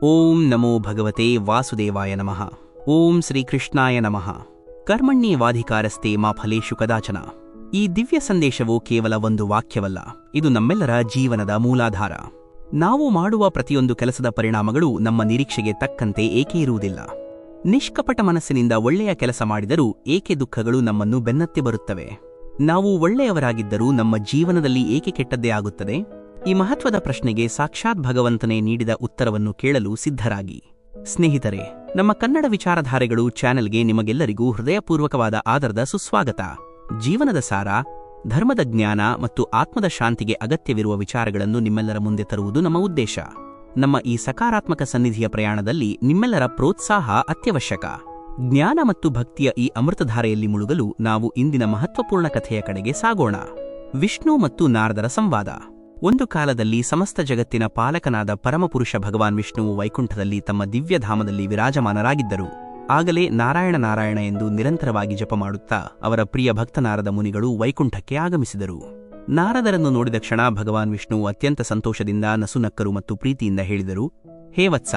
ಓಂ ನಮೋ ಭಗವತೆ ವಾಸುದೇವಾಯ ನಮಃ. ಓಂ ಶ್ರೀಕೃಷ್ಣಾಯ ನಮಃ. ಕರ್ಮಣ್ಯೇವಾಧಿಕಾರಸ್ತೆ ಮಾ ಫಲೇಷು ಕದಾಚನ. ಈ ದಿವ್ಯ ಸಂದೇಶವು ಕೇವಲ ಒಂದು ವಾಕ್ಯವಲ್ಲ, ಇದು ನಮ್ಮೆಲ್ಲರ ಜೀವನದ ಮೂಲಾಧಾರ. ನಾವು ಮಾಡುವ ಪ್ರತಿಯೊಂದು ಕೆಲಸದ ಪರಿಣಾಮಗಳು ನಮ್ಮ ನಿರೀಕ್ಷೆಗೆ ತಕ್ಕಂತೆ ಏಕೆ ಇರುವುದಿಲ್ಲ. ನಿಷ್ಕಪಟ ಮನಸ್ಸಿನಿಂದ ಒಳ್ಳೆಯ ಕೆಲಸ ಮಾಡಿದರೂ ಏಕೆ ದುಃಖಗಳು ನಮ್ಮನ್ನು ಬೆನ್ನತ್ತಿ ಬರುತ್ತವೆ. ನಾವು ಒಳ್ಳೆಯವರಾಗಿದ್ದರೂ ನಮ್ಮ ಜೀವನದಲ್ಲಿ ಏಕೆ ಕೆಟ್ಟದ್ದೇ ಆಗುತ್ತದೆ. ಈ ಮಹತ್ವದ ಪ್ರಶ್ನೆಗೆ ಸಾಕ್ಷಾತ್ ಭಗವಂತನೇ ನೀಡಿದ ಉತ್ತರವನ್ನು ಕೇಳಲು ಸಿದ್ಧರಾಗಿ. ಸ್ನೇಹಿತರೆ, ನಮ್ಮ ಕನ್ನಡ ವಿಚಾರಧಾರೆಗಳು ಚಾನೆಲ್ಗೆ ನಿಮಗೆಲ್ಲರಿಗೂ ಹೃದಯಪೂರ್ವಕವಾದ ಆದರದ ಸುಸ್ವಾಗತ. ಜೀವನದ ಸಾರ, ಧರ್ಮದ ಜ್ಞಾನ ಮತ್ತು ಆತ್ಮದ ಶಾಂತಿಗೆ ಅಗತ್ಯವಿರುವ ವಿಚಾರಗಳನ್ನು ನಿಮ್ಮೆಲ್ಲರ ಮುಂದೆ ತರುವುದು ನಮ್ಮ ಉದ್ದೇಶ. ನಮ್ಮ ಈ ಸಕಾರಾತ್ಮಕ ಸನ್ನಿಧಿಯ ಪ್ರಯಾಣದಲ್ಲಿ ನಿಮ್ಮೆಲ್ಲರ ಪ್ರೋತ್ಸಾಹ ಅತ್ಯವಶ್ಯಕ. ಜ್ಞಾನ ಮತ್ತು ಭಕ್ತಿಯ ಈ ಅಮೃತಧಾರೆಯಲ್ಲಿ ಮುಳುಗಲು ನಾವು ಇಂದಿನ ಮಹತ್ವಪೂರ್ಣ ಕಥೆಯ ಕಡೆಗೆ ಸಾಗೋಣ. ವಿಷ್ಣು ಮತ್ತು ನಾರದರ ಸಂವಾದ. ಒಂದು ಕಾಲದಲ್ಲಿ ಸಮಸ್ತ ಜಗತ್ತಿನ ಪಾಲಕನಾದ ಪರಮಪುರುಷ ಭಗವಾನ್ ವಿಷ್ಣುವು ವೈಕುಂಠದಲ್ಲಿ ತಮ್ಮ ದಿವ್ಯಧಾಮದಲ್ಲಿ ವಿರಾಜಮಾನರಾಗಿದ್ದರು. ಆಗಲೇ ನಾರಾಯಣ ನಾರಾಯಣ ಎಂದು ನಿರಂತರವಾಗಿ ಜಪ ಮಾಡುತ್ತಾ ಅವರ ಪ್ರಿಯ ಭಕ್ತ ನಾರದ ಮುನಿಗಳು ವೈಕುಂಠಕ್ಕೆ ಆಗಮಿಸಿದರು. ನಾರದರನ್ನು ನೋಡಿದ ಕ್ಷಣ ಭಗವಾನ್ ವಿಷ್ಣುವು ಅತ್ಯಂತ ಸಂತೋಷದಿಂದ ನಸುನಕ್ಕರು ಮತ್ತು ಪ್ರೀತಿಯಿಂದ ಹೇಳಿದರು, ಹೇ ವತ್ಸ,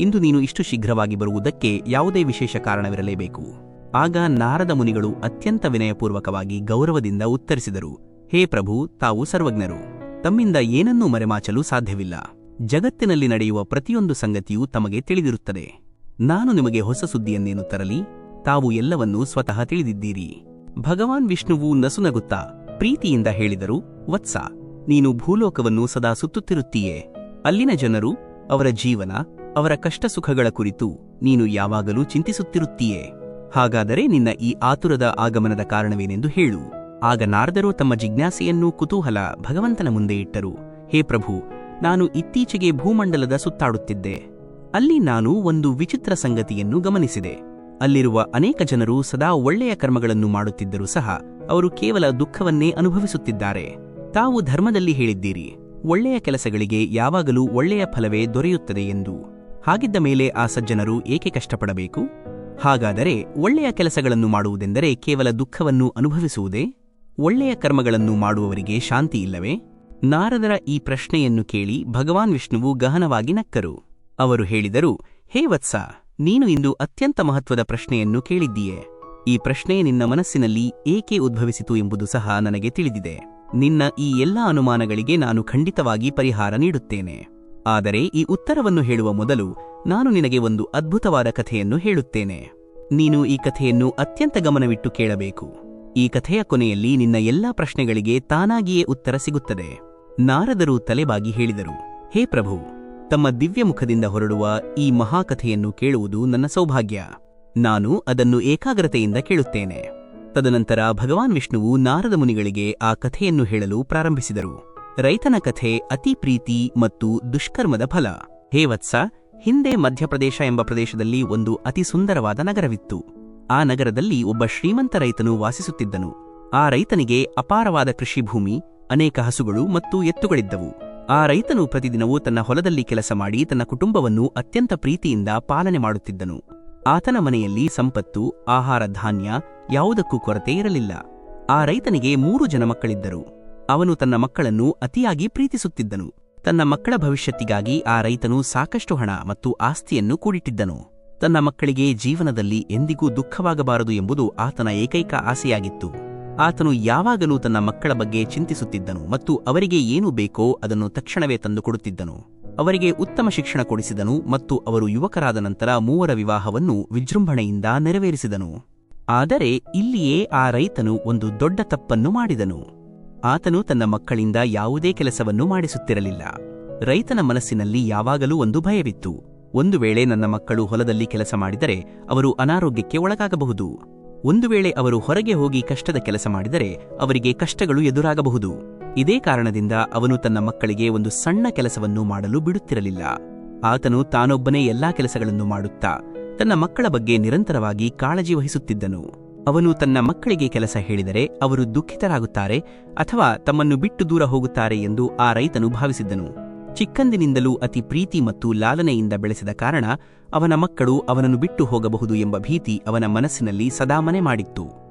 ಇಂದು ನೀನು ಇಷ್ಟು ಶೀಘ್ರವಾಗಿ ಬರುವುದಕ್ಕೆ ಯಾವುದೇ ವಿಶೇಷ ಕಾರಣವಿರಲೇಬೇಕು. ಆಗ ನಾರದ ಮುನಿಗಳು ಅತ್ಯಂತ ವಿನಯಪೂರ್ವಕವಾಗಿ ಗೌರವದಿಂದ ಉತ್ತರಿಸಿದರು, ಹೇ ಪ್ರಭು, ತಾವು ಸರ್ವಜ್ಞರು. ತಮ್ಮಿಂದ ಏನನ್ನೂ ಮರೆಮಾಚಲು ಸಾಧ್ಯವಿಲ್ಲ. ಜಗತ್ತಿನಲ್ಲಿ ನಡೆಯುವ ಪ್ರತಿಯೊಂದು ಸಂಗತಿಯೂ ತಮಗೆ ತಿಳಿದಿರುತ್ತದೆ. ನಾನು ನಿಮಗೆ ಹೊಸ ಸುದ್ದಿಯನ್ನೇನು ತರಲಿ? ತಾವು ಎಲ್ಲವನ್ನೂ ಸ್ವತಃ ತಿಳಿದಿದ್ದೀರಿ. ಭಗವಾನ್ ವಿಷ್ಣುವು ನಸುನಗುತ್ತಾ ಪ್ರೀತಿಯಿಂದ ಹೇಳಿದರು, ವತ್ಸ, ನೀನು ಭೂಲೋಕವನ್ನು ಸದಾ ಸುತ್ತುತ್ತಿರುತ್ತೀಯೇ. ಅಲ್ಲಿನ ಜನರು, ಅವರ ಜೀವನ, ಅವರ ಕಷ್ಟ ಸುಖಗಳ ಕುರಿತು ನೀನು ಯಾವಾಗಲೂ ಚಿಂತಿಸುತ್ತಿರುತ್ತೀಯೇ. ಹಾಗಾದರೆ ನಿನ್ನ ಈ ಆತುರದ ಆಗಮನದ ಕಾರಣವೇನೆಂದು ಹೇಳು. ಆಗ ನಾರದರು ತಮ್ಮ ಜಿಜ್ಞಾಸೆಯನ್ನೂ ಕುತೂಹಲ ಭಗವಂತನ ಮುಂದೆ ಇಟ್ಟರು. ಹೇ ಪ್ರಭು, ನಾನು ಇತ್ತೀಚೆಗೆ ಭೂಮಂಡಲದ ಸುತ್ತಾಡುತ್ತಿದ್ದೆ. ಅಲ್ಲಿ ನಾನು ಒಂದು ವಿಚಿತ್ರ ಸಂಗತಿಯನ್ನು ಗಮನಿಸಿದೆ. ಅಲ್ಲಿರುವ ಅನೇಕ ಜನರು ಸದಾ ಒಳ್ಳೆಯ ಕರ್ಮಗಳನ್ನು ಮಾಡುತ್ತಿದ್ದರೂ ಸಹ ಅವರು ಕೇವಲ ದುಃಖವನ್ನೇ ಅನುಭವಿಸುತ್ತಿದ್ದಾರೆ. ತಾವು ಧರ್ಮದಲ್ಲಿ ಹೇಳಿದ್ದೀರಿ, ಒಳ್ಳೆಯ ಕೆಲಸಗಳಿಗೆ ಯಾವಾಗಲೂ ಒಳ್ಳೆಯ ಫಲವೇ ದೊರೆಯುತ್ತದೆ ಎಂದು. ಹಾಗಿದ್ದ ಮೇಲೆ ಆ ಸಜ್ಜನರು ಏಕೆ ಕಷ್ಟಪಡಬೇಕು? ಹಾಗಾದರೆ ಒಳ್ಳೆಯ ಕೆಲಸಗಳನ್ನು ಮಾಡುವುದೆಂದರೆ ಕೇವಲ ದುಃಖವನ್ನು ಅನುಭವಿಸುವುದೇ? ಒಳ್ಳೆಯ ಕರ್ಮಗಳನ್ನು ಮಾಡುವವರಿಗೆ ಶಾಂತಿ ಇಲ್ಲವೇ? ನಾರದರ ಈ ಪ್ರಶ್ನೆಯನ್ನು ಕೇಳಿ ಭಗವಾನ್ ವಿಷ್ಣುವು ಗಹನವಾಗಿ ನಕ್ಕರು. ಅವರು ಹೇಳಿದರು, ಹೇ ವತ್ಸ, ನೀನು ಇಂದು ಅತ್ಯಂತ ಮಹತ್ವದ ಪ್ರಶ್ನೆಯನ್ನು ಕೇಳಿದ್ದೀಯೆ. ಈ ಪ್ರಶ್ನೆ ನಿನ್ನ ಮನಸ್ಸಿನಲ್ಲಿ ಏಕೆ ಉದ್ಭವಿಸಿತು ಎಂಬುದು ಸಹ ನನಗೆ ತಿಳಿದಿದೆ. ನಿನ್ನ ಈ ಎಲ್ಲಾ ಅನುಮಾನಗಳಿಗೆ ನಾನು ಖಂಡಿತವಾಗಿ ಪರಿಹಾರ ನೀಡುತ್ತೇನೆ. ಆದರೆ ಈ ಉತ್ತರವನ್ನು ಹೇಳುವ ಮೊದಲು ನಾನು ನಿನಗೆ ಒಂದು ಅದ್ಭುತವಾದ ಕಥೆಯನ್ನು ಹೇಳುತ್ತೇನೆ. ನೀನು ಈ ಕಥೆಯನ್ನು ಅತ್ಯಂತ ಗಮನವಿಟ್ಟು ಕೇಳಬೇಕು. ಈ ಕಥೆಯ ಕೊನೆಯಲ್ಲಿ ನಿನ್ನ ಎಲ್ಲಾ ಪ್ರಶ್ನೆಗಳಿಗೆ ತಾನಾಗಿಯೇ ಉತ್ತರ ಸಿಗುತ್ತದೆ. ನಾರದರು ತಲೆಬಾಗಿ ಹೇಳಿದರು, ಹೇ ಪ್ರಭು, ತಮ್ಮ ದಿವ್ಯ ಮುಖದಿಂದ ಹೊರಡುವ ಈ ಮಹಾಕಥೆಯನ್ನು ಕೇಳುವುದು ನನ್ನ ಸೌಭಾಗ್ಯ. ನಾನು ಅದನ್ನು ಏಕಾಗ್ರತೆಯಿಂದ ಕೇಳುತ್ತೇನೆ. ತದನಂತರ ಭಗವಾನ್ ವಿಷ್ಣುವು ನಾರದ ಮುನಿಗಳಿಗೆ ಆ ಕಥೆಯನ್ನು ಹೇಳಲು ಪ್ರಾರಂಭಿಸಿದರು. ರೈತನ ಕಥೆ, ಅತಿ ಪ್ರೀತಿ ಮತ್ತು ದುಷ್ಕರ್ಮದ ಫಲ. ಹೇ ವತ್ಸ, ಹಿಂದೆ ಮಧ್ಯಪ್ರದೇಶ ಎಂಬ ಪ್ರದೇಶದಲ್ಲಿ ಒಂದು ಅತಿ ಸುಂದರವಾದ ನಗರವಿತ್ತು. ಆ ನಗರದಲ್ಲಿ ಒಬ್ಬ ಶ್ರೀಮಂತ ರೈತನು ವಾಸಿಸುತ್ತಿದ್ದನು. ಆ ರೈತನಿಗೆ ಅಪಾರವಾದ ಕೃಷಿ ಭೂಮಿ, ಅನೇಕ ಹಸುಗಳು ಮತ್ತು ಎತ್ತುಗಳಿದ್ದವು. ಆ ರೈತನು ಪ್ರತಿದಿನವೂ ತನ್ನ ಹೊಲದಲ್ಲಿ ಕೆಲಸ ಮಾಡಿ ತನ್ನ ಕುಟುಂಬವನ್ನು ಅತ್ಯಂತ ಪ್ರೀತಿಯಿಂದ ಪಾಲನೆ ಮಾಡುತ್ತಿದ್ದನು. ಆತನ ಮನೆಯಲ್ಲಿ ಸಂಪತ್ತು, ಆಹಾರ, ಧಾನ್ಯ ಯಾವುದಕ್ಕೂ ಕೊರತೆ ಇರಲಿಲ್ಲ. ಆ ರೈತನಿಗೆ 3 ಜನ ಮಕ್ಕಳಿದ್ದರು. ಅವನು ತನ್ನ ಮಕ್ಕಳನ್ನು ಅತಿಯಾಗಿ ಪ್ರೀತಿಸುತ್ತಿದ್ದನು. ತನ್ನ ಮಕ್ಕಳ ಭವಿಷ್ಯತ್ತಿಗಾಗಿ ಆ ರೈತನು ಸಾಕಷ್ಟು ಹಣ ಮತ್ತು ಆಸ್ತಿಯನ್ನು ಕೂಡಿಟ್ಟಿದ್ದನು. ತನ್ನ ಮಕ್ಕಳಿಗೆ ಜೀವನದಲ್ಲಿ ಎಂದಿಗೂ ದುಃಖವಾಗಬಾರದು ಎಂಬುದು ಆತನ ಏಕೈಕ ಆಸೆಯಾಗಿತ್ತು. ಆತನು ಯಾವಾಗಲೂ ತನ್ನ ಮಕ್ಕಳ ಬಗ್ಗೆ ಚಿಂತಿಸುತ್ತಿದ್ದನು ಮತ್ತು ಅವರಿಗೆ ಏನು ಬೇಕೋ ಅದನ್ನು ತಕ್ಷಣವೇ ತಂದುಕೊಡುತ್ತಿದ್ದನು. ಅವರಿಗೆ ಉತ್ತಮ ಶಿಕ್ಷಣ ಕೊಡಿಸಿದನು ಮತ್ತು ಅವರು ಯುವಕರಾದ ನಂತರ 3 ವಿವಾಹವನ್ನು ವಿಜೃಂಭಣೆಯಿಂದ ನೆರವೇರಿಸಿದನು. ಆದರೆ ಇಲ್ಲಿಯೇ ಆ ರೈತನು ಒಂದು ದೊಡ್ಡ ತಪ್ಪನ್ನು ಮಾಡಿದನು. ಆತನು ತನ್ನ ಮಕ್ಕಳಿಂದ ಯಾವುದೇ ಕೆಲಸವನ್ನು ಮಾಡಿಸುತ್ತಿರಲಿಲ್ಲ. ರೈತನ ಮನಸ್ಸಿನಲ್ಲಿ ಯಾವಾಗಲೂ ಒಂದು ಭಯವಿತ್ತು. ಒಂದು ವೇಳೆ ನನ್ನ ಮಕ್ಕಳು ಹೊಲದಲ್ಲಿ ಕೆಲಸ ಮಾಡಿದರೆ ಅವರು ಅನಾರೋಗ್ಯಕ್ಕೆ ಒಳಗಾಗಬಹುದು. ಒಂದು ವೇಳೆ ಅವರು ಹೊರಗೆ ಹೋಗಿ ಕಷ್ಟದ ಕೆಲಸ ಮಾಡಿದರೆ ಅವರಿಗೆ ಕಷ್ಟಗಳು ಎದುರಾಗಬಹುದು. ಇದೇ ಕಾರಣದಿಂದ ಅವನು ತನ್ನ ಮಕ್ಕಳಿಗೆ ಒಂದು ಸಣ್ಣ ಕೆಲಸವನ್ನು ಮಾಡಲು ಬಿಡುತ್ತಿರಲಿಲ್ಲ. ಆತನು ತಾನೊಬ್ಬನೇ ಎಲ್ಲಾ ಕೆಲಸಗಳನ್ನು ಮಾಡುತ್ತಾ ತನ್ನ ಮಕ್ಕಳ ಬಗ್ಗೆ ನಿರಂತರವಾಗಿ ಕಾಳಜಿ ವಹಿಸುತ್ತಿದ್ದನು. ಅವನು ತನ್ನ ಮಕ್ಕಳಿಗೆ ಕೆಲಸ ಹೇಳಿದರೆ ಅವರು ದುಃಖಿತರಾಗುತ್ತಾರೆ ಅಥವಾ ತಮ್ಮನ್ನು ಬಿಟ್ಟು ದೂರ ಹೋಗುತ್ತಾರೆ ಎಂದು ಆ ರೈತನು ಭಾವಿಸಿದ್ದನು. ಚಿಕ್ಕಂದಿನಿಂದಲೂ ಅತಿ ಪ್ರೀತಿ ಮತ್ತು ಲಾಲನೆಯಿಂದ ಬೆಳೆಸಿದ ಕಾರಣ ಅವನ ಮಕ್ಕಳು ಅವನನ್ನು ಬಿಟ್ಟು ಹೋಗಬಹುದು ಎಂಬ ಭೀತಿ ಅವನ ಮನಸ್ಸಿನಲ್ಲಿ ಸದಾ ಮನೆ ಮಾಡಿತ್ತು.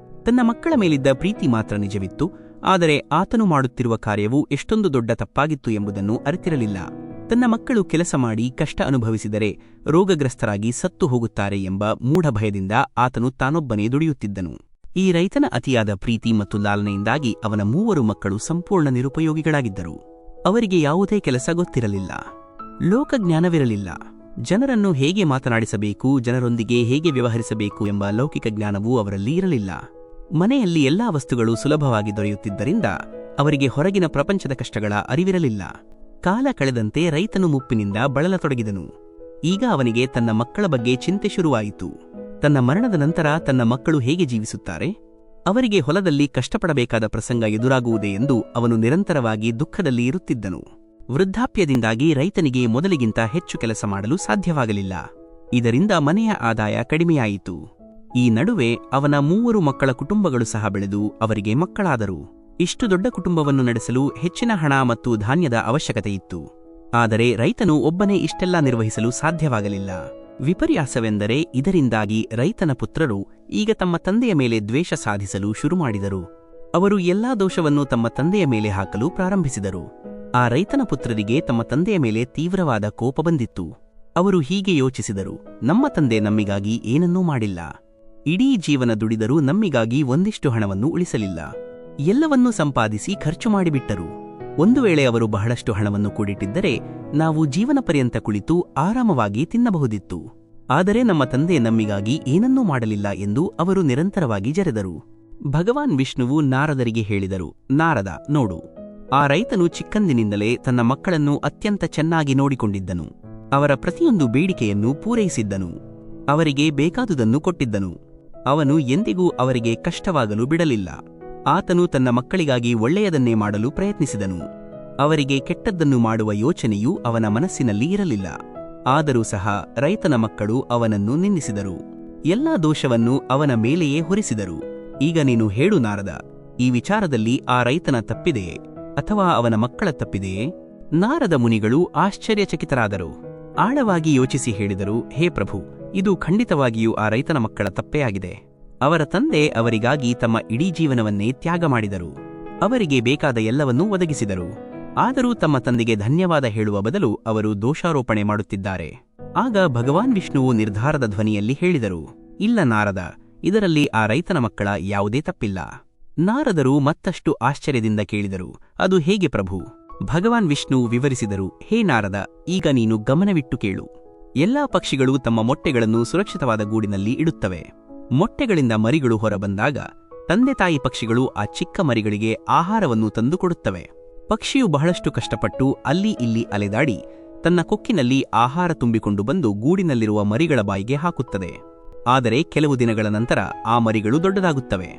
ತನ್ನ ಮಕ್ಕಳ ಮೇಲಿದ್ದ ಪ್ರೀತಿ ಮಾತ್ರ ನಿಜವಿತ್ತು, ಆದರೆ ಆತನು ಮಾಡುತ್ತಿರುವ ಕಾರ್ಯವು ಎಷ್ಟೊಂದು ದೊಡ್ಡ ತಪ್ಪಾಗಿತ್ತು ಎಂಬುದನ್ನು ಅರಿತಿರಲಿಲ್ಲ. ತನ್ನ ಮಕ್ಕಳು ಕೆಲಸ ಮಾಡಿ ಕಷ್ಟ ಅನುಭವಿಸಿದರೆ ರೋಗಗ್ರಸ್ತರಾಗಿ ಸತ್ತು ಹೋಗುತ್ತಾರೆ ಎಂಬ ಮೂಢಭಯದಿಂದ ಆತನು ತಾನೊಬ್ಬನೇ ದುಡಿಯುತ್ತಿದ್ದನು. ಈ ರೈತನ ಅತಿಯಾದ ಪ್ರೀತಿ ಮತ್ತು ಲಾಲನೆಯಿಂದಾಗಿ ಅವನ 3 ಮಕ್ಕಳು ಸಂಪೂರ್ಣ ನಿರುಪಯೋಗಿಗಳಾಗಿದ್ದರು. ಅವರಿಗೆ ಯಾವುದೇ ಕೆಲಸ ಗೊತ್ತಿರಲಿಲ್ಲ, ಲೋಕಜ್ಞಾನವಿರಲಿಲ್ಲ. ಜನರನ್ನು ಹೇಗೆ ಮಾತನಾಡಿಸಬೇಕು, ಜನರೊಂದಿಗೆ ಹೇಗೆ ವ್ಯವಹರಿಸಬೇಕು ಎಂಬ ಲೌಕಿಕ ಜ್ಞಾನವೂ ಅವರಲ್ಲಿ ಇರಲಿಲ್ಲ. ಮನೆಯಲ್ಲಿ ಎಲ್ಲಾ ವಸ್ತುಗಳು ಸುಲಭವಾಗಿ ದೊರೆಯುತ್ತಿದ್ದರಿಂದ ಅವರಿಗೆ ಹೊರಗಿನ ಪ್ರಪಂಚದ ಕಷ್ಟಗಳ ಅರಿವಿರಲಿಲ್ಲ. ಕಾಲ ಕಳೆದಂತೆ ರೈತನು ಮುಪ್ಪಿನಿಂದ ಬಳಲತೊಡಗಿದನು. ಈಗ ಅವನಿಗೆ ತನ್ನ ಮಕ್ಕಳ ಬಗ್ಗೆ ಚಿಂತೆ ಶುರುವಾಯಿತು. ತನ್ನ ಮರಣದ ನಂತರ ತನ್ನ ಮಕ್ಕಳು ಹೇಗೆ ಜೀವಿಸುತ್ತಾರೆ, ಅವರಿಗೆ ಹೊಲದಲ್ಲಿ ಕಷ್ಟಪಡಬೇಕಾದ ಪ್ರಸಂಗ ಎದುರಾಗುವುದೇ ಎಂದು ಅವನು ನಿರಂತರವಾಗಿ ದುಃಖದಲ್ಲಿ ಇರುತ್ತಿದ್ದನು. ವೃದ್ಧಾಪ್ಯದಿಂದಾಗಿ ರೈತನಿಗೆ ಮೊದಲಿಗಿಂತ ಹೆಚ್ಚು ಕೆಲಸ ಮಾಡಲು ಸಾಧ್ಯವಾಗಲಿಲ್ಲ. ಇದರಿಂದ ಮನೆಯ ಆದಾಯ ಕಡಿಮೆಯಾಯಿತು. ಈ ನಡುವೆ ಅವನ 3 ಮಕ್ಕಳ ಕುಟುಂಬಗಳು ಸಹ ಬೆಳೆದು ಅವರಿಗೆ ಮಕ್ಕಳಾದರು. ಇಷ್ಟು ದೊಡ್ಡ ಕುಟುಂಬವನ್ನು ನಡೆಸಲು ಹೆಚ್ಚಿನ ಹಣ ಮತ್ತು ಧಾನ್ಯದ ಅವಶ್ಯಕತೆಯಿತ್ತು. ಆದರೆ ರೈತನು ಒಬ್ಬನೇ ಇಷ್ಟೆಲ್ಲ ನಿರ್ವಹಿಸಲು ಸಾಧ್ಯವಾಗಲಿಲ್ಲ. ವಿಪರ್ಯಾಸವೆಂದರೆ ಇದರಿಂದಾಗಿ ರೈತನ ಪುತ್ರರು ಈಗ ತಮ್ಮ ತಂದೆಯ ಮೇಲೆ ದ್ವೇಷ ಸಾಧಿಸಲು ಶುರುಮಾಡಿದರು. ಅವರು ಎಲ್ಲಾ ದೋಷವನ್ನು ತಮ್ಮ ತಂದೆಯ ಮೇಲೆ ಹಾಕಲು ಪ್ರಾರಂಭಿಸಿದರು. ಆ ರೈತನ ಪುತ್ರರಿಗೆ ತಮ್ಮ ತಂದೆಯ ಮೇಲೆ ತೀವ್ರವಾದ ಕೋಪ ಬಂದಿತ್ತು. ಅವರು ಹೀಗೆ ಯೋಚಿಸಿದರು, ನಮ್ಮ ತಂದೆ ನಮ್ಮಿಗಾಗಿ ಏನನ್ನೂ ಮಾಡಿಲ್ಲ. ಇಡೀ ಜೀವನ ದುಡಿದರೂ ನಮ್ಮಿಗಾಗಿ ಒಂದಿಷ್ಟು ಹಣವನ್ನು ಉಳಿಸಲಿಲ್ಲ. ಎಲ್ಲವನ್ನೂ ಸಂಪಾದಿಸಿ ಖರ್ಚು ಮಾಡಿಬಿಟ್ಟರು. ಒಂದು ವೇಳೆ ಅವರು ಬಹಳಷ್ಟು ಹಣವನ್ನು ಕೂಡಿಟ್ಟಿದ್ದರೆ ನಾವು ಜೀವನ ಪರ್ಯಂತ ಕುಳಿತು ಆರಾಮವಾಗಿ ತಿನ್ನಬಹುದಿತ್ತು. ಆದರೆ ನಮ್ಮ ತಂದೆ ನಮ್ಮಿಗಾಗಿ ಏನನ್ನೂ ಮಾಡಲಿಲ್ಲ ಎಂದು ಅವರು ನಿರಂತರವಾಗಿ ಜರೆದರು. ಭಗವಾನ್ ವಿಷ್ಣುವು ನಾರದರಿಗೆ ಹೇಳಿದರು, ನಾರದ, ನೋಡು, ಆ ರೈತನು ಚಿಕ್ಕಂದಿನಿಂದಲೇ ತನ್ನ ಮಕ್ಕಳನ್ನು ಅತ್ಯಂತ ಚೆನ್ನಾಗಿ ನೋಡಿಕೊಂಡಿದ್ದನು. ಅವರ ಪ್ರತಿಯೊಂದು ಬೇಡಿಕೆಯನ್ನು ಪೂರೈಸಿದ್ದನು. ಅವರಿಗೆ ಬೇಕಾದುದನ್ನು ಕೊಟ್ಟಿದ್ದನು. ಅವನು ಎಂದಿಗೂ ಅವರಿಗೆ ಕಷ್ಟವಾಗಲು ಬಿಡಲಿಲ್ಲ. ಆತನು ತನ್ನ ಮಕ್ಕಳಿಗಾಗಿ ಒಳ್ಳೆಯದನ್ನೇ ಮಾಡಲು ಪ್ರಯತ್ನಿಸಿದನು. ಅವರಿಗೆ ಕೆಟ್ಟದ್ದನ್ನು ಮಾಡುವ ಯೋಚನೆಯೂ ಅವನ ಮನಸ್ಸಿನಲ್ಲಿ ಇರಲಿಲ್ಲ. ಆದರೂ ಸಹ ರೈತನ ಮಕ್ಕಳು ಅವನನ್ನು ನಿಂದಿಸಿದರು. ಎಲ್ಲಾ ದೋಷವನ್ನು ಅವನ ಮೇಲೆಯೇ ಹೊರಿಸಿದರು. ಈಗ ನೀನು ಹೇಳು ನಾರದ, ಈ ವಿಚಾರದಲ್ಲಿ ಆ ರೈತನ ತಪ್ಪಿದೆಯೇ ಅಥವಾ ಅವನ ಮಕ್ಕಳ ತಪ್ಪಿದೆಯೇ? ನಾರದ ಮುನಿಗಳು ಆಶ್ಚರ್ಯಚಕಿತರಾದರು. ಆಳವಾಗಿ ಯೋಚಿಸಿ ಹೇಳಿದರು, ಹೇ ಪ್ರಭು, ಇದು ಖಂಡಿತವಾಗಿಯೂ ಆ ರೈತನ ಮಕ್ಕಳ ತಪ್ಪೇ ಆಗಿದೆ. ಅವರ ತಂದೆ ಅವರಿಗಾಗಿ ತಮ್ಮ ಇಡೀ ಜೀವನವನ್ನೇ ತ್ಯಾಗ ಮಾಡಿದರು. ಅವರಿಗೆ ಬೇಕಾದ ಎಲ್ಲವನ್ನೂ ಒದಗಿಸಿದರು. ಆದರೂ ತಮ್ಮ ತಂದೆಗೆ ಧನ್ಯವಾದ ಹೇಳುವ ಬದಲು ಅವರು ದೋಷಾರೋಪಣೆ ಮಾಡುತ್ತಿದ್ದಾರೆ. ಆಗ ಭಗವಾನ್ ವಿಷ್ಣುವು ನಿರ್ಧಾರದ ಧ್ವನಿಯಲ್ಲಿ ಹೇಳಿದರು, ಇಲ್ಲ ನಾರದ, ಇದರಲ್ಲಿ ಆ ರೈತನ ಮಕ್ಕಳ ಯಾವುದೇ ತಪ್ಪಿಲ್ಲ. ನಾರದರು ಮತ್ತಷ್ಟು ಆಶ್ಚರ್ಯದಿಂದ ಕೇಳಿದರು, ಅದು ಹೇಗೆ ಪ್ರಭು? ಭಗವಾನ್ ವಿಷ್ಣು ವಿವರಿಸಿದರು, ಹೇ ನಾರದ, ಈಗ ನೀನು ಗಮನವಿಟ್ಟು ಕೇಳು. ಎಲ್ಲಾ ಪಕ್ಷಿಗಳು ತಮ್ಮ ಮೊಟ್ಟೆಗಳನ್ನು ಸುರಕ್ಷಿತವಾದ ಗೂಡಿನಲ್ಲಿ ಇಡುತ್ತವೆ. ಮೊಟ್ಟೆಗಳಿಂದ ಮರಿಗಳು ಹೊರಬಂದಾಗ ತಂದೆ ತಾಯಿ ಪಕ್ಷಿಗಳು ಆ ಚಿಕ್ಕ ಮರಿಗಳಿಗೆ ಆಹಾರವನ್ನು ತಂದುಕೊಡುತ್ತವೆ. ಪಕ್ಷಿಯು ಬಹಳಷ್ಟು ಕಷ್ಟಪಟ್ಟು ಅಲ್ಲಿ ಇಲ್ಲಿ ಅಲೆದಾಡಿ ತನ್ನ ಕೊಕ್ಕಿನಲ್ಲಿ ಆಹಾರ ತುಂಬಿಕೊಂಡು ಬಂದು ಗೂಡಿನಲ್ಲಿರುವ ಮರಿಗಳ ಬಾಯಿಗೆ ಹಾಕುತ್ತದೆ. ಆದರೆ ಕೆಲವು ದಿನಗಳ ನಂತರ ಆ ಮರಿಗಳು ದೊಡ್ಡದಾಗುತ್ತವೆ.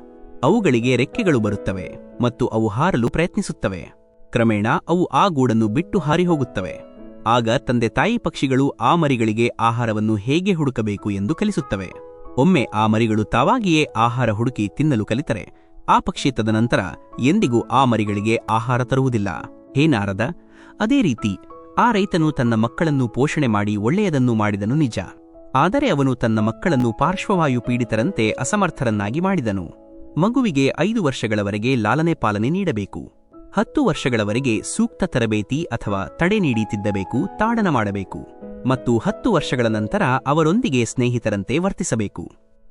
ಅವುಗಳಿಗೆ ರೆಕ್ಕೆಗಳು ಬರುತ್ತವೆ ಮತ್ತು ಅವು ಹಾರಲು ಪ್ರಯತ್ನಿಸುತ್ತವೆ. ಕ್ರಮೇಣ ಅವು ಆ ಗೂಡನ್ನು ಬಿಟ್ಟು ಹಾರಿಹೋಗುತ್ತವೆ. ಆಗ ತಂದೆ ತಾಯಿ ಪಕ್ಷಿಗಳು ಆ ಮರಿಗಳಿಗೆ ಆಹಾರವನ್ನು ಹೇಗೆ ಹುಡುಕಬೇಕು ಎಂದು ಕಲಿಸುತ್ತವೆ. ಒಮ್ಮೆ ಆ ಮರಿಗಳು ತಾವಾಗಿಯೇ ಆಹಾರ ಹುಡುಕಿ ತಿನ್ನಲು ಕಲಿತರೆ ಆ ಪಕ್ಷಿ ತದನಂತರ ಎಂದಿಗೂ ಆ ಮರಿಗಳಿಗೆ ಆಹಾರ ತರುವುದಿಲ್ಲ. ಹೇ ನಾರದ, ಅದೇ ರೀತಿ ಆ ರೈತನು ತನ್ನ ಮಕ್ಕಳನ್ನು ಪೋಷಣೆ ಮಾಡಿ ಒಳ್ಳೆಯದನ್ನು ಮಾಡಿದನು ನಿಜ. ಆದರೆ ಅವನು ತನ್ನ ಮಕ್ಕಳನ್ನು ಪಾರ್ಶ್ವವಾಯು ಪೀಡಿತರಂತೆ ಅಸಮರ್ಥರನ್ನಾಗಿ ಮಾಡಿದನು. ಮಗುವಿಗೆ 5 ವರ್ಷಗಳವರೆಗೆ ಲಾಲನೆ ಪಾಲನೆ ನೀಡಬೇಕು. 10 ವರ್ಷಗಳವರೆಗೆ ಸೂಕ್ತ ತರಬೇತಿ ಅಥವಾ ತಡೆ ನೀಡಿ ತಿದ್ದಬೇಕು, ತಾಡನ ಮಾಡಬೇಕು ಮತ್ತು 10 ವರ್ಷಗಳ ನಂತರ ಅವರೊಂದಿಗೆ ಸ್ನೇಹಿತರಂತೆ ವರ್ತಿಸಬೇಕು.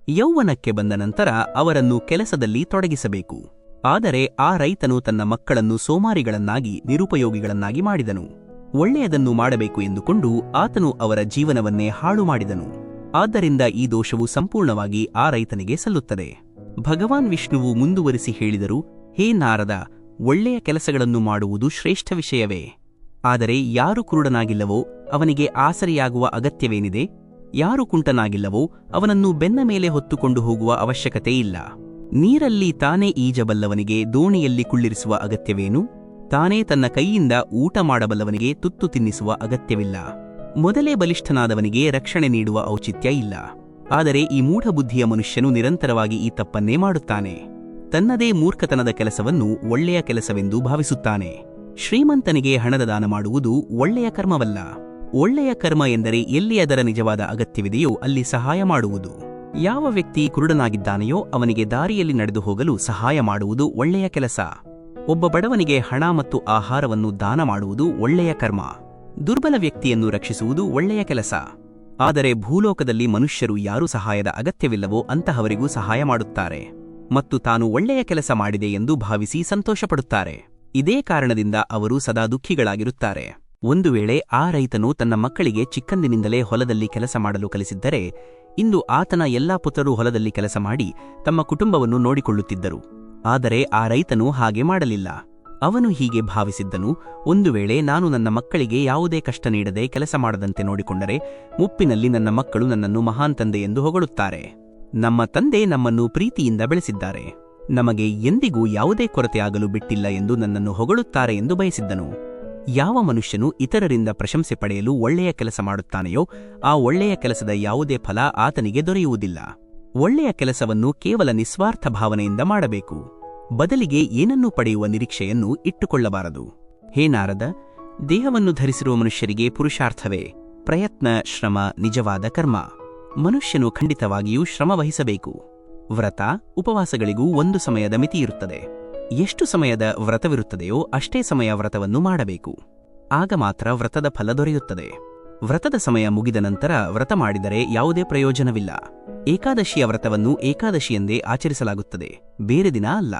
ಯೌವನಕ್ಕೆ ಬಂದ ನಂತರ ಅವರನ್ನು ಕೆಲಸದಲ್ಲಿ ತೊಡಗಿಸಬೇಕು. ಆದರೆ ಆ ರೈತನು ತನ್ನ ಮಕ್ಕಳನ್ನು ಸೋಮಾರಿಗಳನ್ನಾಗಿ, ನಿರುಪಯೋಗಿಗಳನ್ನಾಗಿ ಮಾಡಿದನು. ಒಳ್ಳೆಯದನ್ನು ಮಾಡಬೇಕು ಎಂದುಕೊಂಡು ಆತನು ಅವರ ಜೀವನವನ್ನೇ ಹಾಳು ಮಾಡಿದನು. ಆದ್ದರಿಂದ ಈ ದೋಷವು ಸಂಪೂರ್ಣವಾಗಿ ಆ ರೈತನಿಗೆ ಸಲ್ಲುತ್ತದೆ. ಭಗವಾನ್ ವಿಷ್ಣುವು ಮುಂದುವರಿಸಿ ಹೇಳಿದರು, ಹೇ ನಾರದ, ಒಳ್ಳೆಯ ಕೆಲಸಗಳನ್ನು ಮಾಡುವುದು ಶ್ರೇಷ್ಠ ವಿಷಯವೇ. ಆದರೆ ಯಾರು ಕುರುಡನಾಗಿಲ್ಲವೋ ಅವನಿಗೆ ಆಸರೆಯಾಗುವ ಅಗತ್ಯವೇನಿದೆ? ಯಾರು ಕುಂಟನಾಗಿಲ್ಲವೋ ಅವನನ್ನು ಬೆನ್ನ ಮೇಲೆ ಹೊತ್ತುಕೊಂಡು ಹೋಗುವ ಅವಶ್ಯಕತೆ ಇಲ್ಲ. ನೀರಲ್ಲಿ ತಾನೇ ಈಜಬಲ್ಲವನಿಗೆ ದೋಣಿಯಲ್ಲಿ ಕುಳ್ಳಿರಿಸುವ ಅಗತ್ಯವೇನು? ತಾನೇ ತನ್ನ ಕೈಯಿಂದ ಊಟ ಮಾಡಬಲ್ಲವನಿಗೆ ತುತ್ತು ತಿನ್ನಿಸುವ ಅಗತ್ಯವಿಲ್ಲ. ಮೊದಲೇ ಬಲಿಷ್ಠನಾದವನಿಗೆ ರಕ್ಷಣೆ ನೀಡುವ ಔಚಿತ್ಯ ಇಲ್ಲ. ಆದರೆ ಈ ಮೂಢಬುದ್ಧಿಯ ಮನುಷ್ಯನು ನಿರಂತರವಾಗಿ ಈ ತಪ್ಪನ್ನೇ ಮಾಡುತ್ತಾನೆ. ತನ್ನದೇ ಮೂರ್ಖತನದ ಕೆಲಸವನ್ನು ಒಳ್ಳೆಯ ಕೆಲಸವೆಂದು ಭಾವಿಸುತ್ತಾನೆ. ಶ್ರೀಮಂತನಿಗೆ ಹಣದ ದಾನ ಮಾಡುವುದು ಒಳ್ಳೆಯ ಕರ್ಮವಲ್ಲ. ಒಳ್ಳೆಯ ಕರ್ಮ ಎಂದರೆ ಎಲ್ಲಿ ಅದರ ನಿಜವಾದ ಅಗತ್ಯವಿದೆಯೋ ಅಲ್ಲಿ ಸಹಾಯ ಮಾಡುವುದು. ಯಾವ ವ್ಯಕ್ತಿ ಕುರುಡನಾಗಿದ್ದಾನೆಯೋ ಅವನಿಗೆ ದಾರಿಯಲ್ಲಿ ನಡೆದು ಹೋಗಲು ಸಹಾಯ ಮಾಡುವುದು ಒಳ್ಳೆಯ ಕೆಲಸ. ಒಬ್ಬ ಬಡವನಿಗೆ ಹಣ ಮತ್ತು ಆಹಾರವನ್ನು ದಾನ ಮಾಡುವುದು ಒಳ್ಳೆಯ ಕರ್ಮ. ದುರ್ಬಲ ವ್ಯಕ್ತಿಯನ್ನು ರಕ್ಷಿಸುವುದು ಒಳ್ಳೆಯ ಕೆಲಸ. ಆದರೆ ಭೂಲೋಕದಲ್ಲಿ ಮನುಷ್ಯರು ಯಾರು ಸಹಾಯದ ಅಗತ್ಯವಿಲ್ಲವೋ ಅಂತಹವರಿಗೂ ಸಹಾಯ ಮಾಡುತ್ತಾರೆ ಮತ್ತು ತಾನು ಒಳ್ಳೆಯ ಕೆಲಸ ಮಾಡಿದೆ ಎಂದು ಭಾವಿಸಿ ಸಂತೋಷಪಡುತ್ತಾರೆ. ಇದೇ ಕಾರಣದಿಂದ ಅವರು ಸದಾ ದುಃಖಿಗಳಾಗಿರುತ್ತಾರೆ. ಒಂದು ವೇಳೆ ಆ ರೈತನು ತನ್ನ ಮಕ್ಕಳಿಗೆ ಚಿಕ್ಕಂದಿನಿಂದಲೇ ಹೊಲದಲ್ಲಿ ಕೆಲಸ ಮಾಡಲು ಕಲಿಸಿದ್ದರೆ ಇಂದು ಆತನ ಎಲ್ಲಾ ಪುತ್ರರು ಹೊಲದಲ್ಲಿ ಕೆಲಸ ಮಾಡಿ ತಮ್ಮ ಕುಟುಂಬವನ್ನು ನೋಡಿಕೊಳ್ಳುತ್ತಿದ್ದರು. ಆದರೆ ಆ ರೈತನು ಹಾಗೆ ಮಾಡಲಿಲ್ಲ. ಅವನು ಹೀಗೆ ಭಾವಿಸಿದ್ದನು, ಒಂದು ವೇಳೆ ನಾನು ನನ್ನ ಮಕ್ಕಳಿಗೆ ಯಾವುದೇ ಕಷ್ಟ ನೀಡದೆ ಕೆಲಸ ಮಾಡದಂತೆ ನೋಡಿಕೊಂಡರೆ ಮುಪ್ಪಿನಲ್ಲಿ ನನ್ನ ಮಕ್ಕಳು ನನ್ನನ್ನು ಮಹಾನ್ ತಂದೆ ಎಂದು ಹೊಗಳುತ್ತಾರೆ. ನಮ್ಮ ತಂದೆ ನಮ್ಮನ್ನು ಪ್ರೀತಿಯಿಂದ ಬೆಳೆಸಿದ್ದಾರೆ, ನಮಗೆ ಎಂದಿಗೂ ಯಾವುದೇ ಕೊರತೆಯಾಗಲು ಬಿಟ್ಟಿಲ್ಲ ಎಂದು ನನ್ನನ್ನು ಹೊಗಳುತ್ತಾರೆ ಎಂದು ಬಯಸಿದ್ದನು. ಯಾವ ಮನುಷ್ಯನು ಇತರರಿಂದ ಪ್ರಶಂಸೆ ಪಡೆಯಲು ಒಳ್ಳೆಯ ಕೆಲಸ ಮಾಡುತ್ತಾನೆಯೋ ಆ ಒಳ್ಳೆಯ ಕೆಲಸದ ಯಾವುದೇ ಫಲ ಆತನಿಗೆ ದೊರೆಯುವುದಿಲ್ಲ. ಒಳ್ಳೆಯ ಕೆಲಸವನ್ನು ಕೇವಲ ನಿಸ್ವಾರ್ಥ ಭಾವನೆಯಿಂದ ಮಾಡಬೇಕು, ಬದಲಿಗೆ ಏನನ್ನೂ ಪಡೆಯುವ ನಿರೀಕ್ಷೆಯನ್ನು ಇಟ್ಟುಕೊಳ್ಳಬಾರದು. ಹೇ ನಾರದ, ದೇಹವನ್ನು ಧರಿಸಿರುವ ಮನುಷ್ಯರಿಗೆ ಪುರುಷಾರ್ಥವೇ ಪ್ರಯತ್ನ, ಶ್ರಮ ನಿಜವಾದ ಕರ್ಮ. ಮನುಷ್ಯನು ಖಂಡಿತವಾಗಿಯೂ ಶ್ರಮ ವಹಿಸಬೇಕು. ವ್ರತ, ಉಪವಾಸಗಳಿಗೂ ಒಂದು ಸಮಯದ ಮಿತಿಯಿರುತ್ತದೆ. ಎಷ್ಟು ಸಮಯದ ವ್ರತವಿರುತ್ತದೆಯೋ ಅಷ್ಟೇ ಸಮಯ ವ್ರತವನ್ನು ಮಾಡಬೇಕು. ಆಗ ಮಾತ್ರ ವ್ರತದ ಫಲ ದೊರೆಯುತ್ತದೆ. ವ್ರತದ ಸಮಯ ಮುಗಿದ ನಂತರ ವ್ರತ ಮಾಡಿದರೆ ಯಾವುದೇ ಪ್ರಯೋಜನವಿಲ್ಲ. ಏಕಾದಶಿಯ ವ್ರತವನ್ನು ಏಕಾದಶಿಯೆಂದೇ ಆಚರಿಸಲಾಗುತ್ತದೆ, ಬೇರೆ ದಿನ ಅಲ್ಲ.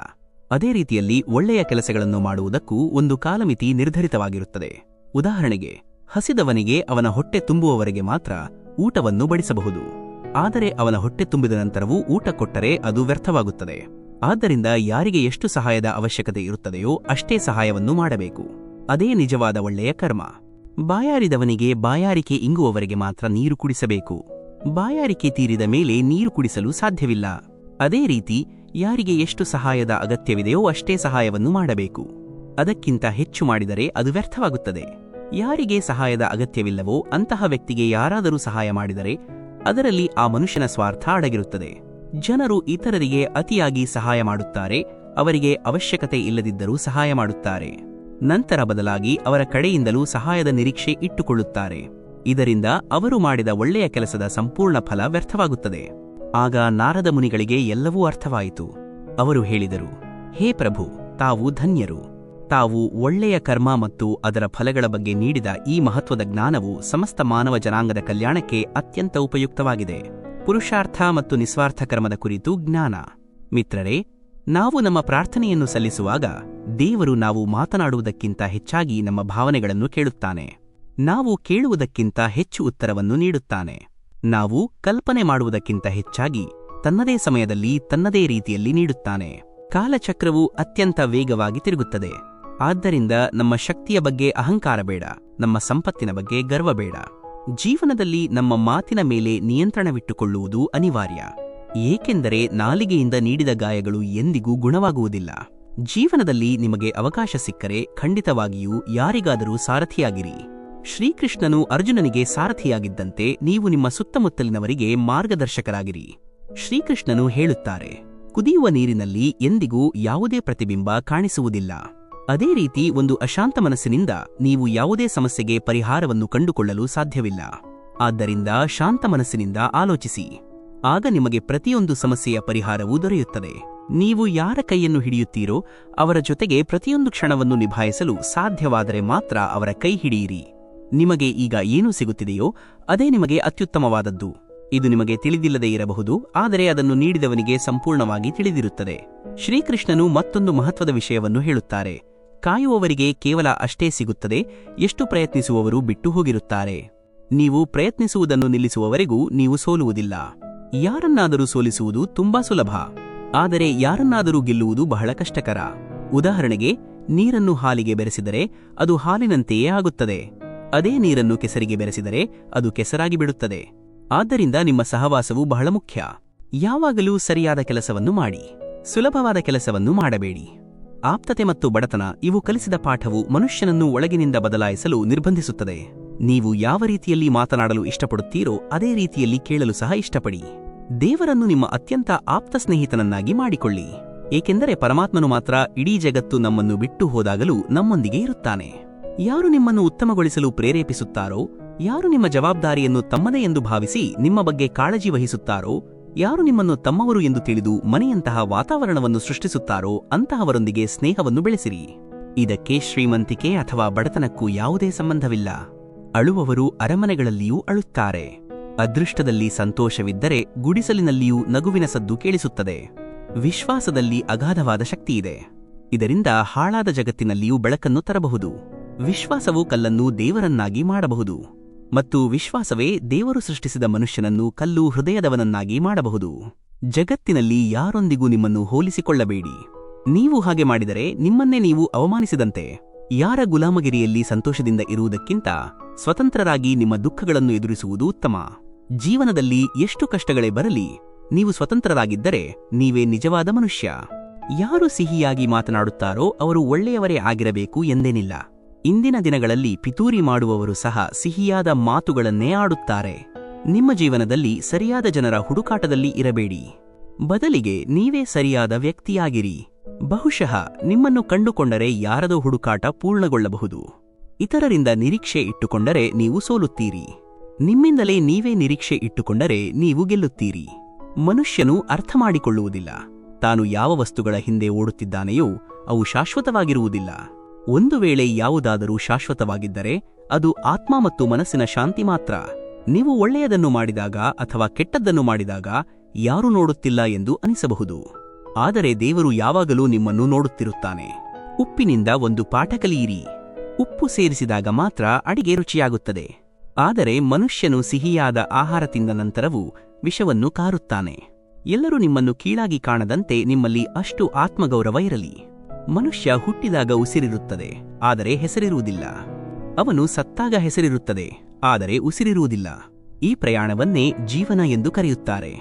ಅದೇ ರೀತಿಯಲ್ಲಿ ಒಳ್ಳೆಯ ಕೆಲಸಗಳನ್ನು ಮಾಡುವುದಕ್ಕೂ ಒಂದು ಕಾಲಮಿತಿ ನಿರ್ಧರಿತವಾಗಿರುತ್ತದೆ. ಉದಾಹರಣೆಗೆ, ಹಸಿದವನಿಗೆ ಅವನ ಹೊಟ್ಟೆ ತುಂಬುವವರೆಗೆ ಮಾತ್ರ ಊಟವನ್ನು ಬಡಿಸಬಹುದು. ಆದರೆ ಅವನ ಹೊಟ್ಟೆ ತುಂಬಿದ ನಂತರವೂ ಊಟ ಕೊಟ್ಟರೆ ಅದು ವ್ಯರ್ಥವಾಗುತ್ತದೆ. ಆದ್ದರಿಂದ ಯಾರಿಗೆ ಎಷ್ಟು ಸಹಾಯದ ಅವಶ್ಯಕತೆ ಇರುತ್ತದೆಯೋ ಅಷ್ಟೇ ಸಹಾಯವನ್ನು ಮಾಡಬೇಕು. ಅದೇ ನಿಜವಾದ ಒಳ್ಳೆಯ ಕರ್ಮ. ಬಾಯಾರಿದವನಿಗೆ ಬಾಯಾರಿಕೆ ಇಂಗುವವರೆಗೆ ಮಾತ್ರ ನೀರು ಕುಡಿಸಬೇಕು. ಬಾಯಾರಿಕೆ ತೀರಿದ ಮೇಲೆ ನೀರು ಕುಡಿಸಲು ಸಾಧ್ಯವಿಲ್ಲ. ಅದೇ ರೀತಿ ಯಾರಿಗೆ ಎಷ್ಟು ಸಹಾಯದ ಅಗತ್ಯವಿದೆಯೋ ಅಷ್ಟೇ ಸಹಾಯವನ್ನು ಮಾಡಬೇಕು. ಅದಕ್ಕಿಂತ ಹೆಚ್ಚು ಮಾಡಿದರೆ ಅದು ವ್ಯರ್ಥವಾಗುತ್ತದೆ. ಯಾರಿಗೆ ಸಹಾಯದ ಅಗತ್ಯವಿಲ್ಲವೋ ಅಂತಹ ವ್ಯಕ್ತಿಗೆ ಯಾರಾದರೂ ಸಹಾಯ ಮಾಡಿದರೆ ಅದರಲ್ಲಿ ಆ ಮನುಷ್ಯನ ಸ್ವಾರ್ಥ ಅಡಗಿರುತ್ತದೆ. ಜನರು ಇತರರಿಗೆ ಅತಿಯಾಗಿ ಸಹಾಯ ಮಾಡುತ್ತಾರೆ, ಅವರಿಗೆ ಅವಶ್ಯಕತೆ ಇಲ್ಲದಿದ್ದರೂ ಸಹಾಯ ಮಾಡುತ್ತಾರೆ. ನಂತರ ಬದಲಾಗಿ ಅವರ ಕಡೆಯಿಂದಲೂ ಸಹಾಯದ ನಿರೀಕ್ಷೆ ಇಟ್ಟುಕೊಳ್ಳುತ್ತಾರೆ. ಇದರಿಂದ ಅವರು ಮಾಡಿದ ಒಳ್ಳೆಯ ಕೆಲಸದ ಸಂಪೂರ್ಣ ಫಲ ವ್ಯರ್ಥವಾಗುತ್ತದೆ. ಆಗ ನಾರದ ಮುನಿಗಳಿಗೆ ಎಲ್ಲವೂ ಅರ್ಥವಾಯಿತು. ಅವರು ಹೇಳಿದರು, ಹೇ ಪ್ರಭು, ತಾವು ಧನ್ಯರು. ತಾವು ಒಳ್ಳೆಯ ಕರ್ಮ ಮತ್ತು ಅದರ ಫಲಗಳ ಬಗ್ಗೆ ನೀಡಿದ ಈ ಮಹತ್ವದ ಜ್ಞಾನವು ಸಮಸ್ತ ಮಾನವ ಜನಾಂಗದ ಕಲ್ಯಾಣಕ್ಕೆ ಅತ್ಯಂತ ಉಪಯುಕ್ತವಾಗಿದೆ. ಪುರುಷಾರ್ಥ ಮತ್ತು ನಿಸ್ವಾರ್ಥ ಕರ್ಮದ ಕುರಿತು ಜ್ಞಾನ. ಮಿತ್ರರೇ, ನಾವು ನಮ್ಮ ಪ್ರಾರ್ಥನೆಯನ್ನು ಸಲ್ಲಿಸುವಾಗ ದೇವರು ನಾವು ಮಾತನಾಡುವುದಕ್ಕಿಂತ ಹೆಚ್ಚಾಗಿ ನಮ್ಮ ಭಾವನೆಗಳನ್ನು ಕೇಳುತ್ತಾನೆ. ನಾವು ಕೇಳುವುದಕ್ಕಿಂತ ಹೆಚ್ಚು ಉತ್ತರವನ್ನು ನೀಡುತ್ತಾನೆ. ನಾವು ಕಲ್ಪನೆ ಮಾಡುವುದಕ್ಕಿಂತ ಹೆಚ್ಚಾಗಿ ತನ್ನದೇ ಸಮಯದಲ್ಲಿ ತನ್ನದೇ ರೀತಿಯಲ್ಲಿ ನೀಡುತ್ತಾನೆ. ಕಾಲಚಕ್ರವು ಅತ್ಯಂತ ವೇಗವಾಗಿ ತಿರುಗುತ್ತದೆ. ಆದ್ದರಿಂದ ನಮ್ಮ ಶಕ್ತಿಯ ಬಗ್ಗೆ ಅಹಂಕಾರ ಬೇಡ, ನಮ್ಮ ಸಂಪತ್ತಿನ ಬಗ್ಗೆ ಗರ್ವ ಬೇಡ. ಜೀವನದಲ್ಲಿ ನಮ್ಮ ಮಾತಿನ ಮೇಲೆ ನಿಯಂತ್ರಣವಿಟ್ಟುಕೊಳ್ಳುವುದು ಅನಿವಾರ್ಯ. ಏಕೆಂದರೆ ನಾಲಿಗೆಯಿಂದ ನೀಡಿದ ಗಾಯಗಳು ಎಂದಿಗೂ ಗುಣವಾಗುವುದಿಲ್ಲ. ಜೀವನದಲ್ಲಿ ನಿಮಗೆ ಅವಕಾಶ ಸಿಕ್ಕರೆ ಖಂಡಿತವಾಗಿಯೂ ಯಾರಿಗಾದರೂ ಸಾರಥಿಯಾಗಿರಿ. ಶ್ರೀಕೃಷ್ಣನು ಅರ್ಜುನನಿಗೆ ಸಾರಥಿಯಾಗಿದ್ದಂತೆ ನೀವು ನಿಮ್ಮ ಸುತ್ತಮುತ್ತಲಿನವರಿಗೆ ಮಾರ್ಗದರ್ಶಕರಾಗಿರಿ. ಶ್ರೀಕೃಷ್ಣನು ಹೇಳುತ್ತಾರೆ, ಕುದಿಯುವ ನೀರಿನಲ್ಲಿ ಎಂದಿಗೂ ಯಾವುದೇ ಪ್ರತಿಬಿಂಬ ಕಾಣಿಸುವುದಿಲ್ಲ. ಅದೇ ರೀತಿ ಒಂದು ಅಶಾಂತ ಮನಸ್ಸಿನಿಂದ ನೀವು ಯಾವುದೇ ಸಮಸ್ಯೆಗೆ ಪರಿಹಾರವನ್ನು ಕಂಡುಕೊಳ್ಳಲು ಸಾಧ್ಯವಿಲ್ಲ. ಆದ್ದರಿಂದ ಶಾಂತ ಮನಸ್ಸಿನಿಂದ ಆಲೋಚಿಸಿ. ಆಗ ನಿಮಗೆ ಪ್ರತಿಯೊಂದು ಸಮಸ್ಯೆಯ ಪರಿಹಾರವೂ ದೊರೆಯುತ್ತದೆ. ನೀವು ಯಾರ ಕೈಯನ್ನು ಹಿಡಿಯುತ್ತೀರೋ ಅವರ ಜೊತೆಗೆ ಪ್ರತಿಯೊಂದು ಕ್ಷಣವನ್ನು ನಿಭಾಯಿಸಲು ಸಾಧ್ಯವಾದರೆ ಮಾತ್ರ ಅವರ ಕೈ ಹಿಡಿಯಿರಿ. ನಿಮಗೆ ಈಗ ಏನು ಸಿಗುತ್ತಿದೆಯೋ ಅದೇ ನಿಮಗೆ ಅತ್ಯುತ್ತಮವಾದದ್ದು. ಇದು ನಿಮಗೆ ತಿಳಿದಿಲ್ಲದೇ ಇರಬಹುದು, ಆದರೆ ಅದನ್ನು ನೀಡಿದವನಿಗೆ ಸಂಪೂರ್ಣವಾಗಿ ತಿಳಿದಿರುತ್ತದೆ. ಶ್ರೀಕೃಷ್ಣನು ಮತ್ತೊಂದು ಮಹತ್ವದ ವಿಷಯವನ್ನು ಹೇಳುತ್ತಾರೆ. ಕಾಯುವವರಿಗೆ ಕೇವಲ ಅಷ್ಟೇ ಸಿಗುತ್ತದೆ, ಎಷ್ಟು ಪ್ರಯತ್ನಿಸುವವರು ಬಿಟ್ಟು ಹೋಗಿರುತ್ತಾರೆ. ನೀವು ಪ್ರಯತ್ನಿಸುವುದನ್ನು ನಿಲ್ಲಿಸುವವರೆಗೂ ನೀವು ಸೋಲುವುದಿಲ್ಲ. ಯಾರನ್ನಾದರೂ ಸೋಲಿಸುವುದು ತುಂಬಾ ಸುಲಭ, ಆದರೆ ಯಾರನ್ನಾದರೂ ಗೆಲ್ಲುವುದು ಬಹಳ ಕಷ್ಟಕರ. ಉದಾಹರಣೆಗೆ, ನೀರನ್ನು ಹಾಲಿಗೆ ಬೆರೆಸಿದರೆ ಅದು ಹಾಲಿನಂತೆಯೇ ಆಗುತ್ತದೆ. ಅದೇ ನೀರನ್ನು ಕೆಸರಿಗೆ ಬೆರೆಸಿದರೆ ಅದು ಕೆಸರಾಗಿ ಬಿಡುತ್ತದೆ. ಆದ್ದರಿಂದ ನಿಮ್ಮ ಸಹವಾಸವು ಬಹಳ ಮುಖ್ಯ. ಯಾವಾಗಲೂ ಸರಿಯಾದ ಕೆಲಸವನ್ನು ಮಾಡಿ, ಸುಲಭವಾದ ಕೆಲಸವನ್ನು ಮಾಡಬೇಡಿ. ಆಪ್ತತೆ ಮತ್ತು ಬಡತನ ಇವು ಕಲಿಸಿದ ಪಾಠವು ಮನುಷ್ಯನನ್ನು ಒಳಗಿನಿಂದ ಬದಲಾಯಿಸಲು ನಿರ್ಬಂಧಿಸುತ್ತದೆ. ನೀವು ಯಾವ ರೀತಿಯಲ್ಲಿ ಮಾತನಾಡಲು ಇಷ್ಟಪಡುತ್ತೀರೋ ಅದೇ ರೀತಿಯಲ್ಲಿ ಕೇಳಲು ಸಹ ಇಷ್ಟಪಡಿ. ದೇವರನ್ನು ನಿಮ್ಮ ಅತ್ಯಂತ ಆಪ್ತ ಸ್ನೇಹಿತನನ್ನಾಗಿ ಮಾಡಿಕೊಳ್ಳಿ, ಏಕೆಂದರೆ ಪರಮಾತ್ಮನು ಮಾತ್ರ ಇಡೀ ಜಗತ್ತು ನಮ್ಮನ್ನು ಬಿಟ್ಟು ಹೋದಾಗಲೂ ನಮ್ಮೊಂದಿಗೆ ಇರುತ್ತಾನೆ. ಯಾರು ನಿಮ್ಮನ್ನು ಉತ್ತಮಗೊಳಿಸಲು ಪ್ರೇರೇಪಿಸುತ್ತಾರೋ, ಯಾರು ನಿಮ್ಮ ಜವಾಬ್ದಾರಿಯನ್ನು ತಮ್ಮದೇ ಎಂದು ಭಾವಿಸಿ ನಿಮ್ಮ ಬಗ್ಗೆ ಕಾಳಜಿ ವಹಿಸುತ್ತಾರೋ, ಯಾರು ನಿಮ್ಮನ್ನು ತಮ್ಮವರು ಎಂದು ತಿಳಿದು ಮನೆಯಂತಹ ವಾತಾವರಣವನ್ನು ಸೃಷ್ಟಿಸುತ್ತಾರೋ ಅಂತಹವರೊಂದಿಗೆ ಸ್ನೇಹವನ್ನು ಬೆಳೆಸಿರಿ. ಇದಕ್ಕೆ ಶ್ರೀಮಂತಿಕೆ ಅಥವಾ ಬಡತನಕ್ಕೂ ಯಾವುದೇ ಸಂಬಂಧವಿಲ್ಲ. ಅಳುವವರು ಅರಮನೆಗಳಲ್ಲಿಯೂ ಅಳುತ್ತಾರೆ. ಅದೃಷ್ಟದಲ್ಲಿ ಸಂತೋಷವಿದ್ದರೆ ಗುಡಿಸಲಿನಲ್ಲಿಯೂ ನಗುವಿನ ಸದ್ದು ಕೇಳಿಸುತ್ತದೆ. ವಿಶ್ವಾಸದಲ್ಲಿ ಅಗಾಧವಾದ ಶಕ್ತಿಯಿದೆ. ಇದರಿಂದ ಹಾಳಾದ ಜಗತ್ತಿನಲ್ಲಿಯೂ ಬೆಳಕನ್ನು ತರಬಹುದು. ವಿಶ್ವಾಸವು ಕಲ್ಲನ್ನು ದೇವರನ್ನಾಗಿ ಮಾಡಬಹುದು, ಮತ್ತು ವಿಶ್ವಾಸವೇ ದೇವರು ಸೃಷ್ಟಿಸಿದ ಮನುಷ್ಯನನ್ನು ಕಲ್ಲು ಹೃದಯದವನನ್ನಾಗಿ ಮಾಡಬಹುದು. ಜಗತ್ತಿನಲ್ಲಿ ಯಾರೊಂದಿಗೂ ನಿಮ್ಮನ್ನು ಹೋಲಿಸಿಕೊಳ್ಳಬೇಡಿ. ನೀವು ಹಾಗೆ ಮಾಡಿದರೆ ನಿಮ್ಮನ್ನೇ ನೀವು ಅವಮಾನಿಸಿದಂತೆ. ಯಾರ ಗುಲಾಮಗಿರಿಯಲ್ಲಿ ಸಂತೋಷದಿಂದ ಇರುವುದಕ್ಕಿಂತ ಸ್ವತಂತ್ರರಾಗಿ ನಿಮ್ಮ ದುಃಖಗಳನ್ನು ಎದುರಿಸುವುದು ಉತ್ತಮ. ಜೀವನದಲ್ಲಿ ಎಷ್ಟು ಕಷ್ಟಗಳೇ ಬರಲಿ, ನೀವು ಸ್ವತಂತ್ರರಾಗಿದ್ದರೆ ನೀವೇ ನಿಜವಾದ ಮನುಷ್ಯ. ಯಾರು ಸಿಹಿಯಾಗಿ ಮಾತನಾಡುತ್ತಾರೋ ಅವರು ಒಳ್ಳೆಯವರೇ ಆಗಿರಬೇಕು ಎಂದೇನಿಲ್ಲ. ಇಂದಿನ ದಿನಗಳಲ್ಲಿ ಪಿತೂರಿ ಮಾಡುವವರು ಸಹ ಸಿಹಿಯಾದ ಮಾತುಗಳನ್ನೇ ಆಡುತ್ತಾರೆ. ನಿಮ್ಮ ಜೀವನದಲ್ಲಿ ಸರಿಯಾದ ಜನರ ಹುಡುಕಾಟದಲ್ಲಿ ಇರಬೇಡಿ. ಬದಲಿಗೆ ನೀವೇ ಸರಿಯಾದ ವ್ಯಕ್ತಿಯಾಗಿರಿ. ಬಹುಶಃ ನಿಮ್ಮನ್ನು ಕಂಡುಕೊಂಡರೆ ಯಾರದೋ ಹುಡುಕಾಟ ಪೂರ್ಣಗೊಳ್ಳಬಹುದು. ಇತರರಿಂದ ನಿರೀಕ್ಷೆ ಇಟ್ಟುಕೊಂಡರೆ ನೀವು ಸೋಲುತ್ತೀರಿ. ನಿಮ್ಮಿಂದಲೇ ನೀವೇ ನಿರೀಕ್ಷೆ ಇಟ್ಟುಕೊಂಡರೆ ನೀವು ಗೆಲ್ಲುತ್ತೀರಿ. ಮನುಷ್ಯನು ಅರ್ಥಮಾಡಿಕೊಳ್ಳುವುದಿಲ್ಲ. ತಾನು ಯಾವ ವಸ್ತುಗಳ ಹಿಂದೆ ಓಡುತ್ತಿದ್ದಾನೆಯೋ ಅವು ಶಾಶ್ವತವಾಗಿರುವುದಿಲ್ಲ. ಒಂದು ವೇಳೆ ಯಾವುದಾದರೂ ಶಾಶ್ವತವಾಗಿದ್ದರೆ ಅದು ಆತ್ಮ ಮತ್ತು ಮನಸ್ಸಿನ ಶಾಂತಿ ಮಾತ್ರ. ನೀವು ಒಳ್ಳೆಯದನ್ನು ಮಾಡಿದಾಗ ಅಥವಾ ಕೆಟ್ಟದ್ದನ್ನು ಮಾಡಿದಾಗ ಯಾರೂ ನೋಡುತ್ತಿಲ್ಲ ಎಂದು ಅನಿಸಬಹುದು, ಆದರೆ ದೇವರು ಯಾವಾಗಲೂ ನಿಮ್ಮನ್ನು ನೋಡುತ್ತಿರುತ್ತಾನೆ. ಉಪ್ಪಿನಿಂದ ಒಂದು ಪಾಠ ಕಲಿಯಿರಿ. ಉಪ್ಪು ಸೇರಿಸಿದಾಗ ಮಾತ್ರ ಅಡಿಗೆ ರುಚಿಯಾಗುತ್ತದೆ. ಆದರೆ ಮನುಷ್ಯನು ಸಿಹಿಯಾದ ಆಹಾರ ತಿಂದ ನಂತರವೂ ವಿಷವನ್ನು ಕಾರುತ್ತಾನೆ. ಎಲ್ಲರೂ ನಿಮ್ಮನ್ನು ಕೀಳಾಗಿ ಕಾಣದಂತೆ ನಿಮ್ಮಲ್ಲಿ ಅಷ್ಟು ಆತ್ಮಗೌರವ ಇರಲಿ. ಮನುಷ್ಯ ಹುಟ್ಟಿದಾಗ ಉಸಿರಿರುತ್ತದೆ, ಆದರೆ ಹೆಸರಿರುವುದಿಲ್ಲ. ಅವನು ಸತ್ತಾಗ ಹೆಸರಿರುತ್ತದೆ, ಆದರೆ ಉಸಿರಿರುವುದಿಲ್ಲ. ಈ ಪ್ರಯಾಣವನ್ನೇ ಜೀವನ ಎಂದು ಕರೆಯುತ್ತಾರೆ.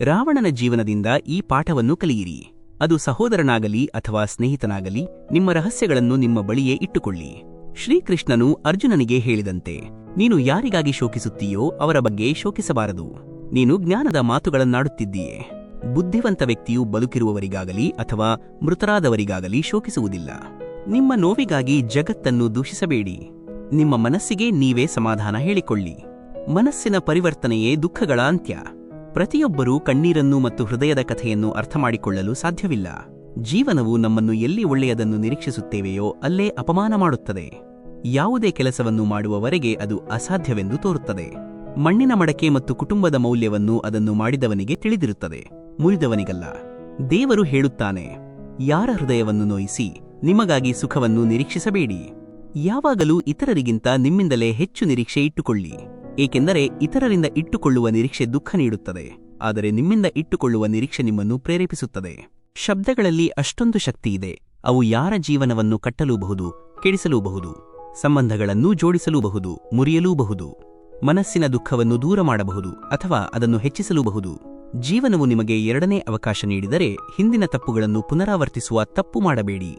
ರಾವಣನ ಜೀವನದಿಂದ ಈ ಪಾಠವನ್ನು ಕಲಿಯಿರಿ. ಅದು ಸಹೋದರನಾಗಲಿ ಅಥವಾ ಸ್ನೇಹಿತನಾಗಲಿ, ನಿಮ್ಮ ರಹಸ್ಯಗಳನ್ನು ನಿಮ್ಮ ಬಳಿಯೇ ಇಟ್ಟುಕೊಳ್ಳಿ. ಶ್ರೀಕೃಷ್ಣನು ಅರ್ಜುನನಿಗೆ ಹೇಳಿದಂತೆ, ನೀನು ಯಾರಿಗಾಗಿ ಶೋಕಿಸುತ್ತೀಯೋ ಅವರ ಬಗ್ಗೆ ಶೋಕಿಸಬಾರದು. ನೀನು ಜ್ಞಾನದ ಮಾತುಗಳನ್ನಾಡುತ್ತಿದ್ದೀಯೆ. ಬುದ್ಧಿವಂತ ವ್ಯಕ್ತಿಯು ಬದುಕಿರುವವರಿಗಾಗಲಿ ಅಥವಾ ಮೃತರಾದವರಿಗಾಗಲಿ ಶೋಕಿಸುವುದಿಲ್ಲ. ನಿಮ್ಮ ನೋವಿಗಾಗಿ ಜಗತ್ತನ್ನು ದೂಷಿಸಬೇಡಿ. ನಿಮ್ಮ ಮನಸ್ಸಿಗೆ ನೀವೇ ಸಮಾಧಾನ ಹೇಳಿಕೊಳ್ಳಿ. ಮನಸ್ಸಿನ ಪರಿವರ್ತನೆಯೇ ದುಃಖಗಳ ಅಂತ್ಯ. ಪ್ರತಿಯೊಬ್ಬರೂ ಕಣ್ಣೀರನ್ನು ಮತ್ತು ಹೃದಯದ ಕಥೆಯನ್ನು ಅರ್ಥಮಾಡಿಕೊಳ್ಳಲು ಸಾಧ್ಯವಿಲ್ಲ. ಜೀವನವು ನಮ್ಮನ್ನು ಎಲ್ಲಿ ಒಳ್ಳೆಯದನ್ನು ನಿರೀಕ್ಷಿಸುತ್ತೇವೆಯೋ ಅಲ್ಲೇ ಅಪಮಾನ ಮಾಡುತ್ತದೆ. ಯಾವುದೇ ಕೆಲಸವನ್ನು ಮಾಡುವವರೆಗೆ ಅದು ಅಸಾಧ್ಯವೆಂದು ತೋರುತ್ತದೆ. ಮಣ್ಣಿನ ಮಡಕೆ ಮತ್ತು ಕುಟುಂಬದ ಮೌಲ್ಯವನ್ನು ಅದನ್ನು ಮಾಡಿದವನಿಗೆ ತಿಳಿದಿರುತ್ತದೆ, ಮುರಿದವನಿಗಲ್ಲ. ದೇವರು ಹೇಳುತ್ತಾನೆ, ಯಾರ ಹೃದಯವನ್ನು ನೋಯಿಸಿ ನಿಮಗಾಗಿ ಸುಖವನ್ನು ನಿರೀಕ್ಷಿಸಬೇಡಿ. ಯಾವಾಗಲೂ ಇತರರಿಗಿಂತ ನಿಮ್ಮಿಂದಲೇ ಹೆಚ್ಚು ನಿರೀಕ್ಷೆ ಇಟ್ಟುಕೊಳ್ಳಿ. ಏಕೆಂದರೆ ಇತರರಿಂದ ಇಟ್ಟುಕೊಳ್ಳುವ ನಿರೀಕ್ಷೆ ದುಃಖ ನೀಡುತ್ತದೆ, ಆದರೆ ನಿಮ್ಮಿಂದ ಇಟ್ಟುಕೊಳ್ಳುವ ನಿರೀಕ್ಷೆ ನಿಮ್ಮನ್ನು ಪ್ರೇರೇಪಿಸುತ್ತದೆ. ಶಬ್ದಗಳಲ್ಲಿ ಅಷ್ಟೊಂದು ಶಕ್ತಿಯಿದೆ. ಅವು ಯಾರ ಜೀವನವನ್ನು ಕಟ್ಟಲೂಬಹುದು, ಕೆಡಿಸಲೂಬಹುದು. ಸಂಬಂಧಗಳನ್ನು ಜೋಡಿಸಲೂಬಹುದು, ಮುರಿಯಲೂಬಹುದು. ಮನಸ್ಸಿನ ದುಃಖವನ್ನು ದೂರ ಮಾಡಬಹುದು ಅಥವಾ ಅದನ್ನು ಹೆಚ್ಚಿಸಲೂಬಹುದು. ಜೀವನವು ನಿಮಗೆ ಎರಡನೇ ಅವಕಾಶ ನೀಡಿದರೆ ಹಿಂದಿನ ತಪ್ಪುಗಳನ್ನು ಪುನರಾವರ್ತಿಸುವ ತಪ್ಪು ಮಾಡಬೇಡಿ.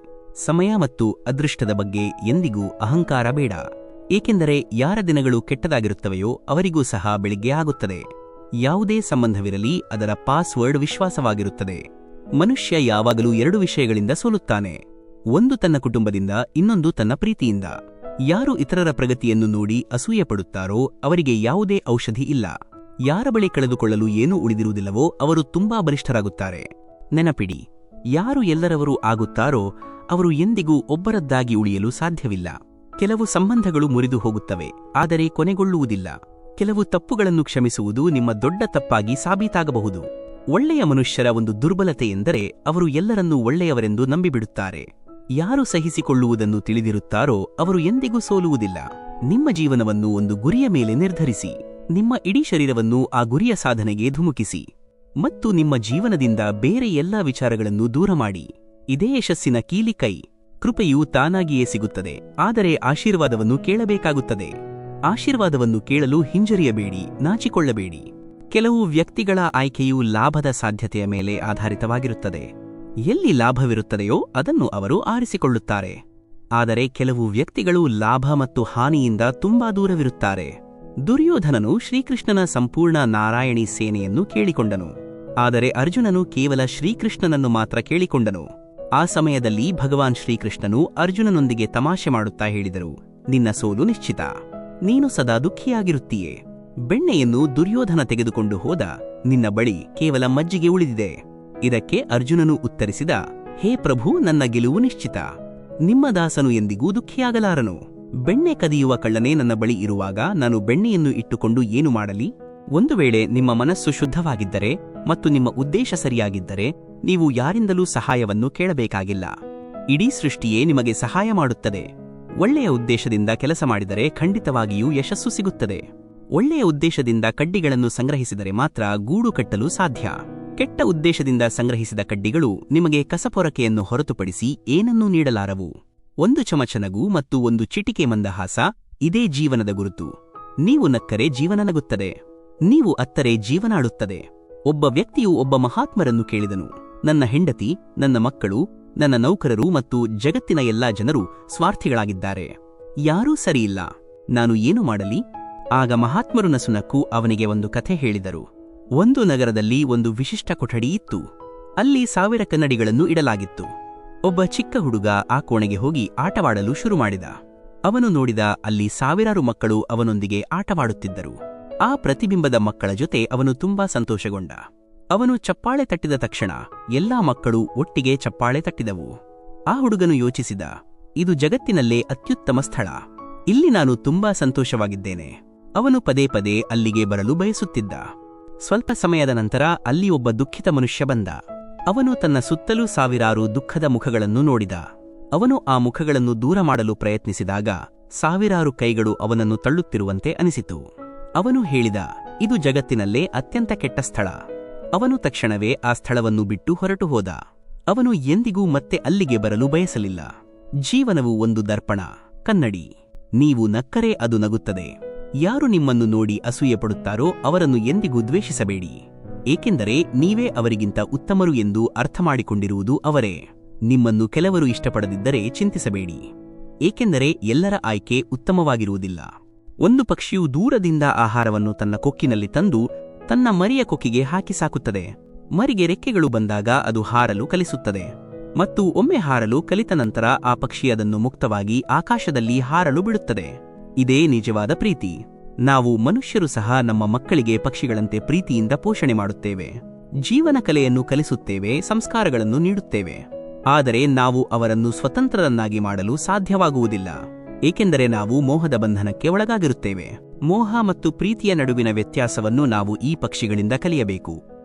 ಸಮಯ ಮತ್ತು ಅದೃಷ್ಟದ ಬಗ್ಗೆ ಎಂದಿಗೂ ಅಹಂಕಾರ ಬೇಡ. ಏಕೆಂದರೆ ಯಾರ ದಿನಗಳು ಕೆಟ್ಟದಾಗಿರುತ್ತವೆಯೋ ಅವರಿಗೂ ಸಹ ಬೆಳಿಗ್ಗೆ ಆಗುತ್ತದೆ. ಯಾವುದೇ ಸಂಬಂಧವಿರಲಿ, ಅದರ ಪಾಸ್ವರ್ಡ್ ವಿಶ್ವಾಸವಾಗಿರುತ್ತದೆ. ಮನುಷ್ಯ ಯಾವಾಗಲೂ ಎರಡು ವಿಷಯಗಳಿಂದ ಸೋಲುತ್ತಾನೆ. ಒಂದು ತನ್ನ ಕುಟುಂಬದಿಂದ, ಇನ್ನೊಂದು ತನ್ನ ಪ್ರೀತಿಯಿಂದ. ಯಾರು ಇತರರ ಪ್ರಗತಿಯನ್ನು ನೋಡಿ ಅಸೂಯೆ ಪಡುತ್ತಾರೋ ಅವರಿಗೆ ಯಾವುದೇ ಔಷಧಿ ಇಲ್ಲ. ಯಾರ ಬಳಿ ಕಳೆದುಕೊಳ್ಳಲು ಏನೂ ಉಳಿದಿರುವುದಿಲ್ಲವೋ ಅವರು ತುಂಬಾ ಬಲಿಷ್ಠರಾಗುತ್ತಾರೆ. ನೆನಪಿಡಿ, ಯಾರು ಎಲ್ಲರವರು ಆಗುತ್ತಾರೋ ಅವರು ಎಂದಿಗೂ ಒಬ್ಬರದ್ದಾಗಿ ಉಳಿಯಲು ಸಾಧ್ಯವಿಲ್ಲ. ಕೆಲವು ಸಂಬಂಧಗಳು ಮುರಿದು ಹೋಗುತ್ತವೆ, ಆದರೆ ಕೊನೆಗೊಳ್ಳುವುದಿಲ್ಲ. ಕೆಲವು ತಪ್ಪುಗಳನ್ನು ಕ್ಷಮಿಸುವುದು ನಿಮ್ಮ ದೊಡ್ಡ ತಪ್ಪಾಗಿ ಸಾಬೀತಾಗಬಹುದು. ಒಳ್ಳೆಯ ಮನುಷ್ಯರ ಒಂದು ದುರ್ಬಲತೆ ಎಂದರೆ ಅವರು ಎಲ್ಲರನ್ನೂ ಒಳ್ಳೆಯವರೆಂದು ನಂಬಿಬಿಡುತ್ತಾರೆ. ಯಾರು ಸಹಿಸಿಕೊಳ್ಳುವುದನ್ನು ತಿಳಿದಿರುತ್ತಾರೋ ಅವರು ಎಂದಿಗೂ ಸೋಲುವುದಿಲ್ಲ. ನಿಮ್ಮ ಜೀವನವನ್ನು ಒಂದು ಗುರಿಯ ಮೇಲೆ ನಿರ್ಧರಿಸಿ. ನಿಮ್ಮ ಇಡೀ ಶರೀರವನ್ನು ಆ ಗುರಿಯ ಸಾಧನೆಗೆ ಧುಮುಕಿಸಿ ಮತ್ತು ನಿಮ್ಮ ಜೀವನದಿಂದ ಬೇರೆ ಎಲ್ಲಾ ವಿಚಾರಗಳನ್ನು ದೂರ ಮಾಡಿ. ಇದೇ ಯಶಸ್ಸಿನ ಕೀಲಿಕೈ. ಕೃಪೆಯು ತಾನಾಗಿಯೇ ಸಿಗುತ್ತದೆ, ಆದರೆ ಆಶೀರ್ವಾದವನ್ನು ಕೇಳಬೇಕಾಗುತ್ತದೆ. ಆಶೀರ್ವಾದವನ್ನು ಕೇಳಲು ಹಿಂಜರಿಯಬೇಡಿ, ನಾಚಿಕೊಳ್ಳಬೇಡಿ. ಕೆಲವು ವ್ಯಕ್ತಿಗಳ ಆಯ್ಕೆಯು ಲಾಭದ ಸಾಧ್ಯತೆಯ ಮೇಲೆ ಆಧಾರಿತವಾಗಿರುತ್ತದೆ. ಎಲ್ಲಿ ಲಾಭವಿರುತ್ತದೆಯೋ ಅದನ್ನು ಅವರು ಆರಿಸಿಕೊಳ್ಳುತ್ತಾರೆ. ಆದರೆ ಕೆಲವು ವ್ಯಕ್ತಿಗಳು ಲಾಭ ಮತ್ತು ಹಾನಿಯಿಂದ ತುಂಬಾ ದೂರವಿರುತ್ತಾರೆ. ದುರ್ಯೋಧನನು ಶ್ರೀಕೃಷ್ಣನ ಸಂಪೂರ್ಣ ನಾರಾಯಣಿ ಸೇನೆಯನ್ನು ಕೇಳಿಕೊಂಡನು, ಆದರೆ ಅರ್ಜುನನು ಕೇವಲ ಶ್ರೀಕೃಷ್ಣನನ್ನು ಮಾತ್ರ ಕೇಳಿಕೊಂಡನು. ಆ ಸಮಯದಲ್ಲಿ ಭಗವಾನ್ ಶ್ರೀಕೃಷ್ಣನು ಅರ್ಜುನನೊಂದಿಗೆ ತಮಾಷೆ ಮಾಡುತ್ತಾ ಹೇಳಿದರು, ನಿನ್ನ ಸೋಲು ನಿಶ್ಚಿತ. ನೀನು ಸದಾ ದುಃಖಿಯಾಗಿರುತ್ತೀಯೆ. ಬೆಣ್ಣೆಯನ್ನು ದುರ್ಯೋಧನ ತೆಗೆದುಕೊಂಡು ಹೋದ, ನಿನ್ನ ಬಳಿ ಕೇವಲ ಮಜ್ಜಿಗೆ ಉಳಿದಿದೆ. ಇದಕ್ಕೆ ಅರ್ಜುನನು ಉತ್ತರಿಸಿದ, ಹೇ ಪ್ರಭು, ನನ್ನ ಗೆಲುವು ನಿಶ್ಚಿತ. ನಿಮ್ಮ ದಾಸನು ಎಂದಿಗೂ ದುಃಖಿಯಾಗಲಾರನು. ಬೆಣ್ಣೆ ಕದಿಯುವ ಕಳ್ಳನೇ ನನ್ನ ಬಳಿ ಇರುವಾಗ ನಾನು ಬೆಣ್ಣೆಯನ್ನು ಇಟ್ಟುಕೊಂಡು ಏನು ಮಾಡಲಿ? ಒಂದು ವೇಳೆ ನಿಮ್ಮ ಮನಸ್ಸು ಶುದ್ಧವಾಗಿದ್ದರೆ ಮತ್ತು ನಿಮ್ಮ ಉದ್ದೇಶ ಸರಿಯಾಗಿದ್ದರೆ ನೀವು ಯಾರಿಂದಲೂ ಸಹಾಯವನ್ನು ಕೇಳಬೇಕಾಗಿಲ್ಲ. ಇಡೀ ಸೃಷ್ಟಿಯೇ ನಿಮಗೆ ಸಹಾಯ ಮಾಡುತ್ತದೆ. ಒಳ್ಳೆಯ ಉದ್ದೇಶದಿಂದ ಕೆಲಸ ಮಾಡಿದರೆ ಖಂಡಿತವಾಗಿಯೂ ಯಶಸ್ಸು ಸಿಗುತ್ತದೆ. ಒಳ್ಳೆಯ ಉದ್ದೇಶದಿಂದ ಕಡ್ಡಿಗಳನ್ನು ಸಂಗ್ರಹಿಸಿದರೆ ಮಾತ್ರ ಗೂಡು ಕಟ್ಟಲು ಸಾಧ್ಯ. ಕೆಟ್ಟ ಉದ್ದೇಶದಿಂದ ಸಂಗ್ರಹಿಸಿದ ಕಡ್ಡಿಗಳು ನಿಮಗೆ ಕಸಪೊರಕೆಯನ್ನು ಹೊರತುಪಡಿಸಿ ಏನನ್ನೂ ನೀಡಲಾರವು. ಒಂದು ಚಮಚ ನಗು ಮತ್ತು ಒಂದು ಚಿಟಿಕೆ ಮಂದಹಾಸ, ಇದೇ ಜೀವನದ ಗುರುತು. ನೀವು ನಕ್ಕರೆ ಜೀವನ ನಗುತ್ತದೆ, ನೀವು ಅತ್ತರೆ ಜೀವನ ಆಡುತ್ತದೆ. ಒಬ್ಬ ವ್ಯಕ್ತಿಯು ಒಬ್ಬ ಮಹಾತ್ಮರನ್ನು ಕೇಳಿದನು, ನನ್ನ ಹೆಂಡತಿ, ನನ್ನ ಮಕ್ಕಳು, ನನ್ನ ನೌಕರರು ಮತ್ತು ಜಗತ್ತಿನ ಎಲ್ಲಾ ಜನರು ಸ್ವಾರ್ಥಿಗಳಾಗಿದ್ದಾರೆ. ಯಾರೂ ಸರಿಯಿಲ್ಲ, ನಾನು ಏನು ಮಾಡಲಿ? ಆಗ ಮಹಾತ್ಮರು ನಸುನಕ್ಕು ಅವನಿಗೆ ಒಂದು ಕಥೆ ಹೇಳಿದರು. ಒಂದು ನಗರದಲ್ಲಿ ಒಂದು ವಿಶಿಷ್ಟ ಕೊಠಡಿ ಇತ್ತು. ಅಲ್ಲಿ 1000 ಕನ್ನಡಿಗಳನ್ನು ಇಡಲಾಗಿತ್ತು. ಒಬ್ಬ ಚಿಕ್ಕ ಹುಡುಗ ಆ ಕೋಣೆಗೆ ಹೋಗಿ ಆಟವಾಡಲು ಶುರು ಮಾಡಿದ. ಅವನು ನೋಡಿದ ಅಲ್ಲಿ ಸಾವಿರಾರು ಮಕ್ಕಳು ಅವನೊಂದಿಗೆ ಆಟವಾಡುತ್ತಿದ್ದರು. ಆ ಪ್ರತಿಬಿಂಬದ ಮಕ್ಕಳ ಜೊತೆ ಅವನು ತುಂಬಾ ಸಂತೋಷಗೊಂಡ. ಅವನು ಚಪ್ಪಾಳೆ ತಟ್ಟಿದ ತಕ್ಷಣ ಎಲ್ಲಾ ಮಕ್ಕಳು ಒಟ್ಟಿಗೆ ಚಪ್ಪಾಳೆ ತಟ್ಟಿದವು. ಆ ಹುಡುಗನು ಯೋಚಿಸಿದ, ಇದು ಜಗತ್ತಿನಲ್ಲೇ ಅತ್ಯುತ್ತಮ ಸ್ಥಳ, ಇಲ್ಲಿ ನಾನು ತುಂಬಾ ಸಂತೋಷವಾಗಿದ್ದೇನೆ. ಅವನು ಪದೇ ಪದೇ ಅಲ್ಲಿಗೆ ಬರಲು ಬಯಸುತ್ತಿದ್ದ. ಸ್ವಲ್ಪ ಸಮಯದ ನಂತರ ಅಲ್ಲಿ ಒಬ್ಬ ದುಃಖಿತ ಮನುಷ್ಯ ಬಂದ. ಅವನು ತನ್ನ ಸುತ್ತಲೂ ಸಾವಿರಾರು ದುಃಖದ ಮುಖಗಳನ್ನು ನೋಡಿದ. ಅವನು ಆ ಮುಖಗಳನ್ನು ದೂರ ಮಾಡಲು ಪ್ರಯತ್ನಿಸಿದಾಗ ಸಾವಿರಾರು ಕೈಗಳು ಅವನನ್ನು ತಳ್ಳುತ್ತಿರುವಂತೆ ಅನಿಸಿತು. ಅವನು ಹೇಳಿದ, ಇದು ಜಗತ್ತಿನಲ್ಲೇ ಅತ್ಯಂತ ಕೆಟ್ಟ ಸ್ಥಳ. ಅವನು ತಕ್ಷಣವೇ ಆ ಸ್ಥಳವನ್ನು ಬಿಟ್ಟು ಹೊರಟು ಹೋದ. ಅವನು ಎಂದಿಗೂ ಮತ್ತೆ ಅಲ್ಲಿಗೆ ಬರಲು ಬಯಸಲಿಲ್ಲ. ಜೀವನವು ಒಂದು ದರ್ಪಣ, ಕನ್ನಡಿ. ನೀವು ನಕ್ಕರೆ ಅದು ನಗುತ್ತದೆ. ಯಾರು ನಿಮ್ಮನ್ನು ನೋಡಿ ಅಸೂಯೆ ಪಡುತ್ತಾರೋ ಅವರನ್ನು ಎಂದಿಗೂ ದ್ವೇಷಿಸಬೇಡಿ, ಏಕೆಂದರೆ ನೀವೇ ಅವರಿಗಿಂತ ಉತ್ತಮರು ಎಂದು ಅರ್ಥಮಾಡಿಕೊಂಡಿರುವುದು ಅವರೇ. ನಿಮ್ಮನ್ನು ಕೆಲವರು ಇಷ್ಟಪಡದಿದ್ದರೆ ಚಿಂತಿಸಬೇಡಿ, ಏಕೆಂದರೆ ಎಲ್ಲರ ಆಯ್ಕೆ ಉತ್ತಮವಾಗಿರುವುದಿಲ್ಲ. ಒಂದು ಪಕ್ಷಿಯು ದೂರದಿಂದ ಆಹಾರವನ್ನು ತನ್ನ ಕೊಕ್ಕಿನಲ್ಲಿ ತಂದು ತನ್ನ ಮರಿಯ ಕೊಕ್ಕಿಗೆ ಹಾಕಿ ಸಾಕುತ್ತದೆ. ಮರಿಗೆ ರೆಕ್ಕೆಗಳು ಬಂದಾಗ ಅದು ಹಾರಲು ಕಲಿಸುತ್ತದೆ, ಮತ್ತು ಒಮ್ಮೆ ಹಾರಲು ಕಲಿತ ನಂತರ ಆ ಪಕ್ಷಿ ಅದನ್ನು ಮುಕ್ತವಾಗಿ ಆಕಾಶದಲ್ಲಿ ಹಾರಲು ಬಿಡುತ್ತದೆ. ಇದೇ ನಿಜವಾದ ಪ್ರೀತಿ. ನಾವು ಮನುಷ್ಯರು ಸಹ ನಮ್ಮ ಮಕ್ಕಳಿಗೆ ಪಕ್ಷಿಗಳಂತೆ ಪ್ರೀತಿಯಿಂದ ಪೋಷಣೆ ಮಾಡುತ್ತೇವೆ, ಜೀವನ ಕಲೆಯನ್ನು ಕಲಿಸುತ್ತೇವೆ, ಸಂಸ್ಕಾರಗಳನ್ನು ನೀಡುತ್ತೇವೆ. ಆದರೆ ನಾವು ಅವರನ್ನು ಸ್ವತಂತ್ರರನ್ನಾಗಿ ಮಾಡಲು ಸಾಧ್ಯವಾಗುವುದಿಲ್ಲ, ಏಕೆಂದರೆ ನಾವು ಮೋಹದ ಬಂಧನಕ್ಕೆ ಒಳಗಾಗಿರುತ್ತೇವೆ. ಮೋಹ ಮತ್ತು ಪ್ರೀತಿಯ ನಡುವಿನ ವ್ಯತ್ಯಾಸವನ್ನು ನಾವು ಈ ಪಕ್ಷಿಗಳಿಂದ ಕಲಿಯಬೇಕು.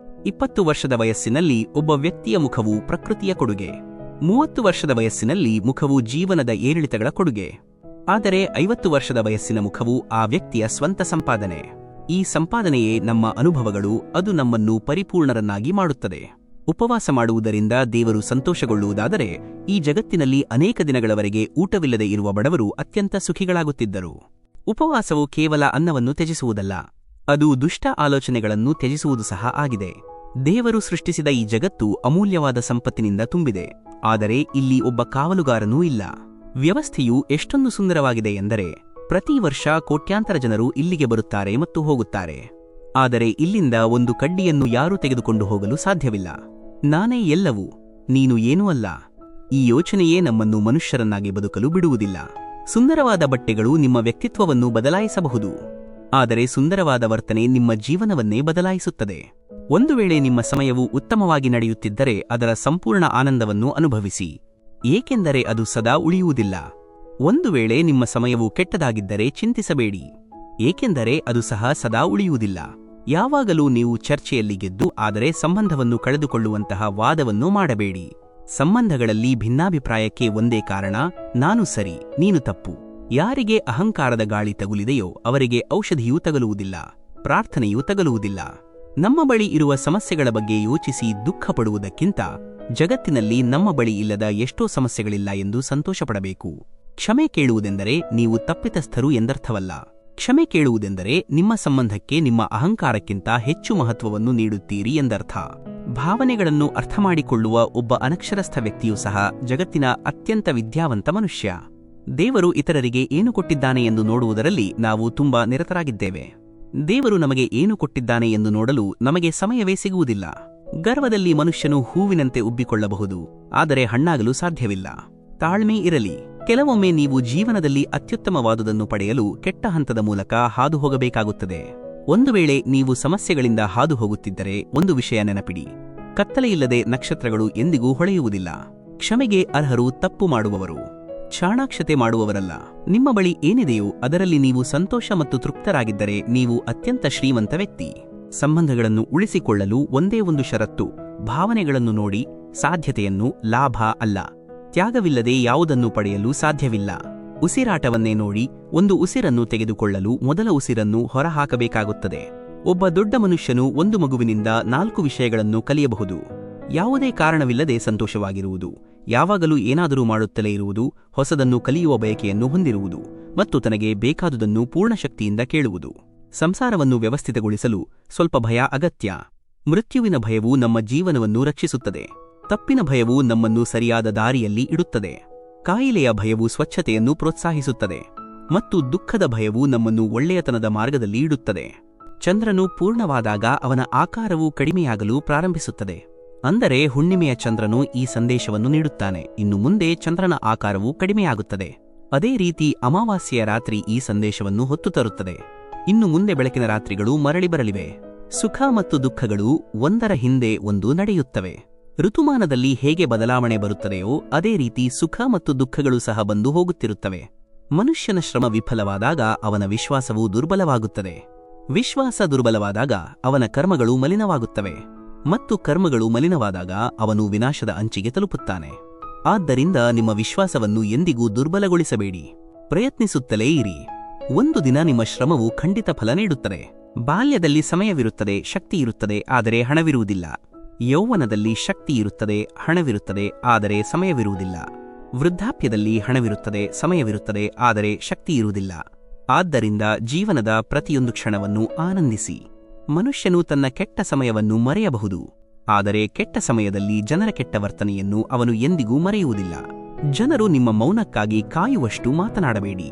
20 ವರ್ಷದ ವಯಸ್ಸಿನಲ್ಲಿ ಒಬ್ಬ ವ್ಯಕ್ತಿಯ ಮುಖವು ಪ್ರಕೃತಿಯ ಕೊಡುಗೆ. 30 ವರ್ಷದ ವಯಸ್ಸಿನಲ್ಲಿ ಮುಖವು ಜೀವನದ ಏರಿಳಿತಗಳ ಕೊಡುಗೆ. ಆದರೆ 50 ವರ್ಷದ ವಯಸ್ಸಿನ ಮುಖವು ಆ ವ್ಯಕ್ತಿಯ ಸ್ವಂತ ಸಂಪಾದನೆ. ಈ ಸಂಪಾದನೆಯೇ ನಮ್ಮ ಅನುಭವಗಳು, ಅದು ನಮ್ಮನ್ನು ಪರಿಪೂರ್ಣರನ್ನಾಗಿ ಮಾಡುತ್ತದೆ. ಉಪವಾಸ ಮಾಡುವುದರಿಂದ ದೇವರು ಸಂತೋಷಗೊಳ್ಳುವುದಾದರೆ ಈ ಜಗತ್ತಿನಲ್ಲಿ ಅನೇಕ ದಿನಗಳವರೆಗೆ ಊಟವಿಲ್ಲದೆ ಇರುವ ಬಡವರು ಅತ್ಯಂತ ಸುಖಿಗಳಾಗುತ್ತಿದ್ದರು. ಉಪವಾಸವು ಕೇವಲ ಅನ್ನವನ್ನು ತ್ಯಜಿಸುವುದಲ್ಲ, ಅದು ದುಷ್ಟ ಆಲೋಚನೆಗಳನ್ನು ತ್ಯಜಿಸುವುದು ಸಹ ಆಗಿದೆ. ದೇವರು ಸೃಷ್ಟಿಸಿದ ಈ ಜಗತ್ತು ಅಮೂಲ್ಯವಾದ ಸಂಪತ್ತಿನಿಂದ ತುಂಬಿದೆ, ಆದರೆ ಇಲ್ಲಿ ಒಬ್ಬ ಕಾವಲುಗಾರನೂ ಇಲ್ಲ. ವ್ಯವಸ್ಥೆಯು ಎಷ್ಟೊಂದು ಸುಂದರವಾಗಿದೆ ಎಂದರೆ ಪ್ರತಿ ವರ್ಷ ಕೋಟ್ಯಾಂತರ ಜನರು ಇಲ್ಲಿಗೆ ಬರುತ್ತಾರೆ ಮತ್ತು ಹೋಗುತ್ತಾರೆ. ಆದರೆ ಇಲ್ಲಿಂದ ಒಂದು ಕಡ್ಡಿಯನ್ನು ಯಾರೂ ತೆಗೆದುಕೊಂಡು ಹೋಗಲು ಸಾಧ್ಯವಿಲ್ಲ. ನಾನೇ ಎಲ್ಲವೂ, ನೀನು ಏನೂ ಅಲ್ಲ. ಈ ಯೋಚನೆಯೇ ನಮ್ಮನ್ನು ಮನುಷ್ಯರನ್ನಾಗಿ ಬದುಕಲು ಬಿಡುವುದಿಲ್ಲ. ಸುಂದರವಾದ ಬಟ್ಟೆಗಳು ನಿಮ್ಮ ವ್ಯಕ್ತಿತ್ವವನ್ನು ಬದಲಾಯಿಸಬಹುದು, ಆದರೆ ಸುಂದರವಾದ ವರ್ತನೆ ನಿಮ್ಮ ಜೀವನವನ್ನೇ ಬದಲಾಯಿಸುತ್ತದೆ. ಒಂದು ವೇಳೆ ನಿಮ್ಮ ಸಮಯವು ಉತ್ತಮವಾಗಿ ನಡೆಯುತ್ತಿದ್ದರೆ ಅದರ ಸಂಪೂರ್ಣ ಆನಂದವನ್ನು ಅನುಭವಿಸಿ, ಏಕೆಂದರೆ ಅದು ಸದಾ ಉಳಿಯುವುದಿಲ್ಲ. ಒಂದು ವೇಳೆ ನಿಮ್ಮ ಸಮಯವು ಕೆಟ್ಟದಾಗಿದ್ದರೆ ಚಿಂತಿಸಬೇಡಿ, ಏಕೆಂದರೆ ಅದು ಸಹ ಸದಾ ಉಳಿಯುವುದಿಲ್ಲ. ಯಾವಾಗಲೂ ನೀವು ಚರ್ಚೆಯಲ್ಲಿ ಗೆದ್ದು ಆದರೆ ಸಂಬಂಧವನ್ನು ಕಳೆದುಕೊಳ್ಳುವಂತಹ ವಾದವನ್ನು ಮಾಡಬೇಡಿ. ಸಂಬಂಧಗಳಲ್ಲಿ ಭಿನ್ನಾಭಿಪ್ರಾಯಕ್ಕೆ ಒಂದೇ ಕಾರಣ, ನಾನು ಸರಿ, ನೀನು ತಪ್ಪು. ಯಾರಿಗೆ ಅಹಂಕಾರದ ಗಾಳಿ ತಗುಲಿದೆಯೋ ಅವರಿಗೆ ಔಷಧಿಯೂ ತಗಲುವುದಿಲ್ಲ, ಪ್ರಾರ್ಥನೆಯೂ ತಗಲುವುದಿಲ್ಲ. ನಮ್ಮ ಬಳಿ ಇರುವ ಸಮಸ್ಯೆಗಳ ಬಗ್ಗೆ ಯೋಚಿಸಿ ದುಃಖಪಡುವುದಕ್ಕಿಂತ ಜಗತ್ತಿನಲ್ಲಿ ನಮ್ಮ ಬಳಿ ಇಲ್ಲದ ಎಷ್ಟೋ ಸಮಸ್ಯೆಗಳಿಲ್ಲ ಎಂದು ಸಂತೋಷಪಡಬೇಕು. ಕ್ಷಮೆ ಕೇಳುವುದೆಂದರೆ ನೀವು ತಪ್ಪಿತಸ್ಥರು ಎಂದರ್ಥವಲ್ಲ. ಕ್ಷಮೆ ಕೇಳುವುದೆಂದರೆ ನಿಮ್ಮ ಸಂಬಂಧಕ್ಕೆ ನಿಮ್ಮ ಅಹಂಕಾರಕ್ಕಿಂತ ಹೆಚ್ಚು ಮಹತ್ವವನ್ನು ನೀಡುತ್ತೀರಿ ಎಂದರ್ಥ. ಭಾವನೆಗಳನ್ನು ಅರ್ಥಮಾಡಿಕೊಳ್ಳುವ ಒಬ್ಬ ಅನಕ್ಷರಸ್ಥ ವ್ಯಕ್ತಿಯೂ ಸಹ ಜಗತ್ತಿನ ಅತ್ಯಂತ ವಿದ್ಯಾವಂತ ಮನುಷ್ಯ. ದೇವರು ಇತರರಿಗೆ ಏನು ಕೊಟ್ಟಿದ್ದಾನೆ ಎಂದು ನೋಡುವುದರಲ್ಲಿ ನಾವು ತುಂಬಾ ನಿರತರಾಗಿದ್ದೇವೆ. ದೇವರು ನಮಗೆ ಏನು ಕೊಟ್ಟಿದ್ದಾನೆ ಎಂದು ನೋಡಲು ನಮಗೆ ಸಮಯವೇ ಸಿಗುವುದಿಲ್ಲ. ಗರ್ವದಲ್ಲಿ ಮನುಷ್ಯನು ಹೂವಿನಂತೆ ಉಬ್ಬಿಕೊಳ್ಳಬಹುದು, ಆದರೆ ಹಣ್ಣಾಗಲು ಸಾಧ್ಯವಿಲ್ಲ. ತಾಳ್ಮೆ ಇರಲಿ. ಕೆಲವೊಮ್ಮೆ ನೀವು ಜೀವನದಲ್ಲಿ ಅತ್ಯುತ್ತಮವಾದುದನ್ನು ಪಡೆಯಲು ಕೆಟ್ಟ ಹಂತದ ಮೂಲಕ ಹಾದು ಹೋಗಬೇಕಾಗುತ್ತದೆ. ಒಂದು ವೇಳೆ ನೀವು ಸಮಸ್ಯೆಗಳಿಂದ ಹಾದು ಹೋಗುತ್ತಿದ್ದರೆ ಒಂದು ವಿಷಯ ನೆನಪಿಡಿ, ಕತ್ತಲೆಯಿಲ್ಲದೆ ನಕ್ಷತ್ರಗಳು ಎಂದಿಗೂ ಹೊಳೆಯುವುದಿಲ್ಲ. ಕ್ಷಮೆಗೆ ಅರ್ಹರು ತಪ್ಪು ಮಾಡುವವರು. ಚಾಣಾಕ್ಷತೆ ಮಾಡುವವರಲ್ಲ. ನಿಮ್ಮ ಬಳಿ ಏನಿದೆಯೋ ಅದರಲ್ಲಿ ನೀವು ಸಂತೋಷ ಮತ್ತು ತೃಪ್ತರಾಗಿದ್ದರೆ ನೀವು ಅತ್ಯಂತ ಶ್ರೀಮಂತ ವ್ಯಕ್ತಿ. ಸಂಬಂಧಗಳನ್ನು ಉಳಿಸಿಕೊಳ್ಳಲು ಒಂದೇ ಒಂದು ಷರತ್ತು: ಭಾವನೆಗಳನ್ನು ನೋಡಿ, ಸಾಧ್ಯತೆಯನ್ನು, ಲಾಭ ಅಲ್ಲ. ತ್ಯಾಗವಿಲ್ಲದೆ ಯಾವುದನ್ನು ಪಡೆಯಲು ಸಾಧ್ಯವಿಲ್ಲ. ಉಸಿರಾಟವನ್ನೇ ನೋಡಿ, ಒಂದು ಉಸಿರನ್ನು ತೆಗೆದುಕೊಳ್ಳಲು ಮೊದಲ ಉಸಿರನ್ನು ಹೊರಹಾಕಬೇಕಾಗುತ್ತದೆ. ಒಬ್ಬ ದೊಡ್ಡ ಮನುಷ್ಯನು ಒಂದು ಮಗುವಿನಿಂದ 4 ವಿಷಯಗಳನ್ನು ಕಲಿಯಬಹುದು: ಯಾವುದೇ ಕಾರಣವಿಲ್ಲದೆ ಸಂತೋಷವಾಗಿರುವುದು, ಯಾವಾಗಲೂ ಏನಾದರೂ ಮಾಡುತ್ತಲೇ ಇರುವುದು, ಹೊಸದನ್ನು ಕಲಿಯುವ ಬಯಕೆಯನ್ನು ಹೊಂದಿರುವುದು ಮತ್ತು ತನಗೆ ಬೇಕಾದುದನ್ನು ಪೂರ್ಣ ಶಕ್ತಿಯಿಂದ ಕೇಳುವುದು. ಸಂಸಾರವನ್ನು ವ್ಯವಸ್ಥಿತಗೊಳಿಸಲು ಸ್ವಲ್ಪ ಭಯ ಅಗತ್ಯ. ಮೃತ್ಯುವಿನ ಭಯವು ನಮ್ಮ ಜೀವನವನ್ನು ರಕ್ಷಿಸುತ್ತದೆ. ತಪ್ಪಿನ ಭಯವು ನಮ್ಮನ್ನು ಸರಿಯಾದ ದಾರಿಯಲ್ಲಿ ಇಡುತ್ತದೆ. ಕಾಯಿಲೆಯ ಭಯವು ಸ್ವಚ್ಛತೆಯನ್ನು ಪ್ರೋತ್ಸಾಹಿಸುತ್ತದೆ ಮತ್ತು ದುಃಖದ ಭಯವು ನಮ್ಮನ್ನು ಒಳ್ಳೆಯತನದ ಮಾರ್ಗದಲ್ಲಿ ಇಡುತ್ತದೆ. ಚಂದ್ರನು ಪೂರ್ಣವಾದಾಗ ಅವನ ಆಕಾರವು ಕಡಿಮೆಯಾಗಲು ಪ್ರಾರಂಭಿಸುತ್ತದೆ. ಅಂದರೆ ಹುಣ್ಣಿಮೆಯ ಚಂದ್ರನು ಈ ಸಂದೇಶವನ್ನು ನೀಡುತ್ತಾನೆ: ಇನ್ನು ಮುಂದೆ ಚಂದ್ರನ ಆಕಾರವು ಕಡಿಮೆಯಾಗುತ್ತದೆ. ಅದೇ ರೀತಿ ಅಮಾವಾಸ್ಯೆಯ ರಾತ್ರಿ ಈ ಸಂದೇಶವನ್ನು ಹೊತ್ತು ತರುತ್ತದೆ: ಇನ್ನು ಮುಂದೆ ಬೆಳಕಿನ ರಾತ್ರಿಗಳು ಮರಳಿ ಬರಲಿವೆ. ಸುಖ ಮತ್ತು ದುಃಖಗಳು ಒಂದರ ಹಿಂದೆ ಒಂದು ನಡೆಯುತ್ತವೆ. ಋತುಮಾನದಲ್ಲಿ ಹೇಗೆ ಬದಲಾವಣೆ ಬರುತ್ತದೆಯೋ ಅದೇ ರೀತಿ ಸುಖ ಮತ್ತು ದುಃಖಗಳು ಸಹ ಬಂದು ಹೋಗುತ್ತಿರುತ್ತವೆ. ಮನುಷ್ಯನ ಶ್ರಮ ವಿಫಲವಾದಾಗ ಅವನ ವಿಶ್ವಾಸವು ದುರ್ಬಲವಾಗುತ್ತದೆ. ವಿಶ್ವಾಸ ದುರ್ಬಲವಾದಾಗ ಅವನ ಕರ್ಮಗಳು ಮಲಿನವಾಗುತ್ತವೆ ಮತ್ತು ಕರ್ಮಗಳು ಮಲಿನವಾದಾಗ ಅವನು ವಿನಾಶದ ಅಂಚಿಗೆ ತಲುಪುತ್ತಾನೆ. ಆದ್ದರಿಂದ ನಿಮ್ಮ ವಿಶ್ವಾಸವನ್ನು ಎಂದಿಗೂ ದುರ್ಬಲಗೊಳಿಸಬೇಡಿ. ಪ್ರಯತ್ನಿಸುತ್ತಲೇ ಇರಿ. ಒಂದು ದಿನ ನಿಮ್ಮ ಶ್ರಮವು ಖಂಡಿತ ಫಲ ನೀಡುತ್ತದೆ. ಬಾಲ್ಯದಲ್ಲಿ ಸಮಯವಿರುತ್ತದೆ, ಶಕ್ತಿಯಿರುತ್ತದೆ, ಆದರೆ ಹಣವಿರುವುದಿಲ್ಲ. ಯೌವನದಲ್ಲಿ ಶಕ್ತಿಯಿರುತ್ತದೆ, ಹಣವಿರುತ್ತದೆ, ಆದರೆ ಸಮಯವಿರುವುದಿಲ್ಲ. ವೃದ್ಧಾಪ್ಯದಲ್ಲಿ ಹಣವಿರುತ್ತದೆ, ಸಮಯವಿರುತ್ತದೆ, ಆದರೆ ಶಕ್ತಿಯಿರುವುದಿಲ್ಲ. ಆದ್ದರಿಂದ ಜೀವನದ ಪ್ರತಿಯೊಂದು ಕ್ಷಣವನ್ನು ಆನಂದಿಸಿ. ಮನುಷ್ಯನು ತನ್ನ ಕೆಟ್ಟ ಸಮಯವನ್ನು ಮರೆಯಬಹುದು, ಆದರೆ ಕೆಟ್ಟ ಸಮಯದಲ್ಲಿ ಜನರ ಕೆಟ್ಟ ವರ್ತನೆಯನ್ನು ಅವನು ಎಂದಿಗೂ ಮರೆಯುವುದಿಲ್ಲ. ಜನರು ನಿಮ್ಮ ಮೌನಕ್ಕಾಗಿ ಕಾಯುವಷ್ಟು ಮಾತನಾಡಬೇಡಿ.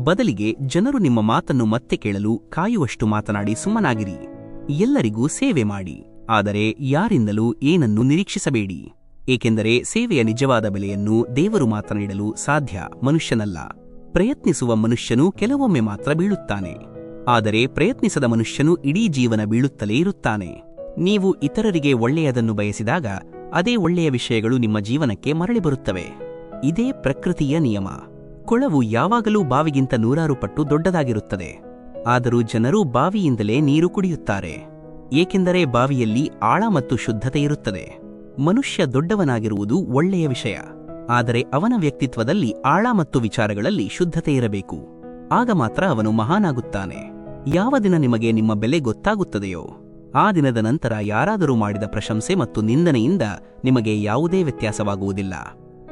ಬದಲಿಗೆ ಜನರು ನಿಮ್ಮ ಮಾತನ್ನು ಮತ್ತೆ ಕೇಳಲು ಕಾಯುವಷ್ಟು ಮಾತನಾಡಿ ಸುಮ್ಮನಾಗಿರಿ. ಎಲ್ಲರಿಗೂ ಸೇವೆ ಮಾಡಿ, ಆದರೆ ಯಾರಿಂದಲೂ ಏನನ್ನು ನಿರೀಕ್ಷಿಸಬೇಡಿ. ಏಕೆಂದರೆ ಸೇವೆಯ ನಿಜವಾದ ಬೆಲೆಯನ್ನು ದೇವರು ಮಾತ್ರ ನೀಡಲು ಸಾಧ್ಯ, ಮನುಷ್ಯನಲ್ಲ. ಪ್ರಯತ್ನಿಸುವ ಮನುಷ್ಯನು ಕೆಲವೊಮ್ಮೆ ಮಾತ್ರ ಬೀಳುತ್ತಾನೆ, ಆದರೆ ಪ್ರಯತ್ನಿಸದ ಮನುಷ್ಯನು ಇಡೀ ಜೀವನ ಬೀಳುತ್ತಲೇ ಇರುತ್ತಾನೆ. ನೀವು ಇತರರಿಗೆ ಒಳ್ಳೆಯದನ್ನು ಬಯಸಿದಾಗ ಅದೇ ಒಳ್ಳೆಯ ವಿಷಯಗಳು ನಿಮ್ಮ ಜೀವನಕ್ಕೆ ಮರಳಿ ಬರುತ್ತವೆ. ಇದೇ ಪ್ರಕೃತಿಯ ನಿಯಮ. ಕೊಳವು ಯಾವಾಗಲೂ ಬಾವಿಗಿಂತ 100 ಪಟ್ಟು ದೊಡ್ಡದಾಗಿರುತ್ತದೆ. ಆದರೂ ಜನರು ಬಾವಿಯಿಂದಲೇ ನೀರು ಕುಡಿಯುತ್ತಾರೆ, ಏಕೆಂದರೆ ಬಾವಿಯಲ್ಲಿ ಆಳ ಮತ್ತು ಶುದ್ಧತೆ ಇರುತ್ತದೆ. ಮನುಷ್ಯ ದೊಡ್ಡವನಾಗಿರುವುದು ಒಳ್ಳೆಯ ವಿಷಯ, ಆದರೆ ಅವನ ವ್ಯಕ್ತಿತ್ವದಲ್ಲಿ ಆಳ ಮತ್ತು ವಿಚಾರಗಳಲ್ಲಿ ಶುದ್ಧತೆ ಇರಬೇಕು. ಆಗ ಮಾತ್ರ ಅವನು ಮಹಾನಾಗುತ್ತಾನೆ. ಯಾವ ದಿನ ನಿಮಗೆ ನಿಮ್ಮ ಬೆಲೆ ಗೊತ್ತಾಗುತ್ತದೆಯೋ ಆ ದಿನದ ನಂತರ ಯಾರಾದರೂ ಮಾಡಿದ ಪ್ರಶಂಸೆ ಮತ್ತು ನಿಂದನೆಯಿಂದ ನಿಮಗೆ ಯಾವುದೇ ವ್ಯತ್ಯಾಸವಾಗುವುದಿಲ್ಲ.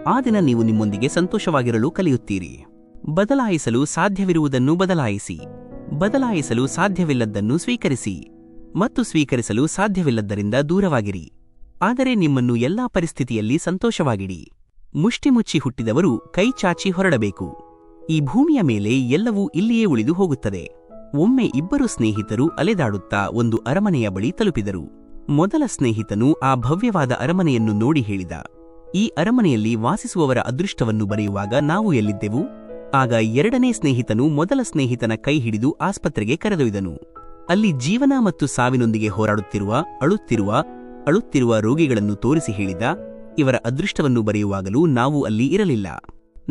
ಆ ದಿನ ನೀವು ನಿಮ್ಮೊಂದಿಗೆ ಸಂತೋಷವಾಗಿರಲು ಕಲಿಯುತ್ತೀರಿ. ಬದಲಾಯಿಸಲು ಸಾಧ್ಯವಿರುವುದನ್ನು ಬದಲಾಯಿಸಿ, ಬದಲಾಯಿಸಲು ಸಾಧ್ಯವಿಲ್ಲದ್ದನ್ನು ಸ್ವೀಕರಿಸಿ ಮತ್ತು ಸ್ವೀಕರಿಸಲು ಸಾಧ್ಯವಿಲ್ಲದ್ದರಿಂದ ದೂರವಾಗಿರಿ. ಆದರೆ ನಿಮ್ಮನ್ನು ಎಲ್ಲಾ ಪರಿಸ್ಥಿತಿಯಲ್ಲಿ ಸಂತೋಷವಾಗಿಡಿ. ಮುಷ್ಟಿಮುಚ್ಚಿ ಹುಟ್ಟಿದವರು ಕೈ ಚಾಚಿ ಹೊರಡಬೇಕು. ಈ ಭೂಮಿಯ ಮೇಲೆ ಎಲ್ಲವೂ ಇಲ್ಲಿಯೇ ಉಳಿದು ಹೋಗುತ್ತದೆ. ಒಮ್ಮೆ 2 ಸ್ನೇಹಿತರು ಅಲೆದಾಡುತ್ತಾ ಒಂದು ಅರಮನೆಯ ಬಳಿ ತಲುಪಿದರು. ಮೊದಲ ಸ್ನೇಹಿತನು ಆ ಭವ್ಯವಾದ ಅರಮನೆಯನ್ನು ನೋಡಿ ಹೇಳಿದ: ಈ ಅರಮನೆಯಲ್ಲಿ ವಾಸಿಸುವವರ ಅದೃಷ್ಟವನ್ನು ಬರೆಯುವಾಗ ನಾವು ಎಲ್ಲಿದ್ದೆವು? ಆಗ 2ನೇ ಸ್ನೇಹಿತನು ಮೊದಲ ಸ್ನೇಹಿತನ ಕೈ ಹಿಡಿದು ಆಸ್ಪತ್ರೆಗೆ ಕರೆದೊಯ್ದನು. ಅಲ್ಲಿ ಜೀವನ ಮತ್ತು ಸಾವಿನೊಂದಿಗೆ ಹೋರಾಡುತ್ತಿರುವ ಅಳುತ್ತಿರುವ ರೋಗಿಗಳನ್ನು ತೋರಿಸಿ ಹೇಳಿದ: ಇವರ ಅದೃಷ್ಟವನ್ನು ಬರೆಯುವಾಗಲೂ ನಾವು ಅಲ್ಲಿ ಇರಲಿಲ್ಲ.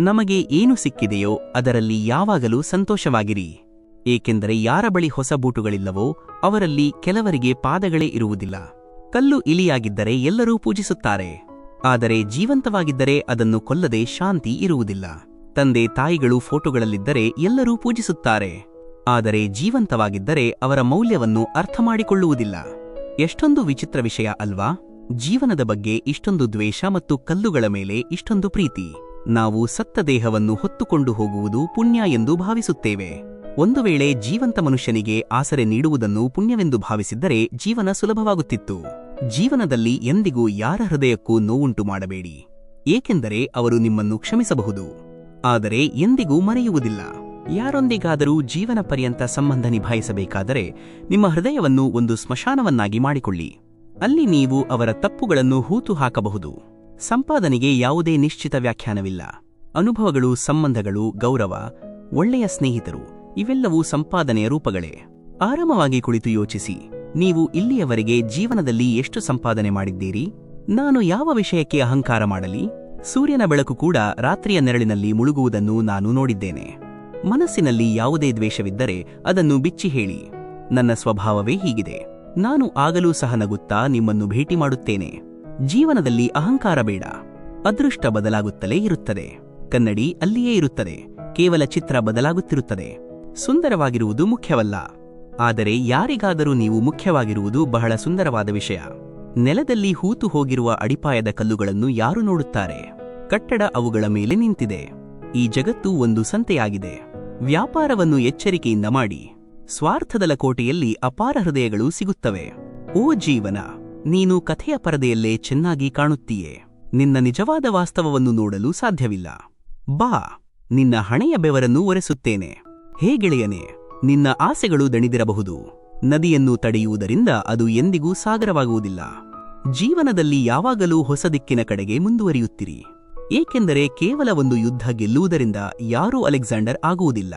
ನಮಗೆ ಏನು ಸಿಕ್ಕಿದೆಯೋ ಅದರಲ್ಲಿ ಯಾವಾಗಲೂ ಸಂತೋಷವಾಗಿರಿ. ಏಕೆಂದರೆ ಯಾರ ಬಳಿ ಹೊಸ ಬೂಟುಗಳಿಲ್ಲವೋ ಅವರಲ್ಲಿ ಕೆಲವರಿಗೆ ಪಾದಗಳೇ ಇರುವುದಿಲ್ಲ. ಕಲ್ಲು ಇಲಿಯಾಗಿದ್ದರೆ ಎಲ್ಲರೂ ಪೂಜಿಸುತ್ತಾರೆ, ಆದರೆ ಜೀವಂತವಾಗಿದ್ದರೆ ಅದನ್ನು ಕೊಲ್ಲದೆ ಶಾಂತಿ ಇರುವುದಿಲ್ಲ. ತಂದೆ ತಾಯಿಗಳು ಫೋಟೋಗಳಲ್ಲಿದ್ದರೆ ಎಲ್ಲರೂ ಪೂಜಿಸುತ್ತಾರೆ, ಆದರೆ ಜೀವಂತವಾಗಿದ್ದರೆ ಅವರ ಮೌಲ್ಯವನ್ನು ಅರ್ಥಮಾಡಿಕೊಳ್ಳುವುದಿಲ್ಲ. ಎಷ್ಟೊಂದು ವಿಚಿತ್ರ ವಿಷಯ ಅಲ್ವಾ? ಜೀವನದ ಬಗ್ಗೆ ಇಷ್ಟೊಂದು ದ್ವೇಷ ಮತ್ತು ಕಲ್ಲುಗಳ ಮೇಲೆ ಇಷ್ಟೊಂದು ಪ್ರೀತಿ. ನಾವು ಸತ್ತ ದೇಹವನ್ನು ಹೊತ್ತುಕೊಂಡು ಹೋಗುವುದು ಪುಣ್ಯ ಎಂದು ಭಾವಿಸುತ್ತೇವೆ. ಒಂದು ವೇಳೆ ಜೀವಂತ ಮನುಷ್ಯನಿಗೆ ಆಸರೆ ನೀಡುವುದನ್ನು ಪುಣ್ಯವೆಂದು ಭಾವಿಸಿದ್ದರೆ ಜೀವನ ಸುಲಭವಾಗುತ್ತಿತ್ತು. ಜೀವನದಲ್ಲಿ ಎಂದಿಗೂ ಯಾರ ಹೃದಯಕ್ಕೂ ನೋವುಂಟು ಮಾಡಬೇಡಿ, ಏಕೆಂದರೆ ಅವರು ನಿಮ್ಮನ್ನು ಕ್ಷಮಿಸಬಹುದು, ಆದರೆ ಎಂದಿಗೂ ಮರೆಯುವುದಿಲ್ಲ. ಯಾರೊಂದಿಗಾದರೂ ಜೀವನ ಪರ್ಯಂತ ಸಂಬಂಧ ನಿಭಾಯಿಸಬೇಕಾದರೆ ನಿಮ್ಮ ಹೃದಯವನ್ನು ಒಂದು ಸ್ಮಶಾನವನ್ನಾಗಿ ಮಾಡಿಕೊಳ್ಳಿ. ಅಲ್ಲಿ ನೀವು ಅವರ ತಪ್ಪುಗಳನ್ನು ಹೂತು ಹಾಕಬಹುದು. ಸಂಪಾದನೆಗೆ ಯಾವುದೇ ನಿಶ್ಚಿತ ವ್ಯಾಖ್ಯಾನವಿಲ್ಲ. ಅನುಭವಗಳು, ಸಂಬಂಧಗಳು, ಗೌರವ, ಒಳ್ಳೆಯ ಸ್ನೇಹಿತರು ಇವೆಲ್ಲವೂ ಸಂಪಾದನೆಯ ರೂಪಗಳೇ. ಆರಾಮವಾಗಿ ಕುಳಿತು ಯೋಚಿಸಿ, ನೀವು ಇಲ್ಲಿಯವರೆಗೆ ಜೀವನದಲ್ಲಿ ಎಷ್ಟು ಸಂಪಾದನೆ ಮಾಡಿದ್ದೀರಿ? ನಾನು ಯಾವ ವಿಷಯಕ್ಕೆ ಅಹಂಕಾರ ಮಾಡಲಿ? ಸೂರ್ಯನ ಬೆಳಕು ಕೂಡ ರಾತ್ರಿಯ ನೆರಳಿನಲ್ಲಿ ಮುಳುಗುವುದನ್ನು ನಾನು ನೋಡಿದ್ದೇನೆ. ಮನಸ್ಸಿನಲ್ಲಿ ಯಾವುದೇ ದ್ವೇಷವಿದ್ದರೆ ಅದನ್ನು ಬಿಚ್ಚಿ ಹೇಳಿ. ನನ್ನ ಸ್ವಭಾವವೇ ಹೀಗಿದೆ. ನಾನು ಆಗಲೂ ಸಹ ನಗುತ್ತಾ ನಿಮ್ಮನ್ನು ಭೇಟಿ ಮಾಡುತ್ತೇನೆ. ಜೀವನದಲ್ಲಿ ಅಹಂಕಾರ ಬೇಡ. ಅದೃಷ್ಟ ಬದಲಾಗುತ್ತಲೇ ಇರುತ್ತದೆ. ಕನ್ನಡಿ ಅಲ್ಲಿಯೇ ಇರುತ್ತದೆ. ಕೇವಲ ಚಿತ್ರ ಬದಲಾಗುತ್ತಿರುತ್ತದೆ. ಸುಂದರವಾಗಿರುವುದು ಮುಖ್ಯವಲ್ಲ, ಆದರೆ ಯಾರಿಗಾದರೂ ನೀವು ಮುಖ್ಯವಾಗಿರುವುದು ಬಹಳ ಸುಂದರವಾದ ವಿಷಯ. ನೆಲದಲ್ಲಿ ಹೂತು ಹೋಗಿರುವ ಅಡಿಪಾಯದ ಕಲ್ಲುಗಳನ್ನು ಯಾರು ನೋಡುತ್ತಾರೆ? ಕಟ್ಟಡ ಅವುಗಳ ಮೇಲೆ ನಿಂತಿದೆ. ಈ ಜಗತ್ತು ಒಂದು ಸಂತೆಯಾಗಿದೆ. ವ್ಯಾಪಾರವನ್ನು ಎಚ್ಚರಿಕೆಯಿಂದ ಮಾಡಿ. ಸ್ವಾರ್ಥದ ಲಕೋಟೆಯಲ್ಲಿ ಅಪಾರ ಹೃದಯಗಳು ಸಿಗುತ್ತವೆ. ಓ ಜೀವನ, ನೀನು ಕಥೆಯ ಪರದೆಯಲ್ಲೇ ಚೆನ್ನಾಗಿ ಕಾಣುತ್ತೀಯೆ. ನಿನ್ನ ನಿಜವಾದ ವಾಸ್ತವವನ್ನು ನೋಡಲು ಸಾಧ್ಯವಿಲ್ಲ. ಬಾ, ನಿನ್ನ ಹಣೆಯ ಬೆವರನ್ನು ಒರೆಸುತ್ತೇನೆ. ಹೇ ಗೆಳೆಯನೇ, ನಿನ್ನ ಆಸೆಗಳು ದಣಿದಿರಬಹುದು. ನದಿಯನ್ನು ತಡೆಯುವುದರಿಂದ ಅದು ಎಂದಿಗೂ ಸಾಗರವಾಗುವುದಿಲ್ಲ. ಜೀವನದಲ್ಲಿ ಯಾವಾಗಲೂ ಹೊಸ ದಿಕ್ಕಿನ ಕಡೆಗೆ ಮುಂದುವರಿಯುತ್ತಿರಿ. ಏಕೆಂದರೆ ಕೇವಲ ಒಂದು ಯುದ್ಧ ಗೆಲ್ಲುವುದರಿಂದ ಯಾರೂ ಅಲೆಕ್ಸಾಂಡರ್ ಆಗುವುದಿಲ್ಲ.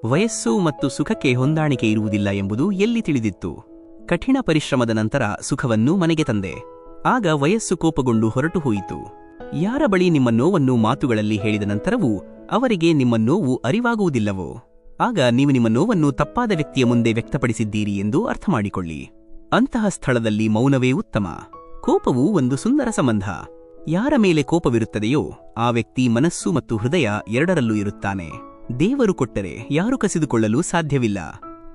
ವಯಸ್ಸು ಮತ್ತು ಸುಖಕ್ಕೆ ಹೊಂದಾಣಿಕೆ ಇರುವುದಿಲ್ಲ ಎಂಬುದು ಎಲ್ಲಿ ತಿಳಿದಿತ್ತು? ಕಠಿಣ ಪರಿಶ್ರಮದ ನಂತರ ಸುಖವನ್ನು ಮನೆಗೆ ತಂದೆ. ಆಗ ವಯಸ್ಸು ಕೋಪಗೊಂಡು ಹೊರಟು ಹೋಯಿತು. ಯಾರ ಬಳಿ ನಿಮ್ಮ ನೋವನ್ನು ಮಾತುಗಳಲ್ಲಿ ಹೇಳಿದ ನಂತರವೂ ಅವರಿಗೆ ನಿಮ್ಮ ನೋವು ಅರಿವಾಗುವುದಿಲ್ಲವೋ, ಆಗ ನೀವು ನಿಮ್ಮ ನೋವನ್ನು ತಪ್ಪಾದ ವ್ಯಕ್ತಿಯ ಮುಂದೆ ವ್ಯಕ್ತಪಡಿಸಿದ್ದೀರಿ ಎಂದು ಅರ್ಥ ಮಾಡಿಕೊಳ್ಳಿ. ಅಂತಹ ಸ್ಥಳದಲ್ಲಿ ಮೌನವೇ ಉತ್ತಮ. ಕೋಪವು ಒಂದು ಸುಂದರ ಸಂಬಂಧ. ಯಾರ ಮೇಲೆ ಕೋಪವಿರುತ್ತದೆಯೋ ಆ ವ್ಯಕ್ತಿ ಮನಸ್ಸು ಮತ್ತು ಹೃದಯ ಎರಡರಲ್ಲೂ ಇರುತ್ತಾನೆ. ದೇವರು ಕೊಟ್ಟರೆ ಯಾರು ಕಸಿದುಕೊಳ್ಳಲು ಸಾಧ್ಯವಿಲ್ಲ.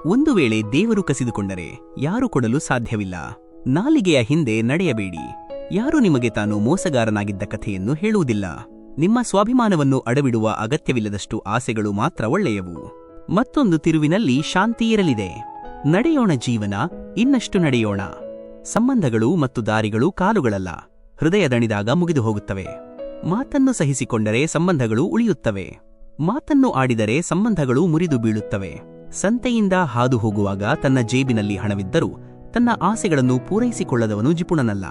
ಒಂದು ವೇಳೆ ದೇವರು ಕಸಿದುಕೊಂಡರೆ ಯಾರು ಕೊಡಲು ಸಾಧ್ಯವಿಲ್ಲ. ನಾಲಿಗೆಯ ಹಿಂದೆ ನಡೆಯಬೇಡಿ. ಯಾರು ನಿಮಗೆ ತಾನು ಮೋಸಗಾರನಾಗಿದ್ದ ಕಥೆಯನ್ನು ಹೇಳುವುದಿಲ್ಲ. ನಿಮ್ಮ ಸ್ವಾಭಿಮಾನವನ್ನು ಅಡವಿಡುವ ಅಗತ್ಯವಿಲ್ಲದಷ್ಟು ಆಸೆಗಳು ಮಾತ್ರ ಒಳ್ಳೆಯವು. ಮತ್ತೊಂದು ತಿರುವಿನಲ್ಲಿ ಶಾಂತಿ ಇರಲಿದೆ. ನಡೆಯೋಣ ಜೀವನ, ಇನ್ನಷ್ಟು ನಡೆಯೋಣ. ಸಂಬಂಧಗಳು ಮತ್ತು ದಾರಿಗಳು ಕಾಲುಗಳಲ್ಲ, ಹೃದಯ ದಣಿದಾಗ ಮುಗಿದು ಹೋಗುತ್ತವೆ. ಮಾತನ್ನು ಸಹಿಸಿಕೊಂಡರೆ ಸಂಬಂಧಗಳು ಉಳಿಯುತ್ತವೆ. ಮಾತನ್ನು ಆಡಿದರೆ ಸಂಬಂಧಗಳು ಮುರಿದು ಬೀಳುತ್ತವೆ. ಸಂತೆಯಿಂದ ಹಾದು ಹೋಗುವಾಗ ತನ್ನ ಜೇಬಿನಲ್ಲಿ ಹಣವಿದ್ದರೂ ತನ್ನ ಆಸೆಗಳನ್ನು ಪೂರೈಸಿಕೊಳ್ಳದವನು ಜಿಪುಣನಲ್ಲ.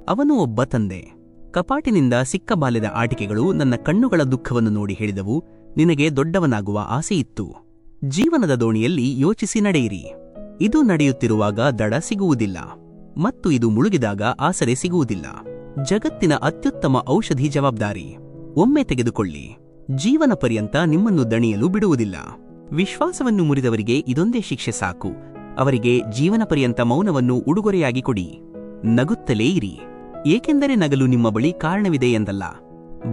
ಅವನು ಒಬ್ಬ ತಂದೆ. ಕಪಾಟಿನಿಂದ ಸಿಕ್ಕ ಬಾಲ್ಯದ ಆಟಿಕೆಗಳು ನನ್ನ ಕಣ್ಣುಗಳ ದುಃಖವನ್ನು ನೋಡಿ ಹೇಳಿದವು, ನಿನಗೆ ದೊಡ್ಡವನಾಗುವ ಆಸೆಯಿತ್ತು. ಜೀವನದ ದೋಣಿಯಲ್ಲಿ ಯೋಚಿಸಿ ನಡೆಯಿರಿ. ಇದು ನಡೆಯುತ್ತಿರುವಾಗ ದಡ ಸಿಗುವುದಿಲ್ಲ ಮತ್ತು ಇದು ಮುಳುಗಿದಾಗ ಆಸರೆ ಸಿಗುವುದಿಲ್ಲ. ಜಗತ್ತಿನ ಅತ್ಯುತ್ತಮ ಔಷಧಿ ಜವಾಬ್ದಾರಿ. ಒಮ್ಮೆ ತೆಗೆದುಕೊಳ್ಳಿ, ಜೀವನ ಪರ್ಯಂತ ನಿಮ್ಮನ್ನು ದಣಿಯಲು ಬಿಡುವುದಿಲ್ಲ. ವಿಶ್ವಾಸವನ್ನು ಮುರಿದವರಿಗೆ ಇದೊಂದೇ ಶಿಕ್ಷೆ ಸಾಕು. ಅವರಿಗೆ ಜೀವನ ಪರ್ಯಂತ ಮೌನವನ್ನು ಉಡುಗೊರೆಯಾಗಿ ಕೊಡಿ. ನಗುತ್ತಲೇ ಇರಿ, ಏಕೆಂದರೆ ನಗಲು ನಿಮ್ಮ ಬಳಿ ಕಾರಣವಿದೆ ಎಂದಲ್ಲ.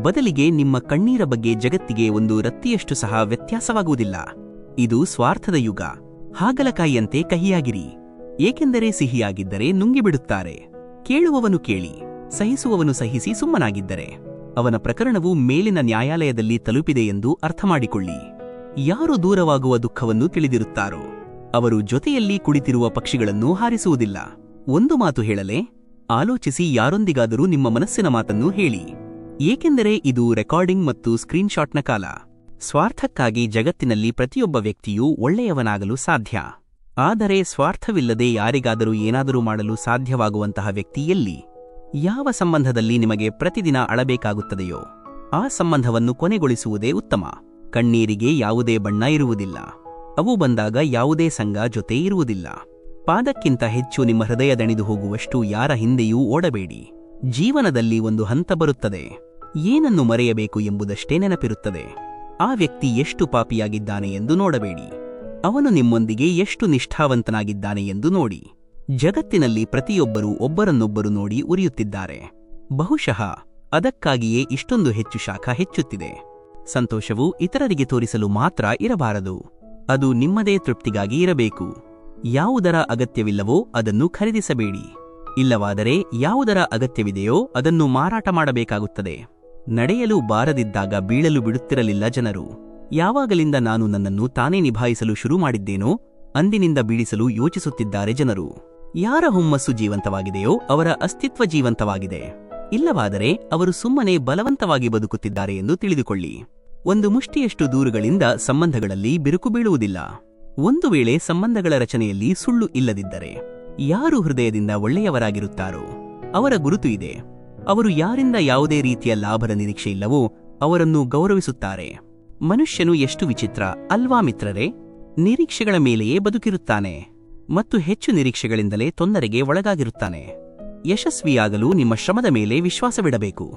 ಬದಲಿಗೆ ನಿಮ್ಮ ಕಣ್ಣೀರ ಬಗ್ಗೆ ಜಗತ್ತಿಗೆ ಒಂದು ರತ್ತಿಯಷ್ಟು ಸಹ ವ್ಯತ್ಯಾಸವಾಗುವುದಿಲ್ಲ. ಇದು ಸ್ವಾರ್ಥದ ಯುಗ. ಹಾಗಲಕಾಯಿಯಂತೆ ಕಹಿಯಾಗಿರಿ, ಏಕೆಂದರೆ ಸಿಹಿಯಾಗಿದ್ದರೆ ನುಂಗಿಬಿಡುತ್ತಾರೆ. ಕೇಳುವವನು ಕೇಳಿ, ಸಹಿಸುವವನು ಸಹಿಸಿ ಸುಮ್ಮನಾಗಿದ್ದರೆ ಅವನ ಪ್ರಕರಣವು ಮೇಲಿನ ನ್ಯಾಯಾಲಯದಲ್ಲಿ ತಲುಪಿದೆ ಎಂದು ಅರ್ಥಮಾಡಿಕೊಳ್ಳಿ. ಯಾರು ದೂರವಾಗುವ ದುಃಖವನ್ನು ತಿಳಿದಿರುತ್ತಾರೋ ಅವರು ಜೊತೆಯಲ್ಲಿ ಕುಳಿತಿರುವ ಪಕ್ಷಿಗಳನ್ನು ಹಾರಿಸುವುದಿಲ್ಲ. ಒಂದು ಮಾತು ಹೇಳಲೇ? ಆಲೋಚಿಸಿ ಯಾರೊಂದಿಗಾದರೂ ನಿಮ್ಮ ಮನಸ್ಸಿನ ಮಾತನ್ನು ಹೇಳಿ, ಏಕೆಂದರೆ ಇದು ರೆಕಾರ್ಡಿಂಗ್ ಮತ್ತು ಸ್ಕ್ರೀನ್ಶಾಟ್ನ ಕಾಲ. ಸ್ವಾರ್ಥಕ್ಕಾಗಿ ಜಗತ್ತಿನಲ್ಲಿ ಪ್ರತಿಯೊಬ್ಬ ವ್ಯಕ್ತಿಯೂ ಒಳ್ಳೆಯವನಾಗಲು ಸಾಧ್ಯ. ಆದರೆ ಸ್ವಾರ್ಥವಿಲ್ಲದೆ ಯಾರಿಗಾದರೂ ಏನಾದರೂ ಮಾಡಲು ಸಾಧ್ಯವಾಗುವಂತಹ ವ್ಯಕ್ತಿ ಎಲ್ಲಿ? ಯಾವ ಸಂಬಂಧದಲ್ಲಿ ನಿಮಗೆ ಪ್ರತಿದಿನ ಅಳಬೇಕಾಗುತ್ತದೆಯೋ ಆ ಸಂಬಂಧವನ್ನು ಕೊನೆಗೊಳಿಸುವುದೇ ಉತ್ತಮ. ಕಣ್ಣೀರಿಗೆ ಯಾವುದೇ ಬಣ್ಣ ಇರುವುದಿಲ್ಲ. ಅವು ಬಂದಾಗ ಯಾವುದೇ ಸಂಘ ಜೊತೆ ಇರುವುದಿಲ್ಲ. ಪಾದಕ್ಕಿಂತ ಹೆಚ್ಚು ನಿಮ್ಮ ಹೃದಯ ದಣಿದು ಹೋಗುವಷ್ಟು ಯಾರ ಹಿಂದೆಯೂ ಓಡಬೇಡಿ. ಜೀವನದಲ್ಲಿ ಒಂದು ಹಂತ ಬರುತ್ತದೆ, ಏನನ್ನು ಮರೆಯಬೇಕು ಎಂಬುದಷ್ಟೇ ನೆನಪಿರುತ್ತದೆ. ಆ ವ್ಯಕ್ತಿ ಎಷ್ಟು ಪಾಪಿಯಾಗಿದ್ದಾನೆ ಎಂದು ನೋಡಬೇಡಿ, ಅವನು ನಿಮ್ಮೊಂದಿಗೆ ಎಷ್ಟು ನಿಷ್ಠಾವಂತನಾಗಿದ್ದಾನೆ ಎಂದು ನೋಡಿ. ಜಗತ್ತಿನಲ್ಲಿ ಪ್ರತಿಯೊಬ್ಬರೂ ಒಬ್ಬರನ್ನೊಬ್ಬರು ನೋಡಿ ಉರಿಯುತ್ತಿದ್ದಾರೆ. ಬಹುಶಃ ಅದಕ್ಕಾಗಿಯೇ ಇಷ್ಟೊಂದು ಹೆಚ್ಚು ಶಾಖ ಹೆಚ್ಚುತ್ತಿದೆ. ಸಂತೋಷವು ಇತರರಿಗೆ ತೋರಿಸಲು ಮಾತ್ರ ಇರಬಾರದು, ಅದು ನಿಮ್ಮದೇ ತೃಪ್ತಿಗಾಗಿ ಇರಬೇಕು. ಯಾವುದರ ಅಗತ್ಯವಿಲ್ಲವೋ ಅದನ್ನು ಖರೀದಿಸಬೇಡಿ. ಇಲ್ಲವಾದರೆ ಯಾವುದರ ಅಗತ್ಯವಿದೆಯೋ ಅದನ್ನು ಮಾರಾಟ ಮಾಡಬೇಕಾಗುತ್ತದೆ. ನಡೆಯಲು ಬಾರದಿದ್ದಾಗ ಬೀಳಲು ಬಿಡುತ್ತಿರಲಿಲ್ಲ ಜನರು. ಯಾವಾಗಲಿಂದ ನಾನು ನನ್ನನ್ನು ತಾನೇ ನಿಭಾಯಿಸಲು ಶುರು ಮಾಡಿದ್ದೇನೋ ಅಂದಿನಿಂದ ಬೀಳಿಸಲು ಯೋಚಿಸುತ್ತಿದ್ದಾರೆ ಜನರು. ಯಾರ ಹುಮ್ಮಸ್ಸು ಜೀವಂತವಾಗಿದೆಯೋ ಅವರ ಅಸ್ತಿತ್ವ ಜೀವಂತವಾಗಿದೆ. ಇಲ್ಲವಾದರೆ ಅವರು ಸುಮ್ಮನೆ ಬಲವಂತವಾಗಿ ಬದುಕುತ್ತಿದ್ದಾರೆ ಎಂದು ತಿಳಿದುಕೊಳ್ಳಿ. ಒಂದು ಮುಷ್ಟಿಯಷ್ಟು ದೂರುಗಳಿಂದ ಸಂಬಂಧಗಳಲ್ಲಿ ಬಿರುಕು ಬೀಳುವುದಿಲ್ಲ. ಒಂದು ವೇಳೆ ಸಂಬಂಧಗಳ ರಚನೆಯಲ್ಲಿ ಸುಳ್ಳು ಇಲ್ಲದಿದ್ದರೆ ಯಾರು ಹೃದಯದಿಂದ ಒಳ್ಳೆಯವರಾಗಿರುತ್ತಾರೋ ಅವರ ಗುರುತು ಇದೆ. ಅವರು ಯಾರಿಂದ ಯಾವುದೇ ರೀತಿಯ ಲಾಭದ ನಿರೀಕ್ಷೆ ಇಲ್ಲವೋ ಅವರನ್ನು ಗೌರವಿಸುತ್ತಾರೆ. ಮನುಷ್ಯನು ಎಷ್ಟು ವಿಚಿತ್ರ ಅಲ್ವಾ ಮಿತ್ರರೇ? ನಿರೀಕ್ಷೆಗಳ ಮೇಲೆಯೇ ಬದುಕಿರುತ್ತಾನೆ ಮತ್ತು ಹೆಚ್ಚು ನಿರೀಕ್ಷೆಗಳಿಂದಲೇ ತೊಂದರೆಗೆ ಒಳಗಾಗಿರುತ್ತಾನೆ. ಯಶಸ್ವಿಯಾಗಲು ನಿಮ್ಮ ಶ್ರಮದ ಮೇಲೆ ವಿಶ್ವಾಸವಿಡಬೇಕು.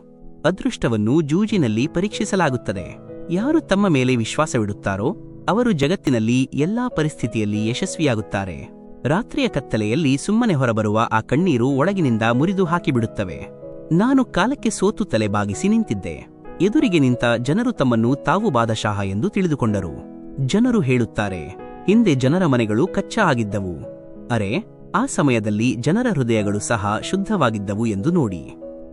ಅದೃಷ್ಟವನ್ನು ಜೂಜಿನಲ್ಲಿ ಪರೀಕ್ಷಿಸಲಾಗುತ್ತದೆ. ಯಾರು ತಮ್ಮ ಮೇಲೆ ವಿಶ್ವಾಸವಿಡುತ್ತಾರೋ ಅವರು ಜಗತ್ತಿನಲ್ಲಿ ಎಲ್ಲಾ ಪರಿಸ್ಥಿತಿಯಲ್ಲಿ ಯಶಸ್ವಿಯಾಗುತ್ತಾರೆ. ರಾತ್ರಿಯ ಕತ್ತಲೆಯಲ್ಲಿ ಸುಮ್ಮನೆ ಹೊರಬರುವ ಆ ಕಣ್ಣೀರು ಒಳಗಿನಿಂದ ಮುರಿದು ಹಾಕಿಬಿಡುತ್ತವೆ. ನಾನು ಕಾಲಕ್ಕೆ ಸೋತು ತಲೆ ಬಾಗಿಸಿ ನಿಂತಿದ್ದೆ. ಎದುರಿಗೆ ನಿಂತ ಜನರು ತಮ್ಮನ್ನು ತಾವು ಬಾದಶಾಹ ಎಂದು ತಿಳಿದುಕೊಂಡರು. ಜನರು ಹೇಳುತ್ತಾರೆ, ಹಿಂದೆ ಜನರ ಮನೆಗಳು ಕಚ್ಚಾ ಆಗಿದ್ದವು. ಅರೆ, ಆ ಸಮಯದಲ್ಲಿ ಜನರ ಹೃದಯಗಳು ಸಹ ಶುದ್ಧವಾಗಿದ್ದವು ಎಂದು ನೋಡಿ.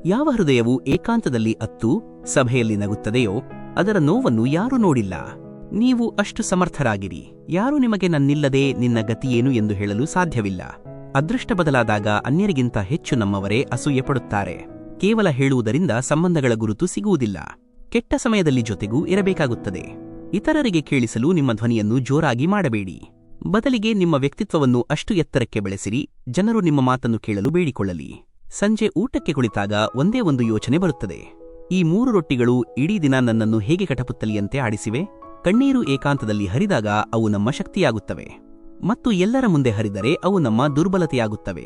ಯಾವ ಹೃದಯವು ಏಕಾಂತದಲ್ಲಿ ಅತ್ತು ಸಭೆಯಲ್ಲಿ ನಗುತ್ತದೆಯೋ ಅದರ ನೋವನ್ನು ಯಾರೂ ನೋಡಿಲ್ಲ. ನೀವು ಅಷ್ಟು ಸಮರ್ಥರಾಗಿರಿ. ಯಾರೂ ನಿಮಗೆ ನನ್ನಿಲ್ಲದೆ ನಿನ್ನ ಗತಿಯೇನು ಎಂದು ಹೇಳಲು ಸಾಧ್ಯವಿಲ್ಲ. ಅದೃಷ್ಟ ಬದಲಾದಾಗ ಅನ್ಯರಿಗಿಂತ ಹೆಚ್ಚು ನಮ್ಮವರೇ ಅಸೂಯೆಪಡುತ್ತಾರೆ. ಕೇವಲ ಹೇಳುವುದರಿಂದ ಸಂಬಂಧಗಳ ಗುರುತು ಸಿಗುವುದಿಲ್ಲ. ಕೆಟ್ಟ ಸಮಯದಲ್ಲಿ ಜೊತೆಗೂ ಇರಬೇಕಾಗುತ್ತದೆ. ಇತರರಿಗೆ ಕೇಳಿಸಲು ನಿಮ್ಮ ಧ್ವನಿಯನ್ನು ಜೋರಾಗಿ ಮಾಡಬೇಡಿ. ಬದಲಿಗೆ ನಿಮ್ಮ ವ್ಯಕ್ತಿತ್ವವನ್ನು ಅಷ್ಟು ಎತ್ತರಕ್ಕೆ ಬೆಳೆಸಿರಿ, ಜನರು ನಿಮ್ಮ ಮಾತನ್ನು ಕೇಳಲು ಬೇಡಿಕೊಳ್ಳಲಿ. ಸಂಜೆ ಊಟಕ್ಕೆ ಕುಳಿತಾಗ ಒಂದೇ ಒಂದು ಯೋಚನೆ ಬರುತ್ತದೆ. ಈ 3 ರೊಟ್ಟಿಗಳು ಇಡೀ ದಿನ ನನ್ನನ್ನು ಹೇಗೆ ಕಟಪುತ್ತಲಿಯಂತೆ ಆಡಿಸಿವೆ. ಕಣ್ಣೀರು ಏಕಾಂತದಲ್ಲಿ ಹರಿದಾಗ ಅವು ನಮ್ಮ ಶಕ್ತಿಯಾಗುತ್ತವೆ, ಮತ್ತು ಎಲ್ಲರ ಮುಂದೆ ಹರಿದರೆ ಅವು ನಮ್ಮ ದುರ್ಬಲತೆಯಾಗುತ್ತವೆ.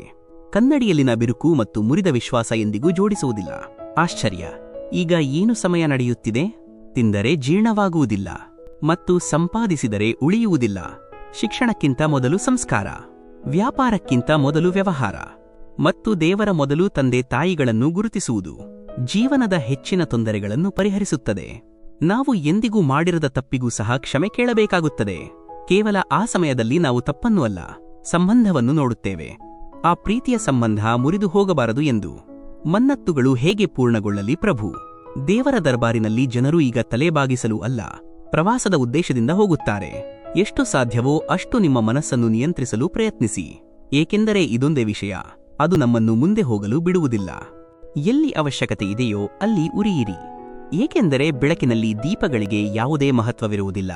ಕನ್ನಡಿಯಲ್ಲಿನ ಬಿರುಕು ಮತ್ತು ಮುರಿದ ವಿಶ್ವಾಸ ಎಂದಿಗೂ ಜೋಡಿಸುವುದಿಲ್ಲ. ಆಶ್ಚರ್ಯ! ಈಗ ಏನು ಸಮಯ ನಡೆಯುತ್ತಿದೆ? ತಿಂದರೆ ಜೀರ್ಣವಾಗುವುದಿಲ್ಲ ಮತ್ತು ಸಂಪಾದಿಸಿದರೆ ಉಳಿಯುವುದಿಲ್ಲ. ಶಿಕ್ಷಣಕ್ಕಿಂತ ಮೊದಲು ಸಂಸ್ಕಾರ, ವ್ಯಾಪಾರಕ್ಕಿಂತ ಮೊದಲು ವ್ಯವಹಾರ, ಮತ್ತು ದೇವರ ಮೊದಲು ತಂದೆ ತಾಯಿಗಳನ್ನು ಗುರುತಿಸುವುದು ಜೀವನದ ಹೆಚ್ಚಿನ ತೊಂದರೆಗಳನ್ನು ಪರಿಹರಿಸುತ್ತದೆ. ನಾವು ಎಂದಿಗೂ ಮಾಡಿರದ ತಪ್ಪಿಗೂ ಸಹ ಕ್ಷಮೆ ಕೇಳಬೇಕಾಗುತ್ತದೆ. ಕೇವಲ ಆ ಸಮಯದಲ್ಲಿ ನಾವು ತಪ್ಪನ್ನು ಅಲ್ಲ, ಸಂಬಂಧವನ್ನು ನೋಡುತ್ತೇವೆ. ಆ ಪ್ರೀತಿಯ ಸಂಬಂಧ ಮುರಿದು ಹೋಗಬಾರದು ಎಂದು. ಮನ್ನತ್ತುಗಳು ಹೇಗೆ ಪೂರ್ಣಗೊಳ್ಳಲಿ ಪ್ರಭು? ದೇವರ ದರ್ಬಾರಿನಲ್ಲಿ ಜನರು ಈಗ ತಲೆಬಾಗಿಸಲು ಅಲ್ಲ, ಪ್ರವಾಸದ ಉದ್ದೇಶದಿಂದ ಹೋಗುತ್ತಾರೆ. ಎಷ್ಟು ಸಾಧ್ಯವೋ ಅಷ್ಟು ನಿಮ್ಮ ಮನಸ್ಸನ್ನು ನಿಯಂತ್ರಿಸಲು ಪ್ರಯತ್ನಿಸಿ, ಏಕೆಂದರೆ ಇದೊಂದೇ ವಿಷಯ, ಅದು ನಮ್ಮನ್ನು ಮುಂದೆ ಹೋಗಲು ಬಿಡುವುದಿಲ್ಲ. ಎಲ್ಲಿ ಅವಶ್ಯಕತೆ ಇದೆಯೋ ಅಲ್ಲಿ ಉರಿಯಿರಿ, ಏಕೆಂದರೆ ಬೆಳಕಿನಲ್ಲಿ ದೀಪಗಳಿಗೆ ಯಾವುದೇ ಮಹತ್ವವಿರುವುದಿಲ್ಲ.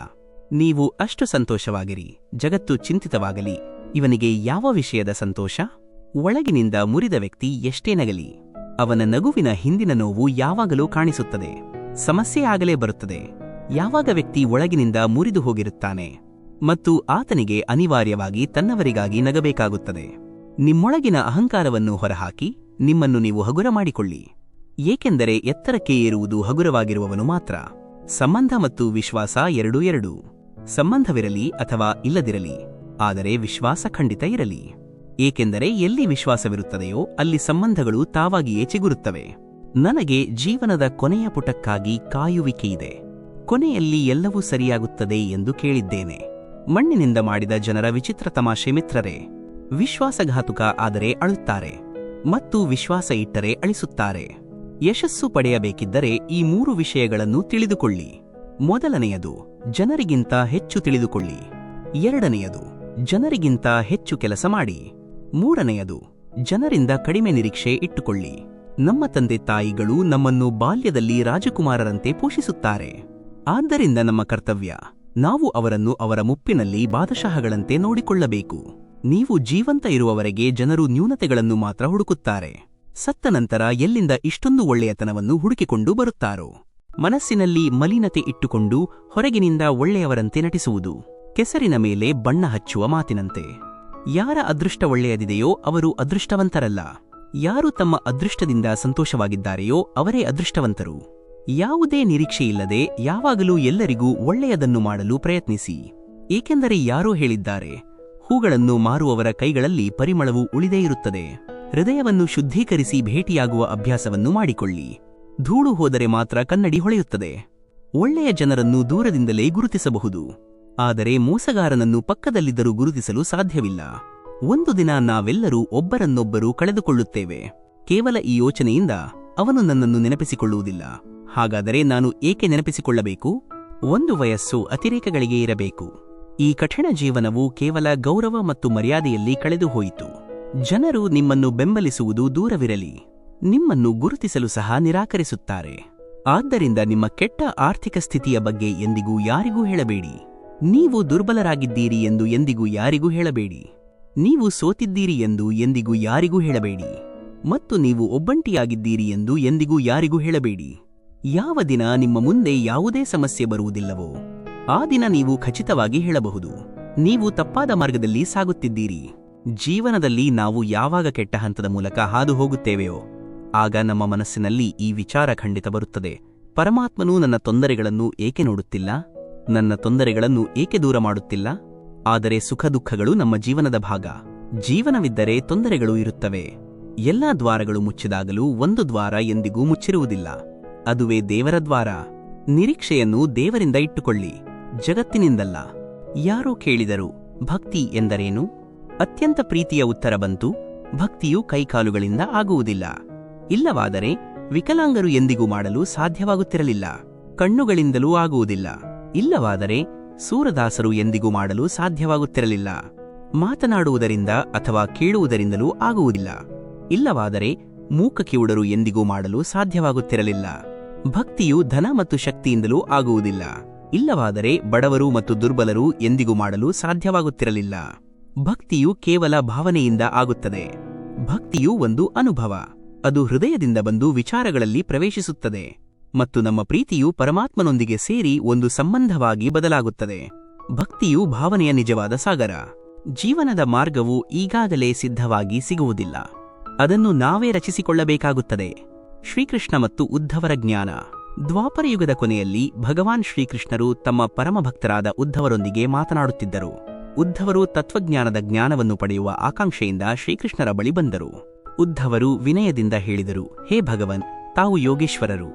ನೀವು ಅಷ್ಟು ಸಂತೋಷವಾಗಿರಿ, ಜಗತ್ತು ಚಿಂತಿತವಾಗಲಿ. ಇವನಿಗೆ ಯಾವ ವಿಷಯದ ಸಂತೋಷ? ಒಳಗಿನಿಂದ ಮುರಿದ ವ್ಯಕ್ತಿ ಎಷ್ಟೇ ನಗಲಿ, ಅವನ ನಗುವಿನ ಹಿಂದಿನ ನೋವು ಯಾವಾಗಲೂ ಕಾಣಿಸುತ್ತದೆ. ಸಮಸ್ಯೆ ಆಗಲೇ ಬರುತ್ತದೆ ಯಾವಾಗ ವ್ಯಕ್ತಿ ಒಳಗಿನಿಂದ ಮುರಿದು ಹೋಗಿರುತ್ತಾನೆ, ಮತ್ತು ಆತನಿಗೆ ಅನಿವಾರ್ಯವಾಗಿ ತನ್ನವರಿಗಾಗಿ ನಗಬೇಕಾಗುತ್ತದೆ. ನಿಮ್ಮೊಳಗಿನ ಅಹಂಕಾರವನ್ನು ಹೊರಹಾಕಿ ನಿಮ್ಮನ್ನು ನೀವು ಹಗುರ ಮಾಡಿಕೊಳ್ಳಿ, ಏಕೆಂದರೆ ಎತ್ತರಕ್ಕೆ ಏರುವುದು ಹಗುರವಾಗಿರುವವನು ಮಾತ್ರ. ಸಂಬಂಧ ಮತ್ತು ವಿಶ್ವಾಸ ಎರಡೂ. ಸಂಬಂಧವಿರಲಿ ಅಥವಾ ಇಲ್ಲದಿರಲಿ, ಆದರೆ ವಿಶ್ವಾಸ ಖಂಡಿತ ಇರಲಿ, ಏಕೆಂದರೆ ಎಲ್ಲಿ ವಿಶ್ವಾಸವಿರುತ್ತದೆಯೋ ಅಲ್ಲಿ ಸಂಬಂಧಗಳು ತಾವಾಗಿಯೇ ಚಿಗುರುತ್ತವೆ. ನನಗೆ ಜೀವನದ ಕೊನೆಯ ಪುಟಕ್ಕಾಗಿ ಕಾಯುವಿಕೆಯಿದೆ. ಕೊನೆಯಲ್ಲಿ ಎಲ್ಲವೂ ಸರಿಯಾಗುತ್ತದೆ ಎಂದು ಕೇಳಿದ್ದೇನೆ. ಮಣ್ಣಿನಿಂದ ಮಾಡಿದ ಜನರ ವಿಚಿತ್ರ ತಮಾಷೆ ಮಿತ್ರರೇ. ವಿಶ್ವಾಸಘಾತುಕ ಆದರೆ ಅಳುತ್ತಾರೆ, ಮತ್ತು ವಿಶ್ವಾಸ ಇಟ್ಟರೆ ಅಳಿಸುತ್ತಾರೆ. ಯಶಸ್ಸು ಪಡೆಯಬೇಕಿದ್ದರೆ ಈ 3 ವಿಷಯಗಳನ್ನು ತಿಳಿದುಕೊಳ್ಳಿ. ಮೊದಲನೆಯದು, ಜನರಿಗಿಂತ ಹೆಚ್ಚು ತಿಳಿದುಕೊಳ್ಳಿ. ಎರಡನೆಯದು, ಜನರಿಗಿಂತ ಹೆಚ್ಚು ಕೆಲಸ ಮಾಡಿ. ಮೂರನೆಯದು, ಜನರಿಂದ ಕಡಿಮೆ ನಿರೀಕ್ಷೆ ಇಟ್ಟುಕೊಳ್ಳಿ. ನಮ್ಮ ತಂದೆ ತಾಯಿಗಳು ನಮ್ಮನ್ನು ಬಾಲ್ಯದಲ್ಲಿ ರಾಜಕುಮಾರರಂತೆ ಪೋಷಿಸುತ್ತಾರೆ. ಆದ್ದರಿಂದ ನಮ್ಮ ಕರ್ತವ್ಯ, ನಾವು ಅವರನ್ನು ಅವರ ಮುಪ್ಪಿನಲ್ಲಿ ಬಾದಶಾಹಗಳಂತೆ ನೋಡಿಕೊಳ್ಳಬೇಕು. ನೀವು ಜೀವಂತ ಇರುವವರೆಗೆ ಜನರು ನ್ಯೂನತೆಗಳನ್ನು ಮಾತ್ರ ಹುಡುಕುತ್ತಾರೆ. ಸತ್ತ ನಂತರ ಎಲ್ಲಿಂದ ಇಷ್ಟೊಂದು ಒಳ್ಳೆಯತನವನ್ನು ಹುಡುಕಿಕೊಂಡು ಬರುತ್ತಾರೋ? ಮನಸ್ಸಿನಲ್ಲಿ ಮಲಿನತೆ ಇಟ್ಟುಕೊಂಡು ಹೊರಗಿನಿಂದ ಒಳ್ಳೆಯವರಂತೆ ನಟಿಸುವುದು ಕೆಸರಿನ ಮೇಲೆ ಬಣ್ಣ ಹಚ್ಚುವ ಮಾತಿನಂತೆ. ಯಾರ ಅದೃಷ್ಟ ಒಳ್ಳೆಯದಿದೆಯೋ ಅವರು ಅದೃಷ್ಟವಂತರಲ್ಲ. ಯಾರು ತಮ್ಮ ಅದೃಷ್ಟದಿಂದ ಸಂತೋಷವಾಗಿದ್ದಾರೆಯೋ ಅವರೇ ಅದೃಷ್ಟವಂತರು. ಯಾವುದೇ ನಿರೀಕ್ಷೆಯಿಲ್ಲದೆ ಯಾವಾಗಲೂ ಎಲ್ಲರಿಗೂ ಒಳ್ಳೆಯದನ್ನು ಮಾಡಲು ಪ್ರಯತ್ನಿಸಿ, ಏಕೆಂದರೆ ಯಾರೋ ಹೇಳಿದ್ದಾರೆ, ಹೂಗಳನ್ನು ಮಾರುವವರ ಕೈಗಳಲ್ಲಿ ಪರಿಮಳವು ಉಳಿದೇ ಇರುತ್ತದೆ. ಹೃದಯವನ್ನು ಶುದ್ಧೀಕರಿಸಿ ಭೇಟಿಯಾಗುವ ಅಭ್ಯಾಸವನ್ನು ಮಾಡಿಕೊಳ್ಳಿ. ಧೂಳು ಹೋದರೆ ಮಾತ್ರ ಕನ್ನಡಿ ಹೊಳೆಯುತ್ತದೆ. ಒಳ್ಳೆಯ ಜನರನ್ನು ದೂರದಿಂದಲೇ ಗುರುತಿಸಬಹುದು, ಆದರೆ ಮೋಸಗಾರನನ್ನು ಪಕ್ಕದಲ್ಲಿದ್ದರೂ ಗುರುತಿಸಲು ಸಾಧ್ಯವಿಲ್ಲ. ಒಂದು ದಿನ ನಾವೆಲ್ಲರೂ ಒಬ್ಬರನ್ನೊಬ್ಬರು ಕಳೆದುಕೊಳ್ಳುತ್ತೇವೆ. ಕೇವಲ ಈ ಯೋಚನೆಯಿಂದ ಅವನು ನನ್ನನ್ನು ನೆನಪಿಸಿಕೊಳ್ಳುವುದಿಲ್ಲ. ಹಾಗಾದರೆ ನಾನು ಏಕೆ ನೆನಪಿಸಿಕೊಳ್ಳಬೇಕು? ಒಂದು ವಯಸ್ಸು ಅತಿರೇಕಗಳಿಗೆ ಇರಬೇಕು. ಈ ಕಠಿಣ ಜೀವನವು ಕೇವಲ ಗೌರವ ಮತ್ತು ಮರ್ಯಾದೆಯಲ್ಲಿ ಕಳೆದು ಹೋಯಿತು. ಜನರು ನಿಮ್ಮನ್ನು ಬೆಂಬಲಿಸುವುದು ದೂರವಿರಲಿ, ನಿಮ್ಮನ್ನು ಗುರುತಿಸಲು ಸಹ ನಿರಾಕರಿಸುತ್ತಾರೆ. ಆದ್ದರಿಂದ ನಿಮ್ಮ ಕೆಟ್ಟ ಆರ್ಥಿಕ ಸ್ಥಿತಿಯ ಬಗ್ಗೆ ಎಂದಿಗೂ ಯಾರಿಗೂ ಹೇಳಬೇಡಿ. ನೀವು ದುರ್ಬಲರಾಗಿದ್ದೀರಿ ಎಂದು ಎಂದಿಗೂ ಯಾರಿಗೂ ಹೇಳಬೇಡಿ. ನೀವು ಸೋತಿದ್ದೀರಿ ಎಂದು ಎಂದಿಗೂ ಯಾರಿಗೂ ಹೇಳಬೇಡಿ. ಮತ್ತು ನೀವು ಒಬ್ಬಂಟಿಯಾಗಿದ್ದೀರಿ ಎಂದು ಎಂದಿಗೂ ಯಾರಿಗೂ ಹೇಳಬೇಡಿ. ಯಾವ ದಿನ ನಿಮ್ಮ ಮುಂದೆ ಯಾವುದೇ ಸಮಸ್ಯೆ ಬರುವುದಿಲ್ಲವೋ ಆ ದಿನ ನೀವು ಖಚಿತವಾಗಿ ಹೇಳಬಹುದು, ನೀವು ತಪ್ಪಾದ ಮಾರ್ಗದಲ್ಲಿ ಸಾಗುತ್ತಿದ್ದೀರಿ. ಜೀವನದಲ್ಲಿ ನಾವು ಯಾವಾಗ ಕೆಟ್ಟ ಹಂತದ ಮೂಲಕ ಹಾದು ಹೋಗುತ್ತೇವೆಯೋ ಆಗ ನಮ್ಮ ಮನಸ್ಸಿನಲ್ಲಿ ಈ ವಿಚಾರ ಖಂಡಿತ ಬರುತ್ತದೆ, ಪರಮಾತ್ಮನು ನನ್ನ ತೊಂದರೆಗಳನ್ನು ಏಕೆ ನೋಡುತ್ತಿಲ್ಲ, ನನ್ನ ತೊಂದರೆಗಳನ್ನು ಏಕೆ ದೂರ ಮಾಡುತ್ತಿಲ್ಲ. ಆದರೆ ಸುಖ ದುಃಖಗಳು ನಮ್ಮ ಜೀವನದ ಭಾಗ. ಜೀವನವಿದ್ದರೆ ತೊಂದರೆಗಳು ಇರುತ್ತವೆ. ಎಲ್ಲಾ ದ್ವಾರಗಳು ಮುಚ್ಚಿದಾಗಲೂ ಒಂದು ದ್ವಾರ ಎಂದಿಗೂ ಮುಚ್ಚಿರುವುದಿಲ್ಲ, ಅದುವೇ ದೇವರ ದ್ವಾರ. ನಿರೀಕ್ಷೆಯನ್ನು ದೇವರಿಂದ ಇಟ್ಟುಕೊಳ್ಳಿ, ಜಗತ್ತಿನಿಂದಲ್ಲ. ಯಾರೋ ಕೇಳಿದರು, ಭಕ್ತಿ ಎಂದರೇನು? ಅತ್ಯಂತ ಪ್ರೀತಿಯ ಉತ್ತರ ಬಂತು, ಭಕ್ತಿಯು ಕೈಕಾಲುಗಳಿಂದ ಆಗುವುದಿಲ್ಲ. ಇಲ್ಲವಾದರೆ ವಿಕಲಾಂಗರು ಎಂದಿಗೂ ಮಾಡಲು ಸಾಧ್ಯವಾಗುತ್ತಿರಲಿಲ್ಲ, ಕಣ್ಣುಗಳಿಂದಲೂ ಆಗುವುದಿಲ್ಲ. ಇಲ್ಲವಾದರೆ ಸೂರದಾಸರು ಎಂದಿಗೂ ಮಾಡಲು ಸಾಧ್ಯವಾಗುತ್ತಿರಲಿಲ್ಲ, ಮಾತನಾಡುವುದರಿಂದ ಅಥವಾ ಕೇಳುವುದರಿಂದಲೂ ಆಗುವುದಿಲ್ಲ. ಇಲ್ಲವಾದರೆ ಮೂಕ ಕಿವುಡರು ಎಂದಿಗೂ ಮಾಡಲು ಸಾಧ್ಯವಾಗುತ್ತಿರಲಿಲ್ಲ. ಭಕ್ತಿಯು ಧನ ಮತ್ತು ಶಕ್ತಿಯಿಂದಲೂ ಆಗುವುದಿಲ್ಲ. ಇಲ್ಲವಾದರೆ ಬಡವರು ಮತ್ತು ದುರ್ಬಲರು ಎಂದಿಗೂ ಮಾಡಲು ಸಾಧ್ಯವಾಗುತ್ತಿರಲಿಲ್ಲ. ಭಕ್ತಿಯು ಕೇವಲ ಭಾವನೆಯಿಂದ ಆಗುತ್ತದೆ. ಭಕ್ತಿಯು ಒಂದು ಅನುಭವ. ಅದು ಹೃದಯದಿಂದ ಬಂದು ವಿಚಾರಗಳಲ್ಲಿ ಪ್ರವೇಶಿಸುತ್ತದೆ ಮತ್ತು ನಮ್ಮ ಪ್ರೀತಿಯು ಪರಮಾತ್ಮನೊಂದಿಗೆ ಸೇರಿ ಒಂದು ಸಂಬಂಧವಾಗಿ ಬದಲಾಗುತ್ತದೆ. ಭಕ್ತಿಯು ಭಾವನೆಯ ನಿಜವಾದ ಸಾಗರ. ಜೀವನದ ಮಾರ್ಗವು ಈಗಾಗಲೇ ಸಿದ್ಧವಾಗಿ ಸಿಗುವುದಿಲ್ಲ, ಅದನ್ನು ನಾವೇ ರಚಿಸಿಕೊಳ್ಳಬೇಕಾಗುತ್ತದೆ. ಶ್ರೀಕೃಷ್ಣ ಮತ್ತು ಉದ್ಧವರ ಜ್ಞಾನ. ದ್ವಾಪರಯುಗದ ಕೊನೆಯಲ್ಲಿ ಭಗವಾನ್ ಶ್ರೀಕೃಷ್ಣರು ತಮ್ಮ ಪರಮಭಕ್ತರಾದ ಉದ್ಧವರೊಂದಿಗೆ ಮಾತನಾಡುತ್ತಿದ್ದರು. ಉದ್ಧವರು ತತ್ವಜ್ಞಾನದ ಜ್ಞಾನವನ್ನು ಪಡೆಯುವ ಆಕಾಂಕ್ಷೆಯಿಂದ ಶ್ರೀಕೃಷ್ಣರ ಬಳಿ ಬಂದರು. ಉದ್ಧವರು ವಿನಯದಿಂದ ಹೇಳಿದರು, ಹೇ ಭಗವನ್, ತಾವು ಯೋಗೇಶ್ವರರು,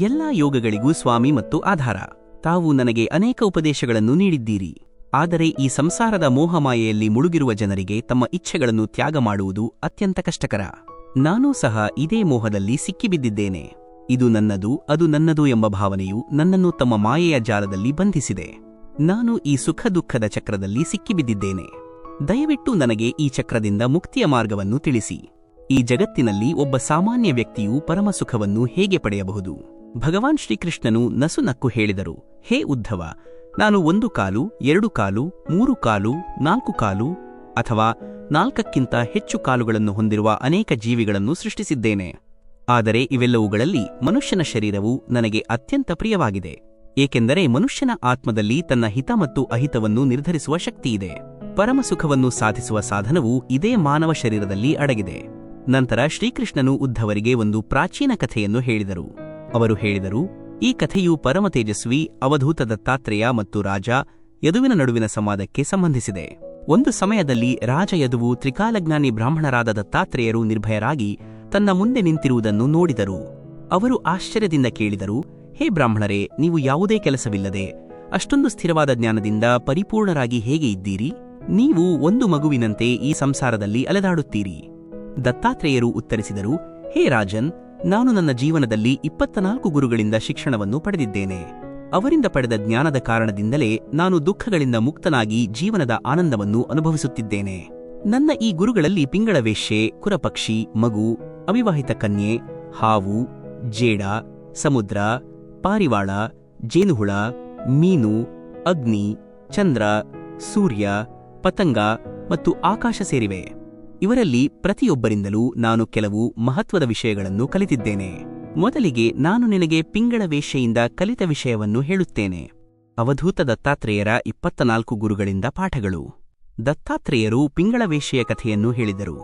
ಎಲ್ಲಾ ಯೋಗಗಳಿಗೂ ಸ್ವಾಮಿ ಮತ್ತು ಆಧಾರ. ತಾವು ನನಗೆ ಅನೇಕ ಉಪದೇಶಗಳನ್ನು ನೀಡಿದ್ದೀರಿ. ಆದರೆ ಈ ಸಂಸಾರದ ಮೋಹಮಾಯೆಯಲ್ಲಿ ಮುಳುಗಿರುವ ಜನರಿಗೆ ತಮ್ಮ ಇಚ್ಛೆಗಳನ್ನು ತ್ಯಾಗ ಮಾಡುವುದು ಅತ್ಯಂತ ಕಷ್ಟಕರ. ನಾನೂ ಸಹ ಇದೇ ಮೋಹದಲ್ಲಿ ಸಿಕ್ಕಿಬಿದ್ದಿದ್ದೇನೆ. ಇದು ನನ್ನದು, ಅದು ನನ್ನದು ಎಂಬ ಭಾವನೆಯು ನನ್ನನ್ನು ತಮ್ಮ ಮಾಯೆಯ ಜಾಲದಲ್ಲಿ ಬಂಧಿಸಿದೆ. ನಾನು ಈ ಸುಖ ದುಃಖದ ಚಕ್ರದಲ್ಲಿ ಸಿಕ್ಕಿಬಿದ್ದಿದ್ದೇನೆ. ದಯವಿಟ್ಟು ನನಗೆ ಈ ಚಕ್ರದಿಂದ ಮುಕ್ತಿಯ ಮಾರ್ಗವನ್ನು ತಿಳಿಸಿ. ಈ ಜಗತ್ತಿನಲ್ಲಿ ಒಬ್ಬ ಸಾಮಾನ್ಯ ವ್ಯಕ್ತಿಯು ಪರಮಸುಖವನ್ನು ಹೇಗೆ ಪಡೆಯಬಹುದು? ಭಗವಾನ್ ಶ್ರೀಕೃಷ್ಣನು ನಸುನಕ್ಕು ಹೇಳಿದರು, ಹೇ ಉದ್ಧವ, ನಾನು 1 ಕಾಲು, 2 ಕಾಲು, 3 ಕಾಲು, 4 ಕಾಲು ಅಥವಾ 4ಕ್ಕಿಂತ ಹೆಚ್ಚು ಕಾಲುಗಳನ್ನು ಹೊಂದಿರುವ ಅನೇಕ ಜೀವಿಗಳನ್ನು ಸೃಷ್ಟಿಸಿದ್ದೇನೆ. ಆದರೆ ಇವೆಲ್ಲವುಗಳಲ್ಲಿ ಮನುಷ್ಯನ ಶರೀರವು ನನಗೆ ಅತ್ಯಂತ ಪ್ರಿಯವಾಗಿದೆ, ಏಕೆಂದರೆ ಮನುಷ್ಯನ ಆತ್ಮದಲ್ಲಿ ತನ್ನ ಹಿತ ಮತ್ತು ಅಹಿತವನ್ನು ನಿರ್ಧರಿಸುವ ಶಕ್ತಿಯಿದೆ. ಪರಮಸುಖವನ್ನು ಸಾಧಿಸುವ ಸಾಧನವು ಇದೇ ಮಾನವ ಶರೀರದಲ್ಲಿ ಅಡಗಿದೆ. ನಂತರ ಶ್ರೀಕೃಷ್ಣನು ಉದ್ಧವರಿಗೆ ಒಂದು ಪ್ರಾಚೀನ ಕಥೆಯನ್ನು ಹೇಳಿದರು. ಅವರು ಹೇಳಿದರು, ಈ ಕಥೆಯು ಪರಮ ತೇಜಸ್ವಿ ಅವಧೂತ ದತ್ತಾತ್ರೇಯ ಮತ್ತು ರಾಜ ಯದುವಿನ ನಡುವಿನ ಸಂವಾದಕ್ಕೆ ಸಂಬಂಧಿಸಿದೆ. ಒಂದು ಸಮಯದಲ್ಲಿ ರಾಜ ಯದುವು ತ್ರಿಕಾಲಜ್ಞಾನಿ ಬ್ರಾಹ್ಮಣರಾದ ದತ್ತಾತ್ರೇಯರು ನಿರ್ಭಯರಾಗಿ ತನ್ನ ಮುಂದೆ ನಿಂತಿರುವುದನ್ನು ನೋಡಿದರು. ಅವರು ಆಶ್ಚರ್ಯದಿಂದ ಕೇಳಿದರು, ಹೇ ಬ್ರಾಹ್ಮಣರೇ, ನೀವು ಯಾವುದೇ ಕೆಲಸವಿಲ್ಲದೆ ಅಷ್ಟೊಂದು ಸ್ಥಿರವಾದ ಜ್ಞಾನದಿಂದ ಪರಿಪೂರ್ಣರಾಗಿ ಹೇಗೆ ಇದ್ದೀರಿ? ನೀವು ಒಂದು ಮಗುವಿನಂತೆ ಈ ಸಂಸಾರದಲ್ಲಿ ಅಲೆದಾಡುತ್ತೀರಿ. ದತ್ತಾತ್ರೇಯರು ಉತ್ತರಿಸಿದರು, ಹೇ ರಾಜನ್, ನಾನು ನನ್ನ ಜೀವನದಲ್ಲಿ 24 ಗುರುಗಳಿಂದ ಶಿಕ್ಷಣವನ್ನು ಪಡೆದಿದ್ದೇನೆ. ಅವರಿಂದ ಪಡೆದ ಜ್ಞಾನದ ಕಾರಣದಿಂದಲೇ ನಾನು ದುಃಖಗಳಿಂದ ಮುಕ್ತನಾಗಿ ಜೀವನದ ಆನಂದವನ್ನು ಅನುಭವಿಸುತ್ತಿದ್ದೇನೆ. ನನ್ನ ಈ ಗುರುಗಳಲ್ಲಿ ಪಿಂಗಳ ವೇಶ್ಯೆ, ಕುರಪಕ್ಷಿ, ಮಗು, ಅವಿವಾಹಿತ ಕನ್ಯೆ, ಹಾವು, ಜೇಡ, ಸಮುದ್ರ, ಪಾರಿವಾಳ, ಜೇನುಹುಳ, ಮೀನು, ಅಗ್ನಿ, ಚಂದ್ರ, ಸೂರ್ಯ, ಪತಂಗ ಮತ್ತು ಆಕಾಶ ಸೇರಿವೆ. ಇವರಲ್ಲಿ ಪ್ರತಿಯೊಬ್ಬರಿಂದಲೂ ನಾನು ಕೆಲವು ಮಹತ್ವದ ವಿಷಯಗಳನ್ನು ಕಲಿತಿದ್ದೇನೆ. ಮೊದಲಿಗೆ ನಾನು ನಿನಗೆ ಪಿಂಗಳ ವೇಶ್ಯೆಯಿಂದ ಕಲಿತ ವಿಷಯವನ್ನು ಹೇಳುತ್ತೇನೆ. ಅವಧೂತ ದತ್ತಾತ್ರೇಯರ 24 ಗುರುಗಳಿಂದ ಪಾಠಗಳು. ದತ್ತಾತ್ರೇಯರು ಪಿಂಗಳ ವೇಶ್ಯೆಯ ಕಥೆಯನ್ನು ಹೇಳಿದರು.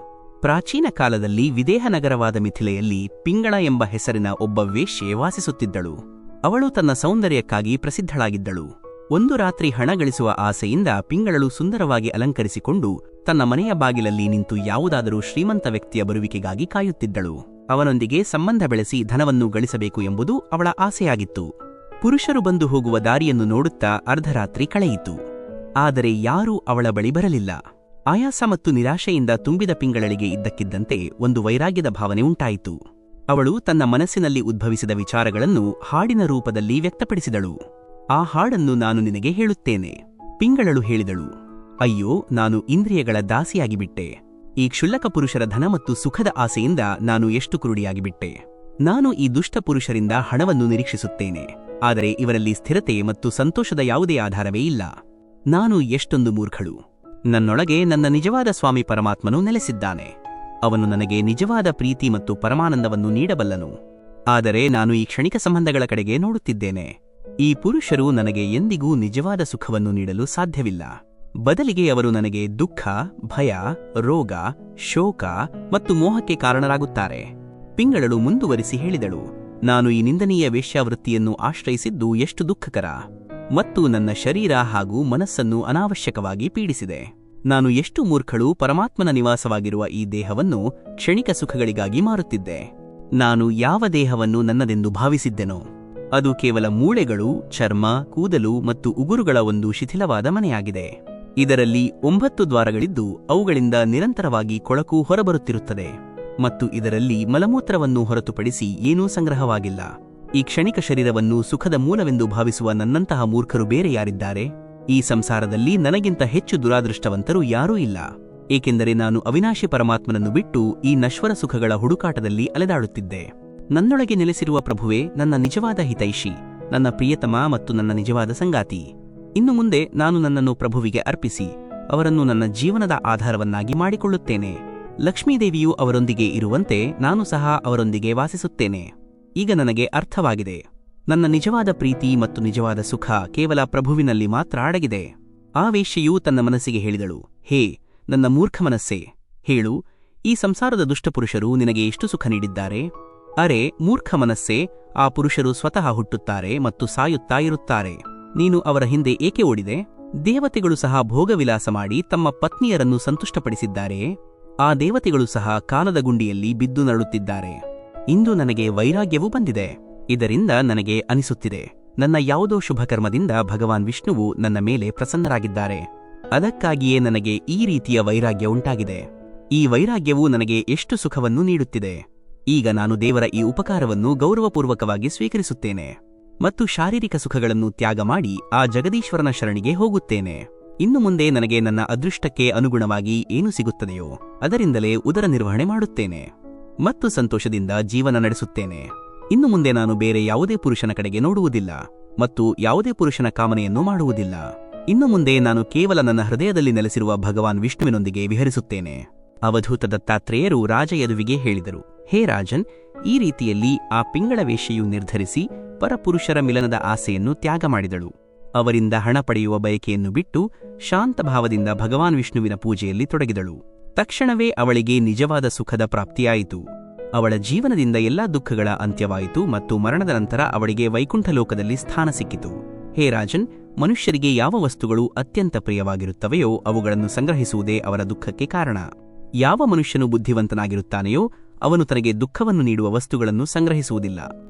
ಪ್ರಾಚೀನ ಕಾಲದಲ್ಲಿ ವಿದೇಹ ನಗರವಾದ ಮಿಥಿಲೆಯಲ್ಲಿ ಪಿಂಗಳ ಎಂಬ ಹೆಸರಿನ ಒಬ್ಬ ವೇಶ್ಯೆ ವಾಸಿಸುತ್ತಿದ್ದಳು. ಅವಳು ತನ್ನ ಸೌಂದರ್ಯಕ್ಕಾಗಿ ಪ್ರಸಿದ್ಧಳಾಗಿದ್ದಳು. ಒಂದು ರಾತ್ರಿ ಹಣ ಗಳಿಸುವ ಆಸೆಯಿಂದ ಪಿಂಗಳಳು ಸುಂದರವಾಗಿ ಅಲಂಕರಿಸಿಕೊಂಡು ತನ್ನ ಮನೆಯ ಬಾಗಿಲಲ್ಲಿ ನಿಂತು ಯಾವುದಾದರೂ ಶ್ರೀಮಂತ ವ್ಯಕ್ತಿಯ ಬರುವಿಕೆಗಾಗಿ ಕಾಯುತ್ತಿದ್ದಳು. ಅವನೊಂದಿಗೆ ಸಂಬಂಧ ಬೆಳೆಸಿ ಧನವನ್ನು ಗಳಿಸಬೇಕು ಎಂಬುದು ಅವಳ ಆಸೆಯಾಗಿತ್ತು. ಪುರುಷರು ಬಂದು ಹೋಗುವ ದಾರಿಯನ್ನು ನೋಡುತ್ತಾ ಅರ್ಧರಾತ್ರಿ ಕಳೆಯಿತು. ಆದರೆ ಯಾರೂ ಅವಳ ಬಳಿ ಬರಲಿಲ್ಲ. ಆಯಾಸ ಮತ್ತು ನಿರಾಶೆಯಿಂದ ತುಂಬಿದ ಪಿಂಗಳಳಿಗೆ ಇದ್ದಕ್ಕಿದ್ದಂತೆ ಒಂದು ವೈರಾಗ್ಯದ ಭಾವನೆ ಉಂಟಾಯಿತು. ಅವಳು ತನ್ನ ಮನಸ್ಸಿನಲ್ಲಿ ಉದ್ಭವಿಸಿದ ವಿಚಾರಗಳನ್ನು ಹಾಡಿನ ರೂಪದಲ್ಲಿ ವ್ಯಕ್ತಪಡಿಸಿದಳು. ಆ ಹಾಡನ್ನು ನಾನು ನಿನಗೆ ಹೇಳುತ್ತೇನೆ. ಪಿಂಗಳಳು ಹೇಳಿದಳು, ಅಯ್ಯೋ, ನಾನು ಇಂದ್ರಿಯಗಳ ದಾಸಿಯಾಗಿಬಿಟ್ಟೆ. ಈ ಕ್ಷುಲ್ಲಕ ಪುರುಷರ ಧನ ಮತ್ತು ಸುಖದ ಆಸೆಯಿಂದ ನಾನು ಎಷ್ಟು ಕುರುಡಿಯಾಗಿಬಿಟ್ಟೆ. ನಾನು ಈ ದುಷ್ಟ ಪುರುಷರಿಂದ ಹಣವನ್ನು ನಿರೀಕ್ಷಿಸುತ್ತೇನೆ, ಆದರೆ ಇವರಲ್ಲಿ ಸ್ಥಿರತೆ ಮತ್ತು ಸಂತೋಷದ ಯಾವುದೇ ಆಧಾರವೇ ಇಲ್ಲ. ನಾನು ಎಷ್ಟೊಂದು ಮೂರ್ಖಳು. ನನ್ನೊಳಗೆ ನನ್ನ ನಿಜವಾದ ಸ್ವಾಮಿ ಪರಮಾತ್ಮನು ನೆಲೆಸಿದ್ದಾನೆ. ಅವನು ನನಗೆ ನಿಜವಾದ ಪ್ರೀತಿ ಮತ್ತು ಪರಮಾನಂದವನ್ನು ನೀಡಬಲ್ಲನು. ಆದರೆ ನಾನು ಈ ಕ್ಷಣಿಕ ಸಂಬಂಧಗಳ ಕಡೆಗೆ ನೋಡುತ್ತಿದ್ದೇನೆ. ಈ ಪುರುಷರು ನನಗೆ ಎಂದಿಗೂ ನಿಜವಾದ ಸುಖವನ್ನು ನೀಡಲು ಸಾಧ್ಯವಿಲ್ಲ. ಬದಲಿಗೆ ಅವರು ನನಗೆ ದುಃಖ, ಭಯ, ರೋಗ, ಶೋಕ ಮತ್ತು ಮೋಹಕ್ಕೆ ಕಾರಣರಾಗುತ್ತಾರೆ. ಪಿಂಗಳಳು ಮುಂದುವರಿಸಿ ಹೇಳಿದಳು, ನಾನು ಈ ನಿಂದನೀಯ ವೇಶ್ಯಾವೃತ್ತಿಯನ್ನು ಆಶ್ರಯಿಸಿದ್ದು ಎಷ್ಟು ದುಃಖಕರ ಮತ್ತು ನನ್ನ ಶರೀರ ಹಾಗೂ ಮನಸ್ಸನ್ನು ಅನಾವಶ್ಯಕವಾಗಿ ಪೀಡಿಸಿದೆ. ನಾನು ಎಷ್ಟು ಮೂರ್ಖಳು ಪರಮಾತ್ಮನ ನಿವಾಸವಾಗಿರುವ ಈ ದೇಹವನ್ನು ಕ್ಷಣಿಕ ಸುಖಗಳಿಗಾಗಿ ಮಾರುತ್ತಿದ್ದೆ. ನಾನು ಯಾವ ದೇಹವನ್ನು ನನ್ನದೆಂದು ಭಾವಿಸಿದ್ದೆನೋ ಅದು ಕೇವಲ ಮೂಳೆಗಳು, ಚರ್ಮ, ಕೂದಲು ಮತ್ತು ಉಗುರುಗಳ ಒಂದು ಶಿಥಿಲವಾದ ಮನೆಯಾಗಿದೆ. ಇದರಲ್ಲಿ 9 ದ್ವಾರಗಳಿದ್ದು ಅವುಗಳಿಂದ ನಿರಂತರವಾಗಿ ಕೊಳಕು ಹೊರಬರುತ್ತಿರುತ್ತದೆ ಮತ್ತು ಇದರಲ್ಲಿ ಮಲಮೂತ್ರವನ್ನು ಹೊರತುಪಡಿಸಿ ಏನೂ ಸಂಗ್ರಹವಾಗಿಲ್ಲ. ಈ ಕ್ಷಣಿಕ ಶರೀರವನ್ನು ಸುಖದ ಮೂಲವೆಂದು ಭಾವಿಸುವ ನನ್ನಂತಹ ಮೂರ್ಖರು ಬೇರೆ ಯಾರಿದ್ದಾರೆ? ಈ ಸಂಸಾರದಲ್ಲಿ ನನಗಿಂತ ಹೆಚ್ಚು ದುರಾದೃಷ್ಟವಂತರು ಯಾರೂ ಇಲ್ಲ, ಏಕೆಂದರೆ ನಾನು ಅವಿನಾಶಿ ಪರಮಾತ್ಮನನ್ನು ಬಿಟ್ಟು ಈ ನಶ್ವರ ಸುಖಗಳ ಹುಡುಕಾಟದಲ್ಲಿ ಅಲೆದಾಡುತ್ತಿದ್ದೆ. ನನ್ನೊಳಗೆ ನೆಲೆಸಿರುವ ಪ್ರಭುವೇ ನನ್ನ ನಿಜವಾದ ಹಿತೈಷಿ, ನನ್ನ ಪ್ರಿಯತಮ ಮತ್ತು ನನ್ನ ನಿಜವಾದ ಸಂಗಾತಿ. ಇನ್ನು ಮುಂದೆ ನಾನು ನನ್ನನ್ನು ಪ್ರಭುವಿಗೆ ಅರ್ಪಿಸಿ ಅವರನ್ನು ನನ್ನ ಜೀವನದ ಆಧಾರವನ್ನಾಗಿ ಮಾಡಿಕೊಳ್ಳುತ್ತೇನೆ. ಲಕ್ಷ್ಮೀದೇವಿಯು ಅವರೊಂದಿಗೆ ಇರುವಂತೆ ನಾನು ಸಹ ಅವರೊಂದಿಗೆ ವಾಸಿಸುತ್ತೇನೆ. ಈಗ ನನಗೆ ಅರ್ಥವಾಗಿದೆ, ನನ್ನ ನಿಜವಾದ ಪ್ರೀತಿ ಮತ್ತು ನಿಜವಾದ ಸುಖ ಕೇವಲ ಪ್ರಭುವಿನಲ್ಲಿ ಮಾತ್ರ ಅಡಗಿದೆ. ಆ ವೇಶ್ಯೆಯು ತನ್ನ ಮನಸ್ಸಿಗೆ ಹೇಳಿದಳು, ಹೇ ನನ್ನ ಮೂರ್ಖ ಮನಸ್ಸೇ, ಹೇಳು, ಈ ಸಂಸಾರದ ದುಷ್ಟಪುರುಷರು ನಿನಗೆ ಎಷ್ಟು ಸುಖ ನೀಡಿದ್ದಾರೆ? ಅರೆ ಮೂರ್ಖ ಮನಸ್ಸೇ, ಆ ಪುರುಷರು ಸ್ವತಃ ಹುಟ್ಟುತ್ತಾರೆ ಮತ್ತು ಸಾಯುತ್ತಾ ಇರುತ್ತಾರೆ. ನೀನು ಅವರ ಹಿಂದೆ ಏಕೆ ಓಡಿದೆ? ದೇವತೆಗಳು ಸಹ ಭೋಗವಿಲಾಸ ಮಾಡಿ ತಮ್ಮ ಪತ್ನಿಯರನ್ನು ಸಂತುಷ್ಟಪಡಿಸಿದ್ದಾರೆಯೇ? ಆ ದೇವತೆಗಳು ಸಹ ಕಾಲದ ಗುಂಡಿಯಲ್ಲಿ ಬಿದ್ದು ನರಳುತ್ತಿದ್ದಾರೆ. ಇಂದು ನನಗೆ ವೈರಾಗ್ಯವೂ ಬಂದಿದೆ. ಇದರಿಂದ ನನಗೆ ಅನಿಸುತ್ತಿದೆ, ನನ್ನ ಯಾವುದೋ ಶುಭಕರ್ಮದಿಂದ ಭಗವಾನ್ ವಿಷ್ಣುವು ನನ್ನ ಮೇಲೆ ಪ್ರಸನ್ನರಾಗಿದ್ದಾರೆ. ಅದಕ್ಕಾಗಿಯೇ ನನಗೆ ಈ ರೀತಿಯ ವೈರಾಗ್ಯ ಉಂಟಾಗಿದೆ. ಈ ವೈರಾಗ್ಯವು ನನಗೆ ಎಷ್ಟು ಸುಖವನ್ನು ನೀಡುತ್ತಿದೆ. ಈಗ ನಾನು ದೇವರ ಈ ಉಪಕಾರವನ್ನು ಗೌರವಪೂರ್ವಕವಾಗಿ ಸ್ವೀಕರಿಸುತ್ತೇನೆ ಮತ್ತು ಶಾರೀರಿಕ ಸುಖಗಳನ್ನು ತ್ಯಾಗ ಮಾಡಿ ಆ ಜಗದೀಶ್ವರನ ಶರಣಿಗೆ ಹೋಗುತ್ತೇನೆ. ಇನ್ನು ಮುಂದೆ ನನಗೆ ನನ್ನ ಅದೃಷ್ಟಕ್ಕೆ ಅನುಗುಣವಾಗಿ ಏನು ಸಿಗುತ್ತದೆಯೋ ಅದರಿಂದಲೇ ಉದರ ನಿರ್ವಹಣೆ ಮಾಡುತ್ತೇನೆ ಮತ್ತು ಸಂತೋಷದಿಂದ ಜೀವನ ನಡೆಸುತ್ತೇನೆ. ಇನ್ನು ಮುಂದೆ ನಾನು ಬೇರೆ ಯಾವುದೇ ಪುರುಷನ ಕಡೆಗೆ ನೋಡುವುದಿಲ್ಲ ಮತ್ತು ಯಾವುದೇ ಪುರುಷನ ಕಾಮನೆಯನ್ನು ಮಾಡುವುದಿಲ್ಲ. ಇನ್ನು ಮುಂದೆ ನಾನು ಕೇವಲ ನನ್ನ ಹೃದಯದಲ್ಲಿ ನೆಲೆಸಿರುವ ಭಗವಾನ್ ವಿಷ್ಣುವಿನೊಂದಿಗೆ ವಿಹರಿಸುತ್ತೇನೆ. ಅವಧೂತ ದತ್ತಾತ್ರೇಯರು ರಾಜಯದುವಿಗೆ ಹೇಳಿದರು, ಹೇ ರಾಜನ್, ಈ ರೀತಿಯಲ್ಲಿ ಆ ಪಿಂಗಳ ವೇಶ್ಯೆಯು ನಿರ್ಧರಿಸಿ ಪರಪುರುಷರ ಮಿಲನದ ಆಸೆಯನ್ನು ತ್ಯಾಗ ಮಾಡಿದಳು. ಅವರಿಂದ ಹಣ ಪಡೆಯುವ ಬಯಕೆಯನ್ನು ಬಿಟ್ಟು ಶಾಂತ ಭಾವದಿಂದ ಭಗವಾನ್ ವಿಷ್ಣುವಿನ ಪೂಜೆಯಲ್ಲಿ ತೊಡಗಿದಳು. ತಕ್ಷಣವೇ ಅವಳಿಗೆ ನಿಜವಾದ ಸುಖದ ಪ್ರಾಪ್ತಿಯಾಯಿತು. ಅವಳ ಜೀವನದಿಂದ ಎಲ್ಲಾ ದುಃಖಗಳ ಅಂತ್ಯವಾಯಿತು ಮತ್ತು ಮರಣದ ನಂತರ ಅವಳಿಗೆ ವೈಕುಂಠಲೋಕದಲ್ಲಿ ಸ್ಥಾನ ಸಿಕ್ಕಿತು. ಹೇ ರಾಜನ್, ಮನುಷ್ಯರಿಗೆ ಯಾವ ವಸ್ತುಗಳು ಅತ್ಯಂತ ಪ್ರಿಯವಾಗಿರುತ್ತವೆಯೋ ಅವುಗಳನ್ನು ಸಂಗ್ರಹಿಸುವುದೇ ಅವರ ದುಃಖಕ್ಕೆ ಕಾರಣ. ಯಾವ ಮನುಷ್ಯನು ಬುದ್ಧಿವಂತನಾಗಿರುತ್ತಾನೆಯೋ ಅವನು ತನಗೆ ದುಃಖವನ್ನು ನೀಡುವ ವಸ್ತುಗಳನ್ನು ಸಂಗ್ರಹಿಸುವುದಿಲ್ಲ.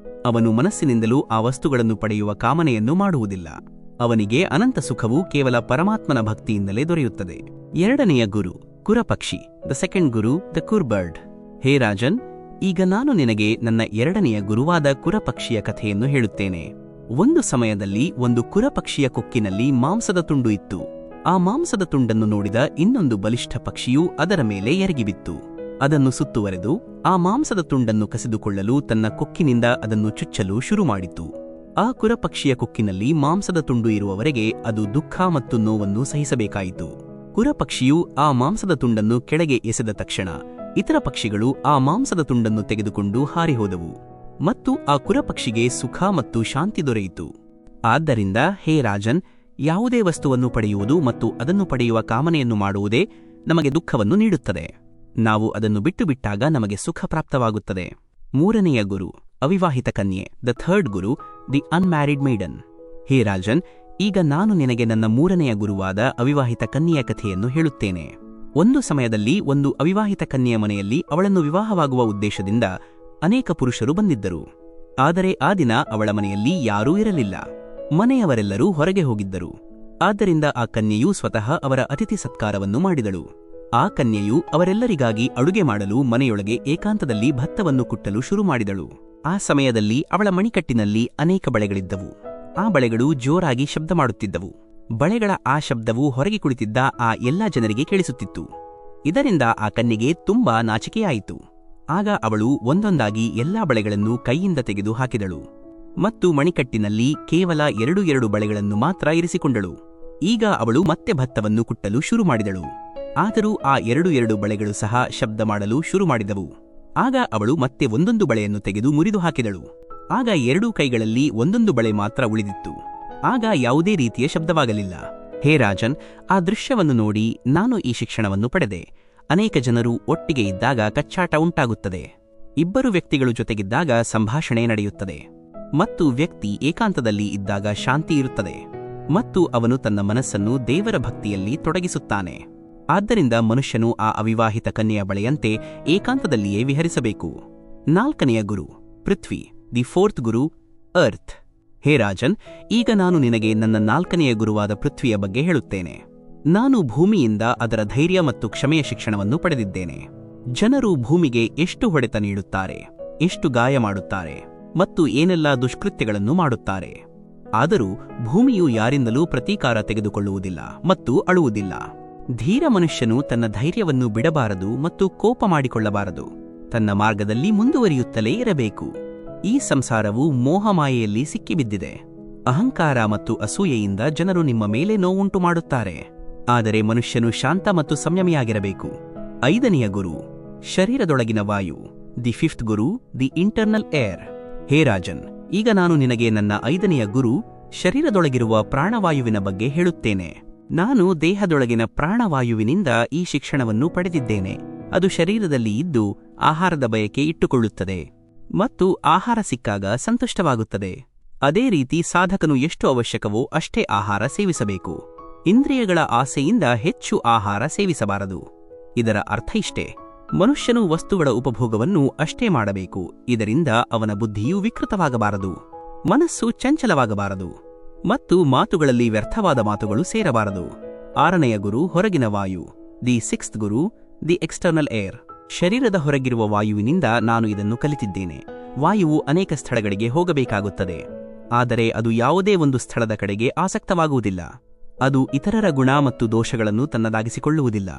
ಅವನು ಮನಸ್ಸಿನಿಂದಲೂ ಆ ವಸ್ತುಗಳನ್ನು ಪಡೆಯುವ ಕಾಮನೆಯನ್ನು ಮಾಡುವುದಿಲ್ಲ. ಅವನಿಗೆ ಅನಂತ ಸುಖವು ಕೇವಲ ಪರಮಾತ್ಮನ ಭಕ್ತಿಯಿಂದಲೇ ದೊರೆಯುತ್ತದೆ. ಎರಡನೆಯ ಗುರು ಕುರಪಕ್ಷಿ, ದ ಸೆಕೆಂಡ್ ಗುರು, ದ ಕುರ್ಬರ್ಡ್. ಹೇ ರಾಜನ್, ಈಗ ನಾನು ನಿನಗೆ ನನ್ನ ಎರಡನೆಯ ಗುರುವಾದ ಕುರಪಕ್ಷಿಯ ಕಥೆಯನ್ನು ಹೇಳುತ್ತೇನೆ. ಒಂದು ಸಮಯದಲ್ಲಿ ಒಂದು ಕುರಪಕ್ಷಿಯ ಕೊಕ್ಕಿನಲ್ಲಿ ಮಾಂಸದ ತುಂಡು ಇತ್ತು. ಆ ಮಾಂಸದ ತುಂಡನ್ನು ನೋಡಿದ ಇನ್ನೊಂದು ಬಲಿಷ್ಠ ಪಕ್ಷಿಯು ಅದರ ಮೇಲೆ ಎರಗಿಬಿತ್ತು. ಅದನ್ನು ಸುತ್ತುವರೆದು ಆ ಮಾಂಸದ ತುಂಡನ್ನು ಕಸಿದುಕೊಳ್ಳಲು ತನ್ನ ಕೊಕ್ಕಿನಿಂದ ಅದನ್ನು ಚುಚ್ಚಲು ಶುರು ಮಾಡಿತು. ಆ ಕುರಪಕ್ಷಿಯ ಕೊಕ್ಕಿನಲ್ಲಿ ಮಾಂಸದ ತುಂಡು ಇರುವವರೆಗೆ ಅದು ದುಃಖ ಮತ್ತು ನೋವನ್ನು ಸಹಿಸಬೇಕಾಯಿತು. ಕುರಪಕ್ಷಿಯು ಆ ಮಾಂಸದ ತುಂಡನ್ನು ಕೆಳಗೆ ಎಸೆದ ತಕ್ಷಣ ಇತರ ಪಕ್ಷಿಗಳು ಆ ಮಾಂಸದ ತುಂಡನ್ನು ತೆಗೆದುಕೊಂಡು ಹಾರಿಹೋದವು ಮತ್ತು ಆ ಕುರಪಕ್ಷಿಗೆ ಸುಖ ಮತ್ತು ಶಾಂತಿ ದೊರೆಯಿತು. ಆದ್ದರಿಂದ ಹೇ ರಾಜನ್, ಯಾವುದೇ ವಸ್ತುವನ್ನು ಪಡೆಯುವುದು ಮತ್ತು ಅದನ್ನು ಪಡೆಯುವ ಕಾಮನೆಯನ್ನು ಮಾಡುವುದೇ ನಮಗೆ ದುಃಖವನ್ನು ನೀಡುತ್ತದೆ. ನಾವು ಅದನ್ನು ಬಿಟ್ಟು ಬಿಟ್ಟಾಗ ನಮಗೆ ಸುಖ ಪ್ರಾಪ್ತವಾಗುತ್ತದೆ. ಮೂರನೆಯ ಗುರು ಅವಿವಾಹಿತ ಕನ್ಯೆ, the third guru, the unmarried maiden. ಹೇ ರಾಜನ್, ಈಗ ನಾನು ನಿನಗೆ ನನ್ನ ಮೂರನೆಯ ಗುರುವಾದ ಅವಿವಾಹಿತ ಕನ್ಯೆಯ ಕಥೆಯನ್ನು ಹೇಳುತ್ತೇನೆ. ಒಂದು ಸಮಯದಲ್ಲಿ ಒಂದು ಅವಿವಾಹಿತ ಕನ್ಯೆಯ ಮನೆಯಲ್ಲಿ ಅವಳನ್ನು ವಿವಾಹವಾಗುವ ಉದ್ದೇಶದಿಂದ ಅನೇಕ ಪುರುಷರು ಬಂದಿದ್ದರು. ಆದರೆ ಆ ದಿನ ಅವಳ ಮನೆಯಲ್ಲಿ ಯಾರೂ ಇರಲಿಲ್ಲ. ಮನೆಯವರೆಲ್ಲರೂ ಹೊರಗೆ ಹೋಗಿದ್ದರು. ಆದ್ದರಿಂದ ಆ ಕನ್ಯೆಯು ಸ್ವತಃ ಅವರ ಅತಿಥಿ ಸತ್ಕಾರವನ್ನು ಮಾಡಿದಳು. ಆ ಕನ್ಯೆಯು ಅವರೆಲ್ಲರಿಗಾಗಿ ಅಡುಗೆ ಮಾಡಲು ಮನೆಯೊಳಗೆ ಏಕಾಂತದಲ್ಲಿ ಭತ್ತವನ್ನು ಕುಟ್ಟಲು ಶುರು ಮಾಡಿದಳು. ಆ ಸಮಯದಲ್ಲಿ ಅವಳ ಮಣಿಕಟ್ಟಿನಲ್ಲಿ ಅನೇಕ ಬಳೆಗಳಿದ್ದವು. ಆ ಬಳೆಗಳು ಜೋರಾಗಿ ಶಬ್ದ ಮಾಡುತ್ತಿದ್ದವು. ಬಳೆಗಳ ಆ ಶಬ್ದವು ಹೊರಗೆ ಕುಳಿತಿದ್ದ ಆ ಎಲ್ಲಾ ಜನರಿಗೆ ಕೇಳಿಸುತ್ತಿತ್ತು. ಇದರಿಂದ ಆ ಕನ್ಯೆಗೆ ತುಂಬಾ ನಾಚಿಕೆಯಾಯಿತು. ಆಗ ಅವಳು ಒಂದೊಂದಾಗಿ ಎಲ್ಲಾ ಬಳೆಗಳನ್ನು ಕೈಯಿಂದ ತೆಗೆದು ಹಾಕಿದಳು ಮತ್ತು ಮಣಿಕಟ್ಟಿನಲ್ಲಿ ಕೇವಲ 2 ಬಳೆಗಳನ್ನು ಮಾತ್ರ ಇರಿಸಿಕೊಂಡಳು. ಈಗ ಅವಳು ಮತ್ತೆ ಭತ್ತವನ್ನು ಕುಟ್ಟಲು ಶುರು ಮಾಡಿದಳು. ಆದರೂ ಆ 2 ಬಳೆಗಳು ಸಹ ಶಬ್ದ ಮಾಡಲು ಶುರು ಮಾಡಿದವು. ಆಗ ಅವಳು ಮತ್ತೆ ಒಂದೊಂದು ಬಳೆಯನ್ನು ತೆಗೆದು ಮುರಿದು ಹಾಕಿದಳು. ಆಗ 2 ಕೈಗಳಲ್ಲಿ ಒಂದೊಂದು ಬಳೆ ಮಾತ್ರ ಉಳಿದಿತ್ತು. ಆಗ ಯಾವುದೇ ರೀತಿಯ ಶಬ್ದವಾಗಲಿಲ್ಲ. ಹೇ ರಾಜನ್, ಆ ದೃಶ್ಯವನ್ನು ನೋಡಿ ನಾನು ಈ ಶಿಕ್ಷಣವನ್ನು ಪಡೆದೆ. ಅನೇಕ ಜನರು ಒಟ್ಟಿಗೆ ಇದ್ದಾಗ ಕಚ್ಚಾಟ ಉಂಟಾಗುತ್ತದೆ. ಇಬ್ಬರು ವ್ಯಕ್ತಿಗಳು ಜೊತೆಗಿದ್ದಾಗ ಸಂಭಾಷಣೆ ನಡೆಯುತ್ತದೆ ಮತ್ತು ವ್ಯಕ್ತಿ ಏಕಾಂತದಲ್ಲಿ ಇದ್ದಾಗ ಶಾಂತಿ ಇರುತ್ತದೆ ಮತ್ತು ಅವನು ತನ್ನ ಮನಸ್ಸನ್ನು ದೇವರ ಭಕ್ತಿಯಲ್ಲಿ ತೊಡಗಿಸುತ್ತಾನೆ. ಆದ್ದರಿಂದ ಮನುಷ್ಯನು ಆ ಅವಿವಾಹಿತ ಕನ್ಯೆಯ ಬಳೆಯಂತೆ ಏಕಾಂತದಲ್ಲಿಯೇ ವಿಹರಿಸಬೇಕು. 4ನೆಯ ಗುರು ಪೃಥ್ವಿ, ದಿ 4th ಗುರು ಅರ್ತ್. ಹೇ ರಾಜನ್, ಈಗ ನಾನು ನಿನಗೆ ನನ್ನ 4ನೆಯ ಗುರುವಾದ ಪೃಥ್ವಿಯ ಬಗ್ಗೆ ಹೇಳುತ್ತೇನೆ. ನಾನು ಭೂಮಿಯಿಂದ ಅದರ ಧೈರ್ಯ ಮತ್ತು ಕ್ಷಮೆಯ ಶಿಕ್ಷಣವನ್ನು ಪಡೆದಿದ್ದೇನೆ. ಜನರು ಭೂಮಿಗೆ ಎಷ್ಟು ಹೊಡೆತ ನೀಡುತ್ತಾರೆ, ಎಷ್ಟು ಗಾಯ ಮಾಡುತ್ತಾರೆ ಮತ್ತು ಏನೆಲ್ಲ ದುಷ್ಕೃತ್ಯಗಳನ್ನು ಮಾಡುತ್ತಾರೆ. ಆದರೂ ಭೂಮಿಯು ಯಾರಿಂದಲೂ ಪ್ರತೀಕಾರ ತೆಗೆದುಕೊಳ್ಳುವುದಿಲ್ಲ ಮತ್ತು ಅಳುವುದಿಲ್ಲ. ಧೀರ ಮನುಷ್ಯನು ತನ್ನ ಧೈರ್ಯವನ್ನು ಬಿಡಬಾರದು ಮತ್ತು ಕೋಪ ಮಾಡಿಕೊಳ್ಳಬಾರದು. ತನ್ನ ಮಾರ್ಗದಲ್ಲಿ ಮುಂದುವರಿಯುತ್ತಲೇ ಇರಬೇಕು. ಈ ಸಂಸಾರವು ಮೋಹಮಾಯೆಯಲ್ಲಿ ಸಿಕ್ಕಿಬಿದ್ದಿದೆ. ಅಹಂಕಾರ ಮತ್ತು ಅಸೂಯೆಯಿಂದ ಜನರು ನಿಮ್ಮ ಮೇಲೆ ನೋವುಂಟು ಮಾಡುತ್ತಾರೆ. ಆದರೆ ಮನುಷ್ಯನು ಶಾಂತ ಮತ್ತು ಸಂಯಮಿಯಾಗಿರಬೇಕು. 5ನೆಯ ಗುರು ಶರೀರದೊಳಗಿನ ವಾಯು, the 5th guru, the internal air. ಹೇ ರಾಜನ್, ಈಗ ನಾನು ನಿನಗೆ ನನ್ನ 5ನೆಯ ಗುರು ಶರೀರದೊಳಗಿರುವ ಪ್ರಾಣವಾಯುವಿನ ಬಗ್ಗೆ ಹೇಳುತ್ತೇನೆ. ನಾನು ದೇಹದೊಳಗಿನ ಪ್ರಾಣವಾಯುವಿನಿಂದ ಈ ಶಿಕ್ಷಣವನ್ನು ಪಡೆದಿದ್ದೇನೆ. ಅದು ಶರೀರದಲ್ಲಿ ಇದ್ದು ಆಹಾರದ ಬಯಕೆ ಇಟ್ಟುಕೊಳ್ಳುತ್ತದೆ ಮತ್ತು ಆಹಾರ ಸಿಕ್ಕಾಗ ಸಂತುಷ್ಟವಾಗುತ್ತದೆ. ಅದೇ ರೀತಿ ಸಾಧಕನು ಎಷ್ಟು ಅವಶ್ಯಕವೋ ಅಷ್ಟೇ ಆಹಾರ ಸೇವಿಸಬೇಕು. ಇಂದ್ರಿಯಗಳ ಆಸೆಯಿಂದ ಹೆಚ್ಚು ಆಹಾರ ಸೇವಿಸಬಾರದು. ಇದರ ಅರ್ಥ ಇಷ್ಟೇ: ಮನುಷ್ಯನು ವಸ್ತುಗಳ ಉಪಭೋಗವನ್ನು ಅಷ್ಟೇ ಮಾಡಬೇಕು. ಇದರಿಂದ ಅವನ ಬುದ್ಧಿಯು ವಿಕೃತವಾಗಬಾರದು, ಮನಸ್ಸು ಚಂಚಲವಾಗಬಾರದು ಮತ್ತು ಮಾತುಗಳಲ್ಲಿ ವ್ಯರ್ಥವಾದ ಮಾತುಗಳು ಸೇರಬಾರದು. 6ನೆಯ ಗುರು ಹೊರಗಿನ ವಾಯು, the 6th guru, the external air. ಶರೀರದ ಹೊರಗಿರುವ ವಾಯುವಿನಿಂದ ನಾನು ಇದನ್ನು ಕಲಿತಿದ್ದೇನೆ. ವಾಯುವು ಅನೇಕ ಸ್ಥಳಗಳಿಗೆ ಹೋಗಬೇಕಾಗುತ್ತದೆ, ಆದರೆ ಅದು ಯಾವುದೇ ಒಂದು ಸ್ಥಳದ ಕಡೆಗೆ ಆಸಕ್ತವಾಗುವುದಿಲ್ಲ. ಅದು ಇತರರ ಗುಣ ಮತ್ತು ದೋಷಗಳನ್ನು ತನ್ನದಾಗಿಸಿಕೊಳ್ಳುವುದಿಲ್ಲ.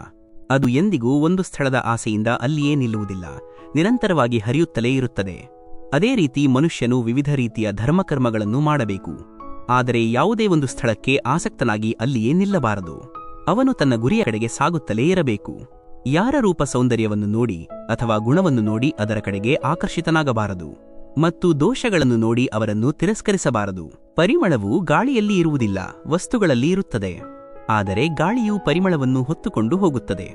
ಅದು ಎಂದಿಗೂ ಒಂದು ಸ್ಥಳದ ಆಸೆಯಿಂದ ಅಲ್ಲಿಯೇ ನಿಲ್ಲುವುದಿಲ್ಲ, ನಿರಂತರವಾಗಿ ಹರಿಯುತ್ತಲೇ ಇರುತ್ತದೆ. ಅದೇ ರೀತಿ ಮನುಷ್ಯನು ವಿವಿಧ ರೀತಿಯ ಧರ್ಮಕರ್ಮಗಳನ್ನು ಮಾಡಬೇಕು, ಆದರೆ ಯಾವುದೇ ಒಂದು ಸ್ಥಳಕ್ಕೆ ಆಸಕ್ತನಾಗಿ ಅಲ್ಲಿಯೇ ನಿಲ್ಲಬಾರದು. ಅವನು ತನ್ನ ಗುರಿಯ ಕಡೆಗೆ ಸಾಗುತ್ತಲೇ ಇರಬೇಕು. ಯಾರ ರೂಪ ಸೌಂದರ್ಯವನ್ನು ನೋಡಿ ಅಥವಾ ಗುಣವನ್ನು ನೋಡಿ ಅದರ ಕಡೆಗೆ ಆಕರ್ಷಿತನಾಗಬಾರದು ಮತ್ತು ದೋಷಗಳನ್ನು ನೋಡಿ ಅವರನ್ನು ತಿರಸ್ಕರಿಸಬಾರದು. ಪರಿಮಳವು ಗಾಳಿಯಲ್ಲಿ ಇರುವುದಿಲ್ಲ, ವಸ್ತುಗಳಲ್ಲಿ ಇರುತ್ತದೆ. ಆದರೆ ಗಾಳಿಯು ಪರಿಮಳವನ್ನು ಹೊತ್ತುಕೊಂಡು ಹೋಗುತ್ತದೆ.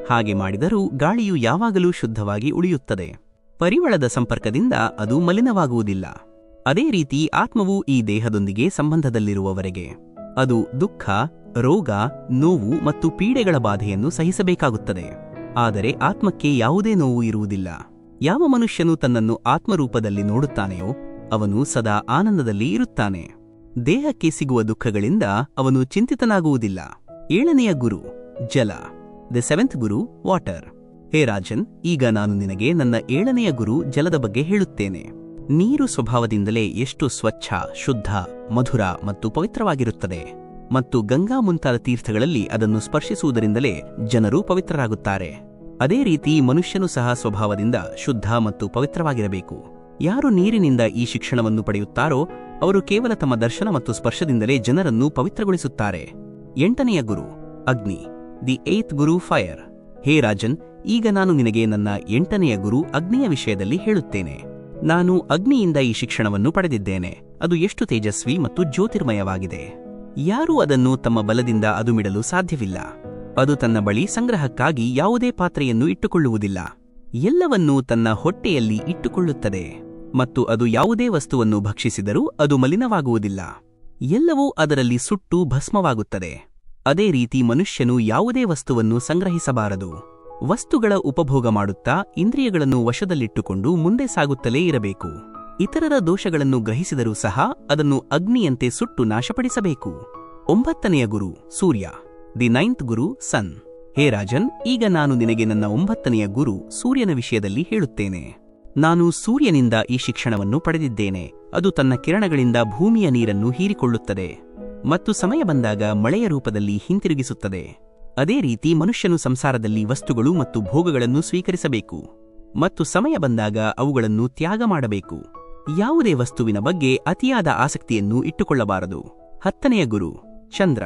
ಹಾಗೆ ಮಾಡಿದರೂ ಗಾಳಿಯು ಯಾವಾಗಲೂ ಶುದ್ಧವಾಗಿ ಉಳಿಯುತ್ತದೆ. ಪರಿಮಳದ ಸಂಪರ್ಕದಿಂದ ಅದು ಮಲಿನವಾಗುವುದಿಲ್ಲ. ಅದೇ ರೀತಿ ಆತ್ಮವು ಈ ದೇಹದೊಂದಿಗೆ ಸಂಬಂಧದಲ್ಲಿರುವವರೆಗೆ ಅದು ದುಃಖ, ರೋಗ, ನೋವು ಮತ್ತು ಪೀಡೆಗಳ ಬಾಧೆಯನ್ನು ಸಹಿಸಬೇಕಾಗುತ್ತದೆ. ಆದರೆ ಆತ್ಮಕ್ಕೆ ಯಾವುದೇ ನೋವು ಇರುವುದಿಲ್ಲ. ಯಾವ ಮನುಷ್ಯನು ತನ್ನನ್ನು ಆತ್ಮರೂಪದಲ್ಲಿ ನೋಡುತ್ತಾನೆಯೋ ಅವನು ಸದಾ ಆನಂದದಲ್ಲಿ ಇರುತ್ತಾನೆ. ದೇಹಕ್ಕೆ ಸಿಗುವ ದುಃಖಗಳಿಂದ ಅವನು ಚಿಂತಿತನಾಗುವುದಿಲ್ಲ. 7ನೆಯ ಗುರು ಜಲ, ದಿ 7th ಗುರು ವಾಟರ್. ಹೇ ರಾಜನ್, ಈಗ ನಾನು ನಿನಗೆ ನನ್ನ 7ನೆಯ ಗುರು ಜಲದ ಬಗ್ಗೆ ಹೇಳುತ್ತೇನೆ. ನೀರು ಸ್ವಭಾವದಿಂದಲೇ ಎಷ್ಟು ಸ್ವಚ್ಛ, ಶುದ್ಧ, ಮಧುರ ಮತ್ತು ಪವಿತ್ರವಾಗಿರುತ್ತದೆ ಮತ್ತು ಗಂಗಾ ಮುಂತಾದ ತೀರ್ಥಗಳಲ್ಲಿ ಅದನ್ನು ಸ್ಪರ್ಶಿಸುವುದರಿಂದಲೇ ಜನರು ಪವಿತ್ರರಾಗುತ್ತಾರೆ. ಅದೇ ರೀತಿ ಮನುಷ್ಯನು ಸಹ ಸ್ವಭಾವದಿಂದ ಶುದ್ಧ ಮತ್ತು ಪವಿತ್ರವಾಗಿರಬೇಕು. ಯಾರು ನೀರಿನಿಂದ ಈ ಶಿಕ್ಷಣವನ್ನು ಪಡೆಯುತ್ತಾರೋ ಅವರು ಕೇವಲ ತಮ್ಮ ದರ್ಶನ ಮತ್ತು ಸ್ಪರ್ಶದಿಂದಲೇ ಜನರನ್ನು ಪವಿತ್ರಗೊಳಿಸುತ್ತಾರೆ. 8ನೆಯ ಗುರು ಅಗ್ನಿ, ದಿ 8th ಗುರು ಫೈರ್. ಹೇ ರಾಜನ್, ಈಗ ನಾನು ನಿನಗೆ ನನ್ನ 8ನೆಯ ಗುರು ಅಗ್ನಿಯ ವಿಷಯದಲ್ಲಿ ಹೇಳುತ್ತೇನೆ. ನಾನು ಅಗ್ನಿಯಿಂದ ಈ ಶಿಕ್ಷಣವನ್ನು ಪಡೆದಿದ್ದೇನೆ. ಅದು ಎಷ್ಟು ತೇಜಸ್ವಿ ಮತ್ತು ಜ್ಯೋತಿರ್ಮಯವಾಗಿದೆ. ಯಾರೂ ಅದನ್ನು ತಮ್ಮ ಬಲದಿಂದ ಅದುಮಿಡಲು ಸಾಧ್ಯವಿಲ್ಲ. ಅದು ತನ್ನ ಬಳಿ ಸಂಗ್ರಹಕ್ಕಾಗಿ ಯಾವುದೇ ಪಾತ್ರೆಯನ್ನು ಇಟ್ಟುಕೊಳ್ಳುವುದಿಲ್ಲ. ಎಲ್ಲವನ್ನೂ ತನ್ನ ಹೊಟ್ಟೆಯಲ್ಲಿ ಇಟ್ಟುಕೊಳ್ಳುತ್ತದೆ ಮತ್ತು ಅದು ಯಾವುದೇ ವಸ್ತುವನ್ನು ಭಕ್ಷಿಸಿದರೂ ಅದು ಮಲಿನವಾಗುವುದಿಲ್ಲ. ಎಲ್ಲವೂ ಅದರಲ್ಲಿ ಸುಟ್ಟು ಭಸ್ಮವಾಗುತ್ತದೆ. ಅದೇ ರೀತಿ ಮನುಷ್ಯನು ಯಾವುದೇ ವಸ್ತುವನ್ನು ಸಂಗ್ರಹಿಸಬಾರದು. ವಸ್ತುಗಳ ಉಪಭೋಗ ಮಾಡುತ್ತಾ ಇಂದ್ರಿಯಗಳನ್ನು ವಶದಲ್ಲಿಟ್ಟುಕೊಂಡು ಮುಂದೆ ಸಾಗುತ್ತಲೇ ಇರಬೇಕು. ಇತರರ ದೋಷಗಳನ್ನು ಗ್ರಹಿಸಿದರೂ ಸಹ ಅದನ್ನು ಅಗ್ನಿಯಂತೆ ಸುಟ್ಟು ನಾಶಪಡಿಸಬೇಕು. 9ನೆಯ ಗುರು ಸೂರ್ಯ, ದಿ 9th ಗುರು ಸನ್. ಹೇ ರಾಜನ್, ಈಗ ನಾನು ನಿನಗೆ ನನ್ನ 9ನೆಯ ಗುರು ಸೂರ್ಯನ ವಿಷಯದಲ್ಲಿ ಹೇಳುತ್ತೇನೆ. ನಾನು ಸೂರ್ಯನಿಂದ ಈ ಶಿಕ್ಷಣವನ್ನು ಪಡೆದಿದ್ದೇನೆ. ಅದು ತನ್ನ ಕಿರಣಗಳಿಂದ ಭೂಮಿಯ ನೀರನ್ನು ಹೀರಿಕೊಳ್ಳುತ್ತದೆ ಮತ್ತು ಸಮಯ ಬಂದಾಗ ಮಳೆಯ ರೂಪದಲ್ಲಿ ಹಿಂತಿರುಗಿಸುತ್ತದೆ. ಅದೇ ರೀತಿ ಮನುಷ್ಯನು ಸಂಸಾರದಲ್ಲಿ ವಸ್ತುಗಳು ಮತ್ತು ಭೋಗಗಳನ್ನು ಸ್ವೀಕರಿಸಬೇಕು ಮತ್ತು ಸಮಯ ಬಂದಾಗ ಅವುಗಳನ್ನು ತ್ಯಾಗ ಮಾಡಬೇಕು. ಯಾವುದೇ ವಸ್ತುವಿನ ಬಗ್ಗೆ ಅತಿಯಾದ ಆಸಕ್ತಿಯನ್ನು ಇಟ್ಟುಕೊಳ್ಳಬಾರದು. 10ನೆಯ ಗುರು ಚಂದ್ರ,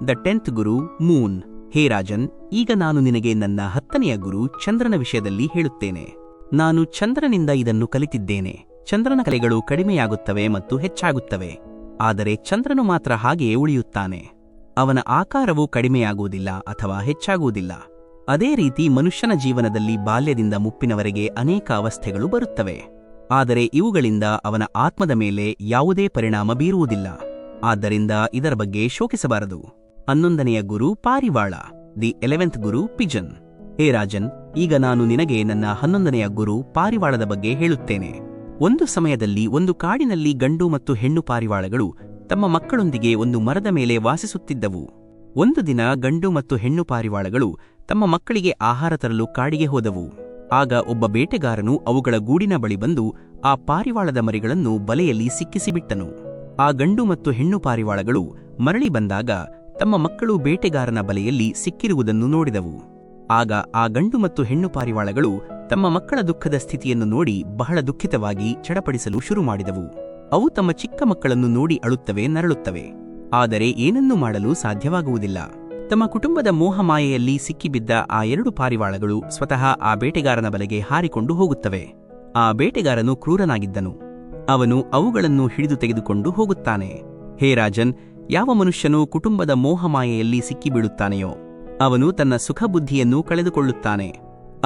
ದ 10th ಗುರು ಮೂನ್. ಹೇ ರಾಜನ್, ಈಗ ನಾನು ನಿನಗೆ ನನ್ನ 10ನೆಯ ಗುರು ಚಂದ್ರನ ವಿಷಯದಲ್ಲಿ ಹೇಳುತ್ತೇನೆ. ನಾನು ಚಂದ್ರನಿಂದ ಇದನ್ನು ಕಲಿತಿದ್ದೇನೆ. ಚಂದ್ರನ ಕಲೆಗಳು ಕಡಿಮೆಯಾಗುತ್ತವೆ ಮತ್ತು ಹೆಚ್ಚಾಗುತ್ತವೆ, ಆದರೆ ಚಂದ್ರನು ಮಾತ್ರ ಹಾಗೆಯೇ ಉಳಿಯುತ್ತಾನೆ. ಅವನ ಆಕಾರವು ಕಡಿಮೆಯಾಗುವುದಿಲ್ಲ ಅಥವಾ ಹೆಚ್ಚಾಗುವುದಿಲ್ಲ. ಅದೇ ರೀತಿ ಮನುಷ್ಯನ ಜೀವನದಲ್ಲಿ ಬಾಲ್ಯದಿಂದ ಮುಪ್ಪಿನವರೆಗೆ ಅನೇಕ ಅವಸ್ಥೆಗಳು ಬರುತ್ತವೆ. ಆದರೆ ಇವುಗಳಿಂದ ಅವನ ಆತ್ಮದ ಮೇಲೆ ಯಾವುದೇ ಪರಿಣಾಮ ಬೀರುವುದಿಲ್ಲ. ಆದ್ದರಿಂದ ಇದರ ಬಗ್ಗೆ ಶೋಕಿಸಬಾರದು. 11ನೆಯ ಗುರು ಪಾರಿವಾಳ, ದಿ 11th ಗುರು ಪಿಜನ್. ಹೇ ರಾಜನ್, ಈಗ ನಾನು ನಿನಗೆ ನನ್ನ 11ನೆಯ ಗುರು ಪಾರಿವಾಳದ ಬಗ್ಗೆ ಹೇಳುತ್ತೇನೆ. ಒಂದು ಸಮಯದಲ್ಲಿ ಒಂದು ಕಾಡಿನಲ್ಲಿ ಗಂಡು ಮತ್ತು ಹೆಣ್ಣು ಪಾರಿವಾಳಗಳು ತಮ್ಮ ಮಕ್ಕಳೊಂದಿಗೆ ಒಂದು ಮರದ ಮೇಲೆ ವಾಸಿಸುತ್ತಿದ್ದವು. ಒಂದು ದಿನ ಗಂಡು ಮತ್ತು ಹೆಣ್ಣು ಪಾರಿವಾಳಗಳು ತಮ್ಮ ಮಕ್ಕಳಿಗೆ ಆಹಾರ ತರಲು ಕಾಡಿಗೆ ಹೋದವು. ಆಗ ಒಬ್ಬ ಬೇಟೆಗಾರನು ಅವುಗಳ ಗೂಡಿನ ಬಳಿ ಬಂದು ಆ ಪಾರಿವಾಳದ ಮರಿಗಳನ್ನು ಬಲೆಯಲ್ಲಿ ಸಿಕ್ಕಿಸಿಬಿಟ್ಟನು. ಆ ಗಂಡು ಮತ್ತು ಹೆಣ್ಣು ಪಾರಿವಾಳಗಳು ಮರಳಿ ಬಂದಾಗ ತಮ್ಮ ಮಕ್ಕಳು ಬೇಟೆಗಾರನ ಬಲೆಯಲ್ಲಿ ಸಿಕ್ಕಿರುವುದನ್ನು ನೋಡಿದವು. ಆಗ ಆ ಗಂಡು ಮತ್ತು ಹೆಣ್ಣು ಪಾರಿವಾಳಗಳು ತಮ್ಮ ಮಕ್ಕಳ ದುಃಖದ ಸ್ಥಿತಿಯನ್ನು ನೋಡಿ ಬಹಳ ದುಃಖಿತವಾಗಿ ಚಡಪಡಿಸಲು ಶುರು ಮಾಡಿದವು. ಅವು ತಮ್ಮ ಚಿಕ್ಕ ಮಕ್ಕಳನ್ನು ನೋಡಿ ಅಳುತ್ತವೆ, ನರಳುತ್ತವೆ. ಆದರೆ ಏನನ್ನೂ ಮಾಡಲು ಸಾಧ್ಯವಾಗುವುದಿಲ್ಲ. ತಮ್ಮ ಕುಟುಂಬದ ಮೋಹಮಾಯೆಯಲ್ಲಿ ಸಿಕ್ಕಿಬಿದ್ದ ಆ 2 ಪಾರಿವಾಳಗಳು ಸ್ವತಃ ಆ ಬೇಟೆಗಾರನ ಬಲೆಗೆ ಹಾರಿಕೊಂಡು ಹೋಗುತ್ತವೆ. ಆ ಬೇಟೆಗಾರನು ಕ್ರೂರನಾಗಿದ್ದನು. ಅವನು ಅವುಗಳನ್ನು ಹಿಡಿದು ತೆಗೆದುಕೊಂಡು ಹೋಗುತ್ತಾನೆ. ಹೇ ರಾಜನ್, ಯಾವ ಮನುಷ್ಯನು ಕುಟುಂಬದ ಮೋಹಮಾಯೆಯಲ್ಲಿ ಸಿಕ್ಕಿಬೀಳುತ್ತಾನೆಯೋ ಅವನು ತನ್ನ ಸುಖಬುದ್ಧಿಯನ್ನು ಕಳೆದುಕೊಳ್ಳುತ್ತಾನೆ.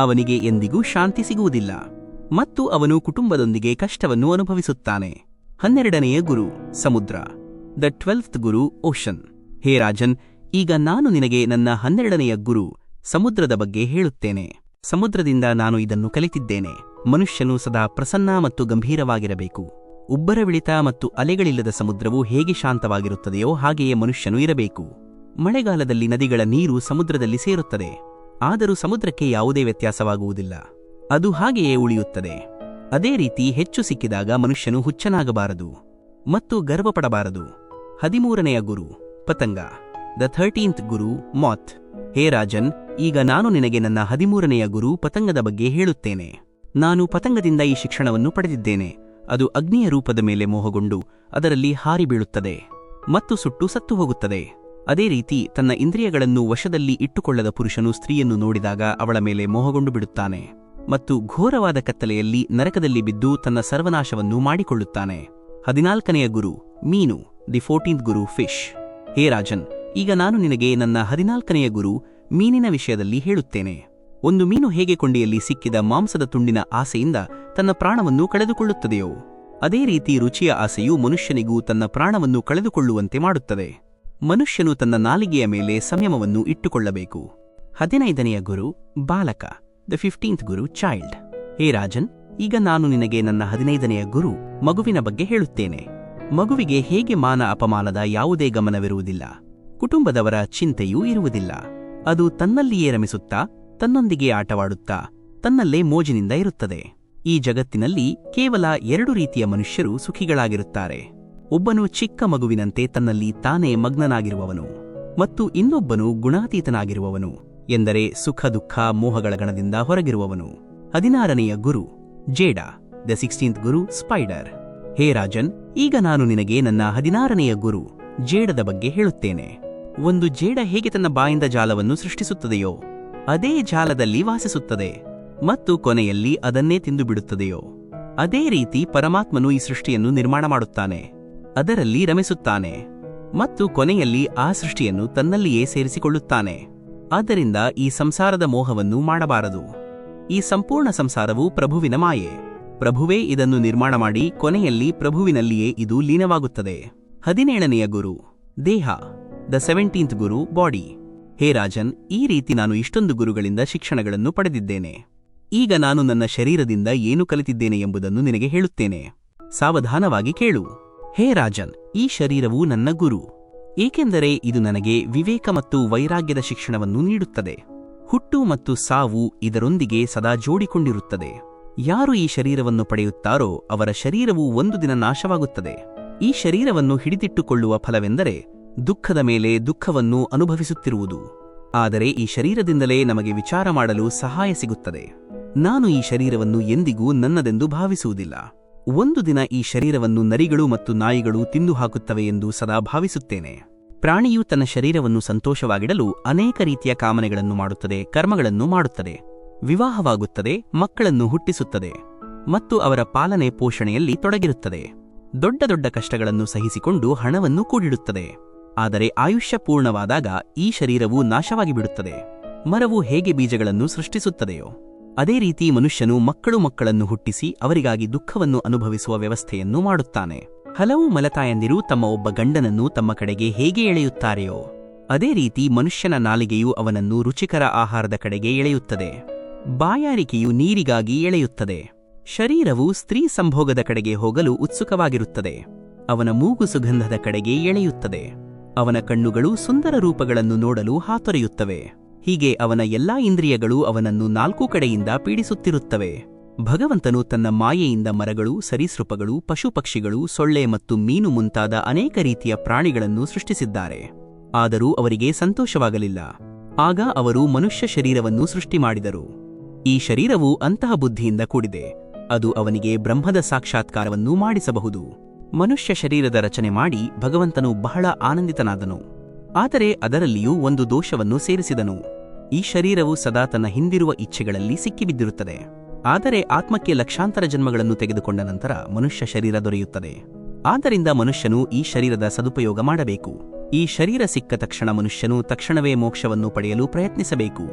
ಅವನಿಗೆ ಎಂದಿಗೂ ಶಾಂತಿ ಸಿಗುವುದಿಲ್ಲ ಮತ್ತು ಅವನು ಕುಟುಂಬದೊಂದಿಗೆ ಕಷ್ಟವನ್ನು ಅನುಭವಿಸುತ್ತಾನೆ. 12ನೆಯ ಗುರು ಸಮುದ್ರ, ದ 12th ಗುರು ಓಷನ್. ಹೇ ರಾಜನ್, ಈಗ ನಾನು ನಿನಗೆ ನನ್ನ 12ನೆಯ ಗುರು ಸಮುದ್ರದ ಬಗ್ಗೆ ಹೇಳುತ್ತೇನೆ. ಸಮುದ್ರದಿಂದ ನಾನು ಇದನ್ನು ಕಲಿತಿದ್ದೇನೆ. ಮನುಷ್ಯನು ಸದಾ ಪ್ರಸನ್ನ ಮತ್ತು ಗಂಭೀರವಾಗಿರಬೇಕು. ಉಬ್ಬರವಿಳಿತ ಮತ್ತು ಅಲೆಗಳಿಲ್ಲದ ಸಮುದ್ರವು ಹೇಗೆ ಶಾಂತವಾಗಿರುತ್ತದೆಯೋ ಹಾಗೆಯೇ ಮನುಷ್ಯನು ಇರಬೇಕು. ಮಳೆಗಾಲದಲ್ಲಿ ನದಿಗಳ ನೀರು ಸಮುದ್ರದಲ್ಲಿ ಸೇರುತ್ತದೆ, ಆದರೂ ಸಮುದ್ರಕ್ಕೆ ಯಾವುದೇ ವ್ಯತ್ಯಾಸವಾಗುವುದಿಲ್ಲ. ಅದು ಹಾಗೆಯೇ ಉಳಿಯುತ್ತದೆ. ಅದೇ ರೀತಿ ಹೆಚ್ಚು ಸಿಕ್ಕಿದಾಗ ಮನುಷ್ಯನು ಹುಚ್ಚನಾಗಬಾರದು ಮತ್ತು ಗರ್ವಪಡಬಾರದು. 13ನೆಯ ಗುರು ಪತಂಗ, ದ 13th ಗುರು ಮಾತ್. ಹೇ ರಾಜನ್, ಈಗ ನಾನು ನಿನಗೆ ನನ್ನ 13ನೆಯ ಗುರು ಪತಂಗದ ಬಗ್ಗೆ ಹೇಳುತ್ತೇನೆ. ನಾನು ಪತಂಗದಿಂದ ಈ ಶಿಕ್ಷಣವನ್ನು ಪಡೆದಿದ್ದೇನೆ. ಅದು ಅಗ್ನಿಯ ರೂಪದ ಮೇಲೆ ಮೋಹಗೊಂಡು ಅದರಲ್ಲಿ ಹಾರಿ ಬೀಳುತ್ತದೆ ಮತ್ತು ಸುಟ್ಟು ಸತ್ತು ಹೋಗುತ್ತದೆ. ಅದೇ ರೀತಿ ತನ್ನ ಇಂದ್ರಿಯಗಳನ್ನು ವಶದಲ್ಲಿ ಇಟ್ಟುಕೊಳ್ಳದ ಪುರುಷನು ಸ್ತ್ರೀಯನ್ನು ನೋಡಿದಾಗ ಅವಳ ಮೇಲೆ ಮೋಹಗೊಂಡು ಬಿಡುತ್ತಾನೆ ಮತ್ತು ಘೋರವಾದ ಕತ್ತಲೆಯಲ್ಲಿ ನರಕದಲ್ಲಿ ಬಿದ್ದು ತನ್ನ ಸರ್ವನಾಶವನ್ನು ಮಾಡಿಕೊಳ್ಳುತ್ತಾನೆ. 14ನೆಯ ಗುರು ಮೀನು, ದಿ 14th ಗುರು ಫಿಶ್. ಹೇ ರಾಜನ್, ಈಗ ನಾನು ನಿನಗೆ ನನ್ನ 14ನೆಯ ಗುರು ಮೀನಿನ ವಿಷಯದಲ್ಲಿ ಹೇಳುತ್ತೇನೆ. ಒಂದು ಮೀನು ಹೇಗೆ ಕೊಂಡಿಯಲ್ಲಿ ಸಿಕ್ಕಿದ ಮಾಂಸದ ತುಂಡಿನ ಆಸೆಯಿಂದ ತನ್ನ ಪ್ರಾಣವನ್ನು ಕಳೆದುಕೊಳ್ಳುತ್ತದೆಯೋ ಅದೇ ರೀತಿ ರುಚಿಯ ಆಸೆಯು ಮನುಷ್ಯನಿಗೂ ತನ್ನ ಪ್ರಾಣವನ್ನು ಕಳೆದುಕೊಳ್ಳುವಂತೆ ಮಾಡುತ್ತದೆ. ಮನುಷ್ಯನು ತನ್ನ ನಾಲಿಗೆಯ ಮೇಲೆ ಸಂಯಮವನ್ನು ಇಟ್ಟುಕೊಳ್ಳಬೇಕು. 15ನೆಯ ಗುರು ಬಾಲಕ, ದ 15th ಗುರು ಚೈಲ್ಡ್. ಹೇ ರಾಜನ್, ಈಗ ನಾನು ನಿನಗೆ ನನ್ನ 15ನೆಯ ಗುರು ಮಗುವಿನ ಬಗ್ಗೆ ಹೇಳುತ್ತೇನೆ. ಮಗುವಿಗೆ ಹೇಗೆ ಮಾನ ಅಪಮಾನದ ಯಾವುದೇ ಗಮನವಿರುವುದಿಲ್ಲ, ಕುಟುಂಬದವರ ಚಿಂತೆಯೂ ಇರುವುದಿಲ್ಲ. ಅದು ತನ್ನಲ್ಲಿಯೇ ರಮಿಸುತ್ತಾ, ತನ್ನೊಂದಿಗೆ ಆಟವಾಡುತ್ತಾ, ತನ್ನಲ್ಲೇ ಮೋಜಿನಿಂದ ಇರುತ್ತದೆ. ಈ ಜಗತ್ತಿನಲ್ಲಿ ಕೇವಲ 2 ರೀತಿಯ ಮನುಷ್ಯರು ಸುಖಿಗಳಾಗಿರುತ್ತಾರೆ. ಒಬ್ಬನು ಚಿಕ್ಕ ಮಗುವಿನಂತೆ ತನ್ನಲ್ಲಿ ತಾನೇ ಮಗ್ನನಾಗಿರುವವನು ಮತ್ತು ಇನ್ನೊಬ್ಬನು ಗುಣಾತೀತನಾಗಿರುವವನು, ಎಂದರೆ ಸುಖ ದುಃಖ ಮೋಹಗಳ ಗಣದಿಂದ ಹೊರಗಿರುವವನು. 16ನೆಯ ಗುರು ಜೇಡ, ದ 16th ಗುರು ಸ್ಪೈಡರ್. ಹೇ ರಾಜನ್, ಈಗ ನಾನು ನಿನಗೆ ನನ್ನ 16ನೆಯ ಗುರು ಜೇಡದ ಬಗ್ಗೆ ಹೇಳುತ್ತೇನೆ. ಒಂದು ಜೇಡ ಹೇಗೆ ತನ್ನ ಬಾಯಿಂದ ಜಾಲವನ್ನು ಸೃಷ್ಟಿಸುತ್ತದೆಯೋ ಅದೇ ಜಾಲದಲ್ಲಿ ವಾಸಿಸುತ್ತದೆ ಮತ್ತು ಕೊನೆಯಲ್ಲಿ ಅದನ್ನೇ ತಿಂದುಬಿಡುತ್ತದೆಯೋ ಅದೇ ರೀತಿ ಪರಮಾತ್ಮನು ಈ ಸೃಷ್ಟಿಯನ್ನು ನಿರ್ಮಾಣ ಮಾಡುತ್ತಾನೆ, ಅದರಲ್ಲಿ ರಮಿಸುತ್ತಾನೆ ಮತ್ತು ಕೊನೆಯಲ್ಲಿ ಆ ಸೃಷ್ಟಿಯನ್ನು ತನ್ನಲ್ಲಿಯೇ ಸೇರಿಸಿಕೊಳ್ಳುತ್ತಾನೆ. ಆದ್ದರಿಂದ ಈ ಸಂಸಾರದ ಮೋಹವನ್ನು ಮಾಡಬಾರದು. ಈ ಸಂಪೂರ್ಣ ಸಂಸಾರವು ಪ್ರಭುವಿನ ಮಾಯೆ. ಪ್ರಭುವೇ ಇದನ್ನು ನಿರ್ಮಾಣ ಮಾಡಿ ಕೊನೆಯಲ್ಲಿ ಪ್ರಭುವಿನಲ್ಲಿಯೇ ಇದು ಲೀನವಾಗುತ್ತದೆ. 17ನೆಯ ಗುರು ದೇಹ, ದ 17th ಗುರು ಬಾಡಿ. ಹೇ ರಾಜನ್, ಈ ರೀತಿ ನಾನು ಇಷ್ಟೊಂದು ಗುರುಗಳಿಂದ ಶಿಕ್ಷಣಗಳನ್ನು ಪಡೆದಿದ್ದೇನೆ. ಈಗ ನಾನು ನನ್ನ ಶರೀರದಿಂದ ಏನು ಕಲಿತಿದ್ದೇನೆ ಎಂಬುದನ್ನು ನಿನಗೆ ಹೇಳುತ್ತೇನೆ. ಸಾವಧಾನವಾಗಿ ಕೇಳು. ಹೇ ರಾಜನ್, ಈ ಶರೀರವು ನನ್ನ ಗುರು, ಏಕೆಂದರೆ ಇದು ನನಗೆ ವಿವೇಕ ಮತ್ತು ವೈರಾಗ್ಯದ ಶಿಕ್ಷಣವನ್ನು ನೀಡುತ್ತದೆ. ಹುಟ್ಟು ಮತ್ತು ಸಾವು ಇದರೊಂದಿಗೆ ಸದಾ ಜೋಡಿಕೊಂಡಿರುತ್ತದೆ. ಯಾರು ಈ ಶರೀರವನ್ನು ಪಡೆಯುತ್ತಾರೋ ಅವರ ಶರೀರವು ಒಂದು ದಿನ ನಾಶವಾಗುತ್ತದೆ. ಈ ಶರೀರವನ್ನು ಹಿಡಿದಿಟ್ಟುಕೊಳ್ಳುವ ಫಲವೆಂದರೆ ದುಃಖದ ಮೇಲೆ ದುಃಖವನ್ನು ಅನುಭವಿಸುತ್ತಿರುವುದು. ಆದರೆ ಈ ಶರೀರದಿಂದಲೇ ನಮಗೆ ವಿಚಾರ ಮಾಡಲು ಸಹಾಯ ಸಿಗುತ್ತದೆ. ನಾನು ಈ ಶರೀರವನ್ನು ಎಂದಿಗೂ ನನ್ನದೆಂದು ಭಾವಿಸುವುದಿಲ್ಲ. ಒಂದು ದಿನ ಈ ಶರೀರವನ್ನು ನರಿಗಳು ಮತ್ತು ನಾಯಿಗಳು ತಿಂದು ಹಾಕುತ್ತವೆ ಎಂದು ಸದಾ ಭಾವಿಸುತ್ತೇನೆ. ಪ್ರಾಣಿಯು ತನ್ನ ಶರೀರವನ್ನು ಸಂತೋಷವಾಗಿಡಲು ಅನೇಕ ರೀತಿಯ ಕಾಮನೆಗಳನ್ನು ಮಾಡುತ್ತದೆ, ಕರ್ಮಗಳನ್ನು ಮಾಡುತ್ತದೆ, ವಿವಾಹವಾಗುತ್ತದೆ, ಮಕ್ಕಳನ್ನು ಹುಟ್ಟಿಸುತ್ತದೆ ಮತ್ತು ಅವರ ಪಾಲನೆ ಪೋಷಣೆಯಲ್ಲಿ ತೊಡಗಿರುತ್ತದೆ. ದೊಡ್ಡ ದೊಡ್ಡ ಕಷ್ಟಗಳನ್ನು ಸಹಿಸಿಕೊಂಡು ಹಣವನ್ನು ಕೂಡಿಡುತ್ತದೆ. ಆದರೆ ಆಯುಷ್ಯ ಪೂರ್ಣವಾದಾಗ ಈ ಶರೀರವು ನಾಶವಾಗಿ ಬಿಡುತ್ತದೆ. ಮರವು ಹೇಗೆ ಬೀಜಗಳನ್ನು ಸೃಷ್ಟಿಸುತ್ತದೆಯೋ ಅದೇ ರೀತಿ ಮನುಷ್ಯನು ಮಕ್ಕಳನ್ನು ಹುಟ್ಟಿಸಿ ಅವರಿಗಾಗಿ ದುಃಖವನ್ನು ಅನುಭವಿಸುವ ವ್ಯವಸ್ಥೆಯನ್ನು ಮಾಡುತ್ತಾನೆ. ಹಲವು ಮಲತಾಯಂದಿರು ತಮ್ಮ ಒಬ್ಬ ಗಂಡನನ್ನು ತಮ್ಮ ಕಡೆಗೆ ಹೇಗೆ ಎಳೆಯುತ್ತಾರೆಯೋ ಅದೇ ರೀತಿ ಮನುಷ್ಯನ ನಾಲಿಗೆಯು ಅವನನ್ನು ರುಚಿಕರ ಆಹಾರದ ಕಡೆಗೆ ಎಳೆಯುತ್ತದೆ. ಬಾಯಾರಿಕೆಯು ನೀರಿಗಾಗಿ ಎಳೆಯುತ್ತದೆ. ಶರೀರವು ಸ್ತ್ರೀ ಸಂಭೋಗದ ಕಡೆಗೆ ಹೋಗಲು ಉತ್ಸುಕವಾಗಿರುತ್ತದೆ. ಅವನ ಮೂಗು ಸುಗಂಧದ ಕಡೆಗೆ ಎಳೆಯುತ್ತದೆ. ಅವನ ಕಣ್ಣುಗಳು ಸುಂದರ ರೂಪಗಳನ್ನು ನೋಡಲು ಹಾತೊರೆಯುತ್ತವೆ. ಹೀಗೆ ಅವನ ಎಲ್ಲಾ ಇಂದ್ರಿಯಗಳು ಅವನನ್ನು 4 ಕಡೆಯಿಂದ ಪೀಡಿಸುತ್ತಿರುತ್ತವೆ. ಭಗವಂತನು ತನ್ನ ಮಾಯೆಯಿಂದ ಮರಗಳು, ಸರೀಸೃಪಗಳು, ಪಶುಪಕ್ಷಿಗಳು, ಸೊಳ್ಳೆ ಮತ್ತು ಮೀನು ಮುಂತಾದ ಅನೇಕ ರೀತಿಯ ಪ್ರಾಣಿಗಳನ್ನು ಸೃಷ್ಟಿಸಿದ್ದಾರೆ. ಆದರೂ ಅವರಿಗೆ ಸಂತೋಷವಾಗಲಿಲ್ಲ. ಆಗ ಅವರು ಮನುಷ್ಯ ಶರೀರವನ್ನು ಸೃಷ್ಟಿ ಮಾಡಿದರು. ಈ ಶರೀರವು ಅಂತಹ ಬುದ್ಧಿಯಿಂದ ಕೂಡಿದೆ. ಅದು ಅವನಿಗೆ ಬ್ರಹ್ಮದ ಸಾಕ್ಷಾತ್ಕಾರವನ್ನು ಮಾಡಿಸಬಹುದು. ಮನುಷ್ಯ ಶರೀರದ ರಚನೆ ಮಾಡಿ ಭಗವಂತನು ಬಹಳ ಆನಂದಿತನಾದನು. ಆದರೆ ಅದರಲ್ಲಿಯೂ ಒಂದು ದೋಷವನ್ನು ಸೇರಿಸಿದನು. ಈ ಶರೀರವು ಸದಾ ತನ್ನ ಹಿಂದಿರುವ ಇಚ್ಛೆಗಳಲ್ಲಿ ಸಿಕ್ಕಿಬಿದ್ದಿರುತ್ತದೆ. ಆದರೆ ಆತ್ಮಕ್ಕೆ ಲಕ್ಷಾಂತರ ಜನ್ಮಗಳನ್ನು ತೆಗೆದುಕೊಂಡ ನಂತರ ಮನುಷ್ಯ ಶರೀರ ದೊರೆಯುತ್ತದೆ. ಆದ್ದರಿಂದ ಮನುಷ್ಯನು ಈ ಶರೀರದ ಸದುಪಯೋಗ ಮಾಡಬೇಕು. ಈ ಶರೀರ ಸಿಕ್ಕ ತಕ್ಷಣ ಮನುಷ್ಯನು ತಕ್ಷಣವೇ ಮೋಕ್ಷವನ್ನು ಪಡೆಯಲು ಪ್ರಯತ್ನಿಸಬೇಕು.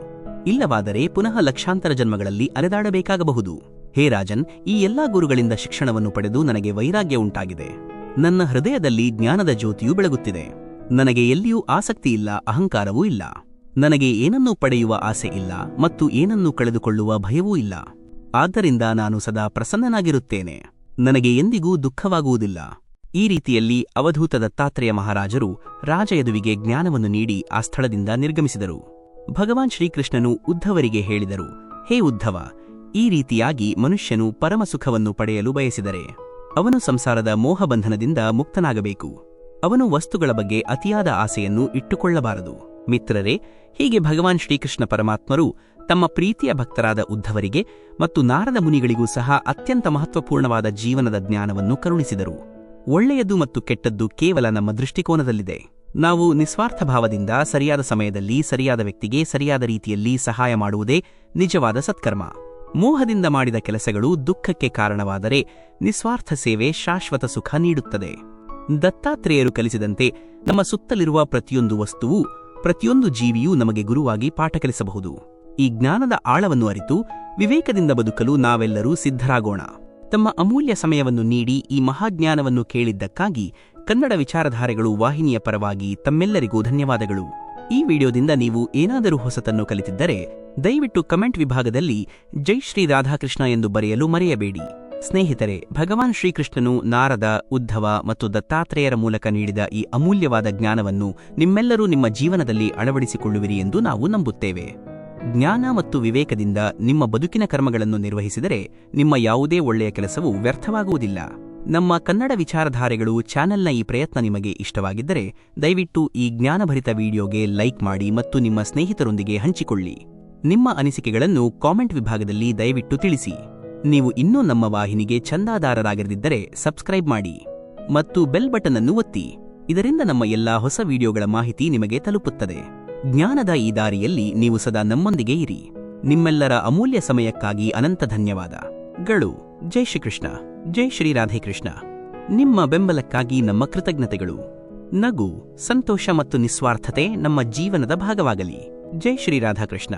ಇಲ್ಲವಾದರೆ ಪುನಃ ಲಕ್ಷಾಂತರ ಜನ್ಮಗಳಲ್ಲಿ ಅಲೆದಾಡಬೇಕಾಗಬಹುದು. ಹೇ ರಾಜನ್, ಈ ಎಲ್ಲಾ ಗುರುಗಳಿಂದ ಶಿಕ್ಷಣವನ್ನು ಪಡೆದು ನನಗೆ ವೈರಾಗ್ಯ ಉಂಟಾಗಿದೆ. ನನ್ನ ಹೃದಯದಲ್ಲಿ ಜ್ಞಾನದ ಜ್ಯೋತಿಯು ಬೆಳಗುತ್ತಿದೆ. ನನಗೆ ಎಲ್ಲಿಯೂ ಆಸಕ್ತಿ ಇಲ್ಲ, ಅಹಂಕಾರವೂ ಇಲ್ಲ. ನನಗೆ ಏನನ್ನೂ ಪಡೆಯುವ ಆಸೆ ಇಲ್ಲ ಮತ್ತು ಏನನ್ನೂ ಕಳೆದುಕೊಳ್ಳುವ ಭಯವೂ ಇಲ್ಲ. ಆದ್ದರಿಂದ ನಾನು ಸದಾ ಪ್ರಸನ್ನನಾಗಿರುತ್ತೇನೆ. ನನಗೆ ಎಂದಿಗೂ ದುಃಖವಾಗುವುದಿಲ್ಲ. ಈ ರೀತಿಯಲ್ಲಿ ಅವಧೂತ ದತ್ತಾತ್ರೇಯ ಮಹಾರಾಜರು ರಾಜಯದುವಿಗೆ ಜ್ಞಾನವನ್ನು ನೀಡಿ ಆ ಸ್ಥಳದಿಂದ ನಿರ್ಗಮಿಸಿದರು. ಭಗವಾನ್ ಶ್ರೀಕೃಷ್ಣನು ಉದ್ಧವರಿಗೆ ಹೇಳಿದರು, ಹೇ ಉದ್ಧವ, ಈ ರೀತಿಯಾಗಿ ಮನುಷ್ಯನು ಪರಮಸುಖವನ್ನು ಪಡೆಯಲು ಬಯಸಿದರೆ ಅವನು ಸಂಸಾರದ ಮೋಹಬಂಧನದಿಂದ ಮುಕ್ತನಾಗಬೇಕು. ಅವನು ವಸ್ತುಗಳ ಬಗ್ಗೆ ಅತಿಯಾದ ಆಸೆಯನ್ನು ಇಟ್ಟುಕೊಳ್ಳಬಾರದು. ಮಿತ್ರರೇ, ಹೀಗೆ ಭಗವಾನ್ ಶ್ರೀಕೃಷ್ಣ ಪರಮಾತ್ಮರು ತಮ್ಮ ಪ್ರೀತಿಯ ಭಕ್ತರಾದ ಉದ್ಧವರಿಗೆ ಮತ್ತು ನಾರದ ಮುನಿಗಳಿಗೂ ಸಹ ಅತ್ಯಂತ ಮಹತ್ವಪೂರ್ಣವಾದ ಜೀವನದ ಜ್ಞಾನವನ್ನು ಕರುಣಿಸಿದರು. ಒಳ್ಳೆಯದು ಮತ್ತು ಕೆಟ್ಟದ್ದು ಕೇವಲ ನಮ್ಮ ದೃಷ್ಟಿಕೋನದಲ್ಲಿದೆ. ನಾವು ನಿಸ್ವಾರ್ಥ ಭಾವದಿಂದ ಸರಿಯಾದ ಸಮಯದಲ್ಲಿ ಸರಿಯಾದ ವ್ಯಕ್ತಿಗೆ ಸರಿಯಾದ ರೀತಿಯಲ್ಲಿ ಸಹಾಯ ಮಾಡುವುದೇ ನಿಜವಾದ ಸತ್ಕರ್ಮ. ಮೋಹದಿಂದ ಮಾಡಿದ ಕೆಲಸಗಳು ದುಃಖಕ್ಕೆ ಕಾರಣವಾದರೆ ನಿಸ್ವಾರ್ಥ ಸೇವೆ ಶಾಶ್ವತ ಸುಖ ನೀಡುತ್ತದೆ. ದತ್ತಾತ್ರೇಯರು ಕಲಿಸಿದಂತೆ ನಮ್ಮ ಸುತ್ತಲಿರುವ ಪ್ರತಿಯೊಂದು ವಸ್ತುವು, ಪ್ರತಿಯೊಂದು ಜೀವಿಯೂ ನಮಗೆ ಗುರುವಾಗಿ ಪಾಠ ಕಲಿಸಬಹುದು. ಈ ಜ್ಞಾನದ ಆಳವನ್ನು ಅರಿತು ವಿವೇಕದಿಂದ ಬದುಕಲು ನಾವೆಲ್ಲರೂ ಸಿದ್ಧರಾಗೋಣ. ತಮ್ಮ ಅಮೂಲ್ಯ ಸಮಯವನ್ನು ನೀಡಿ ಈ ಮಹಾಜ್ಞಾನವನ್ನು ಕೇಳಿದ್ದಕ್ಕಾಗಿ ಕನ್ನಡ ವಿಚಾರಧಾರೆಗಳು ವಾಹಿನಿಯ ಪರವಾಗಿ ತಮ್ಮೆಲ್ಲರಿಗೂ ಧನ್ಯವಾದಗಳು. ಈ ವಿಡಿಯೋದಿಂದ ನೀವು ಏನಾದರೂ ಹೊಸತನ್ನು ಕಲಿತಿದ್ದರೆ ದಯವಿಟ್ಟು ಕಮೆಂಟ್ ವಿಭಾಗದಲ್ಲಿ ಜೈ ಶ್ರೀ ರಾಧಾಕೃಷ್ಣ ಎಂದು ಬರೆಯಲು ಮರೆಯಬೇಡಿ. ಸ್ನೇಹಿತರೆ, ಭಗವಾನ್ ಶ್ರೀಕೃಷ್ಣನು ನಾರದ, ಉದ್ಧವ ಮತ್ತು ದತ್ತಾತ್ರೇಯರ ಮೂಲಕ ನೀಡಿದ ಈ ಅಮೂಲ್ಯವಾದ ಜ್ಞಾನವನ್ನು ನಿಮ್ಮೆಲ್ಲರೂ ನಿಮ್ಮ ಜೀವನದಲ್ಲಿ ಅಳವಡಿಸಿಕೊಳ್ಳುವಿರಿ ಎಂದು ನಾವು ನಂಬುತ್ತೇವೆ. ಜ್ಞಾನ ಮತ್ತು ವಿವೇಕದಿಂದ ನಿಮ್ಮ ಬದುಕಿನ ಕರ್ಮಗಳನ್ನು ನಿರ್ವಹಿಸಿದರೆ ನಿಮ್ಮ ಯಾವುದೇ ಒಳ್ಳೆಯ ಕೆಲಸವೂ ವ್ಯರ್ಥವಾಗುವುದಿಲ್ಲ. ನಮ್ಮ ಕನ್ನಡ ವಿಚಾರಧಾರೆಗಳು ಚಾನೆಲ್ನ ಈ ಪ್ರಯತ್ನ ನಿಮಗೆ ಇಷ್ಟವಾಗಿದ್ದರೆ ದಯವಿಟ್ಟು ಈ ಜ್ಞಾನಭರಿತ ವಿಡಿಯೋಗೆ ಲೈಕ್ ಮಾಡಿ ಮತ್ತು ನಿಮ್ಮ ಸ್ನೇಹಿತರೊಂದಿಗೆ ಹಂಚಿಕೊಳ್ಳಿ. ನಿಮ್ಮ ಅನಿಸಿಕೆಗಳನ್ನು ಕಾಮೆಂಟ್ ವಿಭಾಗದಲ್ಲಿ ದಯವಿಟ್ಟು ತಿಳಿಸಿ. ನೀವು ಇನ್ನೂ ನಮ್ಮ ವಾಹಿನಿಗೆ ಚಂದಾದಾರರಾಗಿರದಿದ್ದರೆ ಸಬ್ಸ್ಕ್ರೈಬ್ ಮಾಡಿ ಮತ್ತು ಬೆಲ್ ಬಟನ್ ಅನ್ನು ಒತ್ತಿ. ಇದರಿಂದ ನಮ್ಮ ಎಲ್ಲಾ ಹೊಸ ವಿಡಿಯೋಗಳ ಮಾಹಿತಿ ನಿಮಗೆ ತಲುಪುತ್ತದೆ. ಜ್ಞಾನದ ಈ ದಾರಿಯಲ್ಲಿ ನೀವು ಸದಾ ನಮ್ಮೊಂದಿಗೆ ಇರಿ. ನಿಮ್ಮೆಲ್ಲರ ಅಮೂಲ್ಯ ಸಮಯಕ್ಕಾಗಿ ಅನಂತ ಧನ್ಯವಾದಗಳು. ಜೈ ಶ್ರೀಕೃಷ್ಣ, ಜೈ ಶ್ರೀ ರಾಧೇಕೃಷ್ಣ. ನಿಮ್ಮ ಬೆಂಬಲಕ್ಕಾಗಿ ನಮ್ಮ ಕೃತಜ್ಞತೆಗಳು. ನಗು, ಸಂತೋಷ ಮತ್ತು ನಿಸ್ವಾರ್ಥತೆ ನಮ್ಮ ಜೀವನದ ಭಾಗವಾಗಲಿ. ಜೈ ಶ್ರೀ ರಾಧಾಕೃಷ್ಣ.